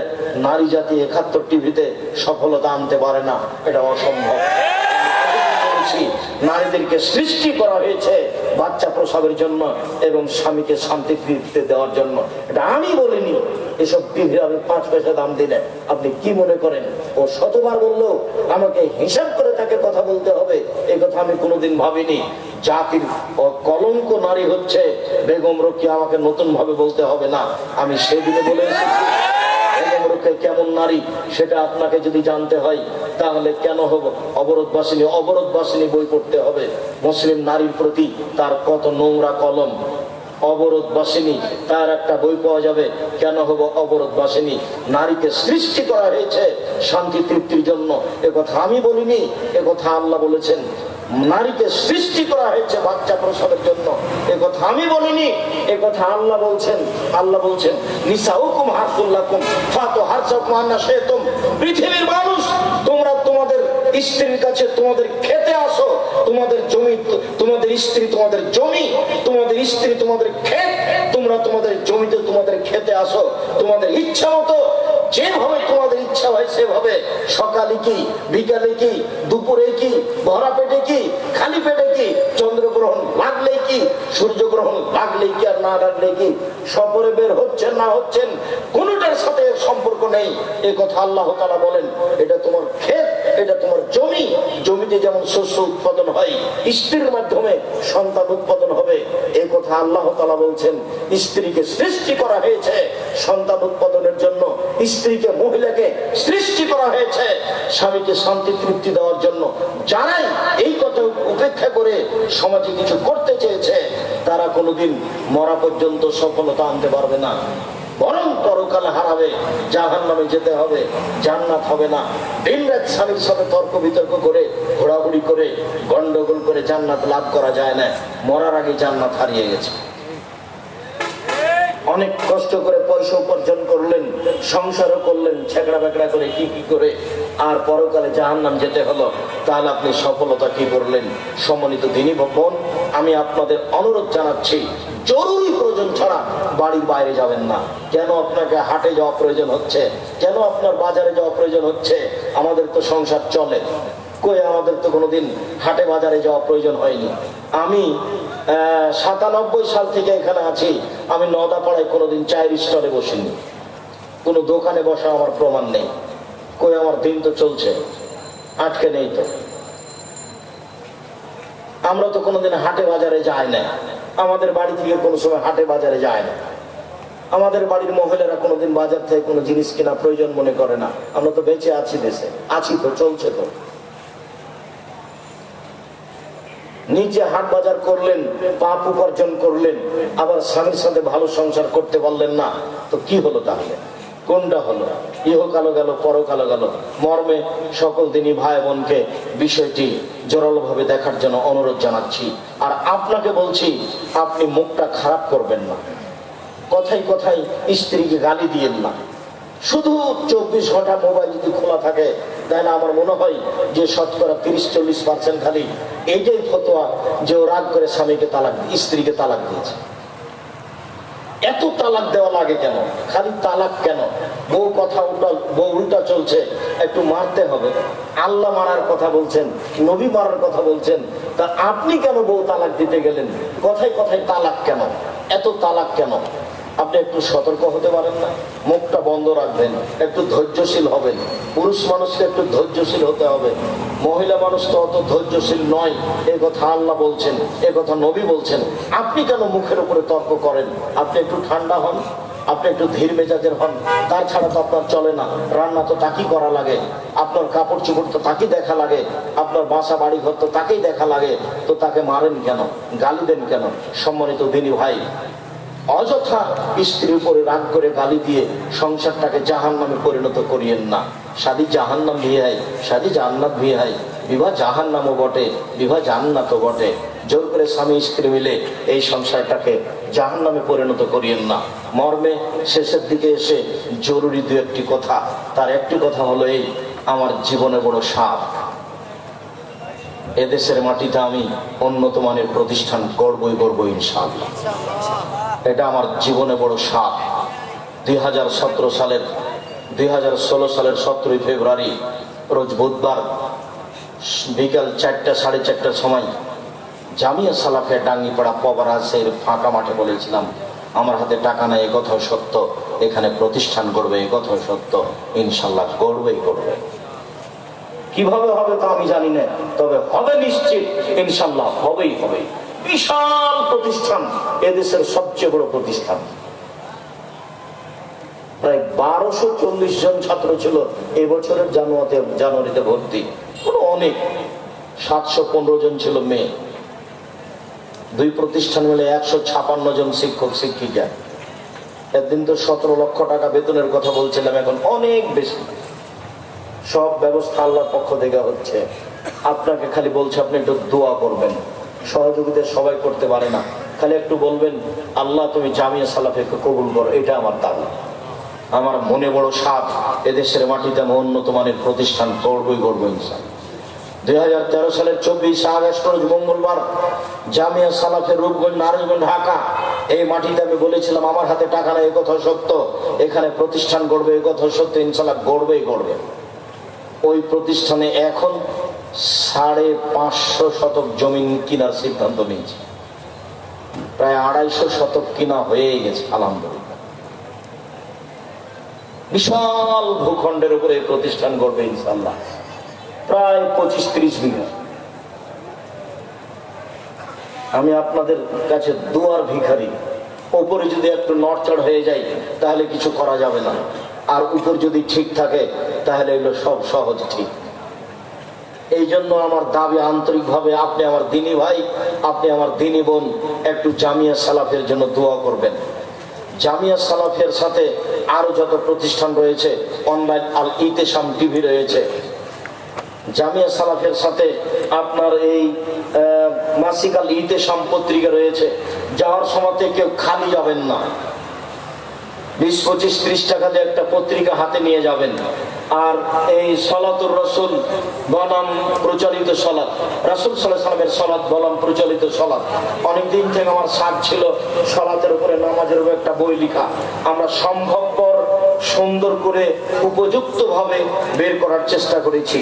নারী জাতি 71 টিভিতে সফলতা আনতে পারে না, এটা অসম্ভব। নারীদেরকে সৃষ্টি করা হয়েছে বাচ্চা প্রসবের জন্য এবং স্বামীকে শান্তি তৃপ্তি দেওয়ার জন্য। এটা আমি বলিনি, এসব টিভি আমি 5 পয়সা দাম দিলে আপনি কি মনে করেন? ও শতবার বললো আমাকে হিসাব করে তাকে কথা বলতে হবে, এই কথা আমি কোনোদিন ভাবিনি। জাতির কলঙ্ক নারী হচ্ছে বেগম রোকেয়া, আমাকে নতুন ভাবে বলতে হবে না, আমি সেদিনে বলে এসেছি। বেগম রোকেয়া কেমন নারী সেটা আপনাকে যদি জানতে হয়, তাহলে কেন হব অবরোধবাসিনী বই পড়তে হবে। মুসলিম নারীর প্রতি তার কত নোংরা কলম। অবরোধবাসিনী, তার একটা বই পাওয়া যাবে, কেন হব অবরোধবাসিনী। নারীকে সৃষ্টি করা হয়েছে শান্তি তৃপ্তির জন্য, একথা আমি বলিনি, একথা আল্লাহ বলেছেন। নারীকে সৃষ্টি করা হয়েছে বাচ্চা প্রসবের জন্য, একথা আমি বলিনি, একথা আল্লাহ বলছেন। আল্লাহ বলছেন, নিসাউকুম হারসুল লাকুম ফাতু হারসাকুম আন্না শি'তুম। পৃথিবীর মানুষ, তোমরা তোমাদের স্ত্রীর কাছে তোমাদের খেতে আসো, তোমাদের জমি, তোমাদের স্ত্রী তোমাদের জমি, তোমাদের স্ত্রী তোমাদের ক্ষেত, তোমরা তোমাদের জমিতে তোমাদের খেতে আসো তোমাদের ইচ্ছা মতো, যেভাবে তোমাদের ইচ্ছা হয় সেভাবে। সকালে কি, বিকালে কি, দুপুরে কি, ভরা পেটে কি, খালি পেটে কি, চন্দ্রগ্রহণ লাগলে কি, সূর্যগ্রহণ লাগলে কি আর না লাগলে কি, সফরে বের হচ্ছেন না হচ্ছেন, কোনটার সাথে সম্পর্ক নেই, এ কথা আল্লাহ তাআলা বলেন। এটা তোমার ক্ষেত, এটা তোমার জমি। জমিতে যেমন শস্য উৎপাদন হয়, স্ত্রীর মাধ্যমে সন্তান উৎপাদন হবে, এ কথা আল্লাহ তাআলা বলছেন। স্ত্রীকে সৃষ্টি করা হয়েছে সন্তান উৎপাদনের জন্য, স্ত্রীকে, মহিলাকে সৃষ্টি করা হয়েছে স্বামীকে শান্তি তৃপ্তি দেওয়ার জন্য। যারাই এই কথা উপেক্ষা করে সমাজে কিছু করতে চেয়েছে, তারা কোনোদিন মরা পর্যন্ত সফলতা আনতে পারবে না, বরং পরকালে হারাবে, জাহান্নামে যেতে হবে, জান্নাত হবে না। দিনরাত স্বামীর সাথে তর্ক বিতর্ক করে, ঘোরাঘুরি করে, গন্ডগোল করে জান্নাত লাভ করা যায় না। মরার আগে জান্নাত হারিয়ে গেছে। অনেক কষ্ট করে পয়সা উপার্জন করলেন, সংসারও করলেন ছেঁকড়া বেকড়া করে কি করে, আর পরকালে জাহান্নাম যেতে হলো, তাহলে আপনি সফলতা কি করলেন? সম্মানিত দিনী বোন, আমি আপনাদের অনুরোধ জানাচ্ছি, জরুরি প্রয়োজন ছাড়া বাড়ির বাইরে যাবেন না। কেন আপনাকে হাটে যাওয়া প্রয়োজন হচ্ছে? কেন আপনার বাজারে যাওয়া প্রয়োজন হচ্ছে? আমাদের তো সংসার চলে, কই আমাদের তো কোনোদিন হাটে বাজারে যাওয়া প্রয়োজন হয়নি। আমি 97 সাল থেকে এখানে আছি, আমি নদাপাড়ায় কোনোদিন চায়ের স্টলে বসিনি, কোনো দোকানে বসা আমার প্রমাণ নেই। কই আমার দিন তো চলছে, আটকে নেই তো। আমরা তো কোনোদিন হাটে বাজারে যাই না, আমাদের বাড়ি থেকে কোনো সময় হাটে বাজারে যায় না। আমাদের বাড়ির মহিলারা কোনোদিন বাজার থেকে কোনো জিনিস কেনা প্রয়োজন মনে করে না। আমরা তো বেঁচে আছি, দেশে আছি তো, চলছে তো। নিজে হাট বাজার করলেন, পাপ উপার্জন করলেন, আবার স্বামীর সাথে ভালো সংসার করতে পারলেন না, তো কি হলো তাহলে? কোনটা হলো? ইহকালো গেল, পরকালো গেল। মর্মে সকল দিনই ভাই বোনকে বিষয়টি জোরালোভাবে দেখার জন্য অনুরোধ জানাচ্ছি। আর আপনাকে বলছি, আপনি মুখটা খারাপ করবেন না, কথাই কথাই স্ত্রীকে গালি দিয়েন না। শুধু 24 ঘন্টা মোবাইল যদি খোলা থাকে, তাহলে আমার মনে হয় যে শতকরা 30-40% খালি এইটাই ফতোয়া যে ও রাগ করে স্বামীকে তালাক, স্ত্রীকে তালাক দিয়েছে। এত তালাক দেওয়া লাগে কেন? খালি তালাক কেন? বউ কথা বউ উল্টা চলছে, একটু মারতে হবে। আল্লাহ মারার কথা বলছেন, নবী মারার কথা বলছেন, তা আপনি কেন বউ তালাক দিতে গেলেন? কথায় কথায় তালাক কেন? এত তালাক কেন? আপনি একটু সতর্ক হতে পারেন না? মুখটা বন্ধ রাখবেন, একটু ধৈর্যশীল হবেন। পুরুষ মানুষকে একটু ধৈর্যশীল হতে হবে, মহিলা মানুষ তো অত ধৈর্যশীল নয়। এ কথা আল্লাহ বলছেন, এ কথা নবী বলছেন। আপনি কেন মুখের উপরে তর্ক করেন? আপনি একটু ঠান্ডা হন, আপনি একটু ধীর মেজাজের হন। তার ছাড়া তো আপনার চলে না। রান্না তো তাকেই করা লাগে, আপনার কাপড় চোপড় তো তাকেই দেখা লাগে, আপনার বাসা বাড়ি ঘর তো তাকেই দেখা লাগে। তো তাকে মারেন কেন, গালি দেন কেন? সম্মানিত দিনী ভাই, অযথা স্ত্রীর উপরে রাগ করে গালি দিয়ে সংসারটাকে জাহান্নামে পরিণত করিয়েন না। শাদী জাহান্নাম বিয়ে হয়, শাদী জান্নাত বিয়ে হয়। বিবাহ জাহান্নামও বটে, বিবাহ জান্নাতও বটে। জোর করে স্বামী স্ত্রী মিলে এই সংসারটাকে জাহান্নামে পরিণত করিয়েন না। মর্মে শেষের দিকে এসে জরুরি দু একটি কথা। তার একটি কথা হলো এই, আমার জীবনে বড় সাপ, এদেশের মাটিতে আমি উন্নত মানের প্রতিষ্ঠান গড়বই ইনশাআল্লাহ। এটা আমার জীবনে বড় সাপ। 2016 সালের 17ই ফেব্রুয়ারি রোজ বুধবার বিকাল 4টা 4:30টার সময় জামিয়া সালাফিয়া ডাঙ্গিপাড়া পবারাসের ফাঁকা মাঠে বলেছিলাম, আমার হাতে টাকা নাই, এ কথাও সত্য, এখানে প্রতিষ্ঠান গড়বে, এ কথাও সত্য, ইনশাল্লাহ গড়বেই গড়বে। কিভাবে হবে তা আমি জানি না, তবে হবে নিশ্চিত, ইনশাল্লাহ হবেই হবে। বিশাল প্রতিষ্ঠান, এদেশের সবচেয়ে বড় প্রতিষ্ঠান। প্রায় 1240 জন ছাত্র ছিল এবছরের জানুয়ারিতে ভর্তি। অনেক 715 জন ছিল মেয়ে। দুই প্রতিষ্ঠান মিলে 156 জন শিক্ষক শিক্ষিকা। একদিন তো 17 লক্ষ টাকা বেতনের কথা বলছিলাম, এখন অনেক বেশি। সব ব্যবস্থা আল্লাহর পক্ষ থেকে হচ্ছে। আপনাকে খালি বলছে আপনি একটু দোয়া করবেন। সহযোগিতা সবাই করতে পারে না, খালি একটু বলবেন আল্লাহ তুমি জামিয়া সালাফিয়াকে কবুল করো, এটা আমার দাবি। আমার মনে বড় সাধ, এদেশের মাটিতে আমি উন্নত মানের প্রতিষ্ঠান গড়বই ইনশাআল্লাহ। 2013 সালের 24 আগস্ট রোজ মঙ্গলবার জামিয়া সালাফের রূপগঞ্জ নারায়ণগঞ্জ ঢাকা, এই মাটিতে আমি বলেছিলাম আমার হাতে টাকা নেই, এ কথা সত্য, এখানে প্রতিষ্ঠান গড়বে, এ কথা সত্য, ইনশাআল্লাহ গড়বেই গড়বে। ওই প্রতিষ্ঠানে এখন 550 শতক জমিন কেনার সিদ্ধান্ত নিয়েছে। প্রায় 250 শতক কিনা হয়ে গেছে আলহামদুলিল্লাহ। বিশাল ভূখণ্ডের উপরে প্রতিষ্ঠান গড়বে ইনশাআল্লাহ, প্রায় 25-30 বিঘা। আমি আপনাদের কাছে দুয়ার ভিখারি। উপরে যদি একটু নড়চড় হয়ে যায় তাহলে কিছু করা যাবে না, আর উপর যদি ঠিক থাকে তাহলে এগুলো সব সহজ ঠিক। এই জন্য আমার দাবি আন্তরিকভাবে, আপনি আমার দিনী ভাই, আপনি আমার দিনী বোন, একটু জামিয়া সালাফের জন্য দোয়া করবেন। জামিয়া সালাফের সাথে আরো যত প্রতিষ্ঠান রয়েছে, অনলাইন আল ইতেশাম টিভি রয়েছে, জামিয়া সালাফের সাথে আপনার এই মাসিক আল ইতেশাম পত্রিকা রয়েছে। যাওয়ার সময় কেউ খালি যাবেন না, 20-25-30 টাকা দিয়ে একটা পত্রিকা হাতে নিয়ে যাবেন। আর এই সলাতুর রসুল বনাম প্রচলিত সলাত, রাসূল সাল্লাল্লাহু আলাইহি ওয়াসাল্লামের সলাত বনাম প্রচলিত সলাত, অনেকদিন থেকে আমার সাথ ছিল সলাতের উপরে, নামাজের উপরে একটা বই লেখা। আমরা সম্ভবপর সুন্দর করে উপযুক্ত ভাবে বের করার চেষ্টা করেছি।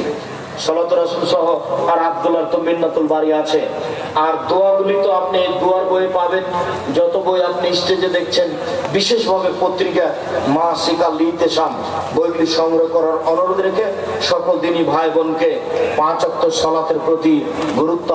সলাতুর রাসূল সহ আর আব্দুল্লাহর তো মিন্নাতুল বাড়ি আছে। আর দোয়াগুলি তো আপনি দোয়ার বই পাবেন, যত বই আপনি স্টেজে দেখছেন, বিশেষভাবে পত্রিকা মাসিকা লিতেশাম বইগুলি সংগ্রহ করার অনুরোধ রেখে সকল দিনই ভাই বোনকে 5 ওয়াক্ত সালাতের প্রতি গুরুত্ব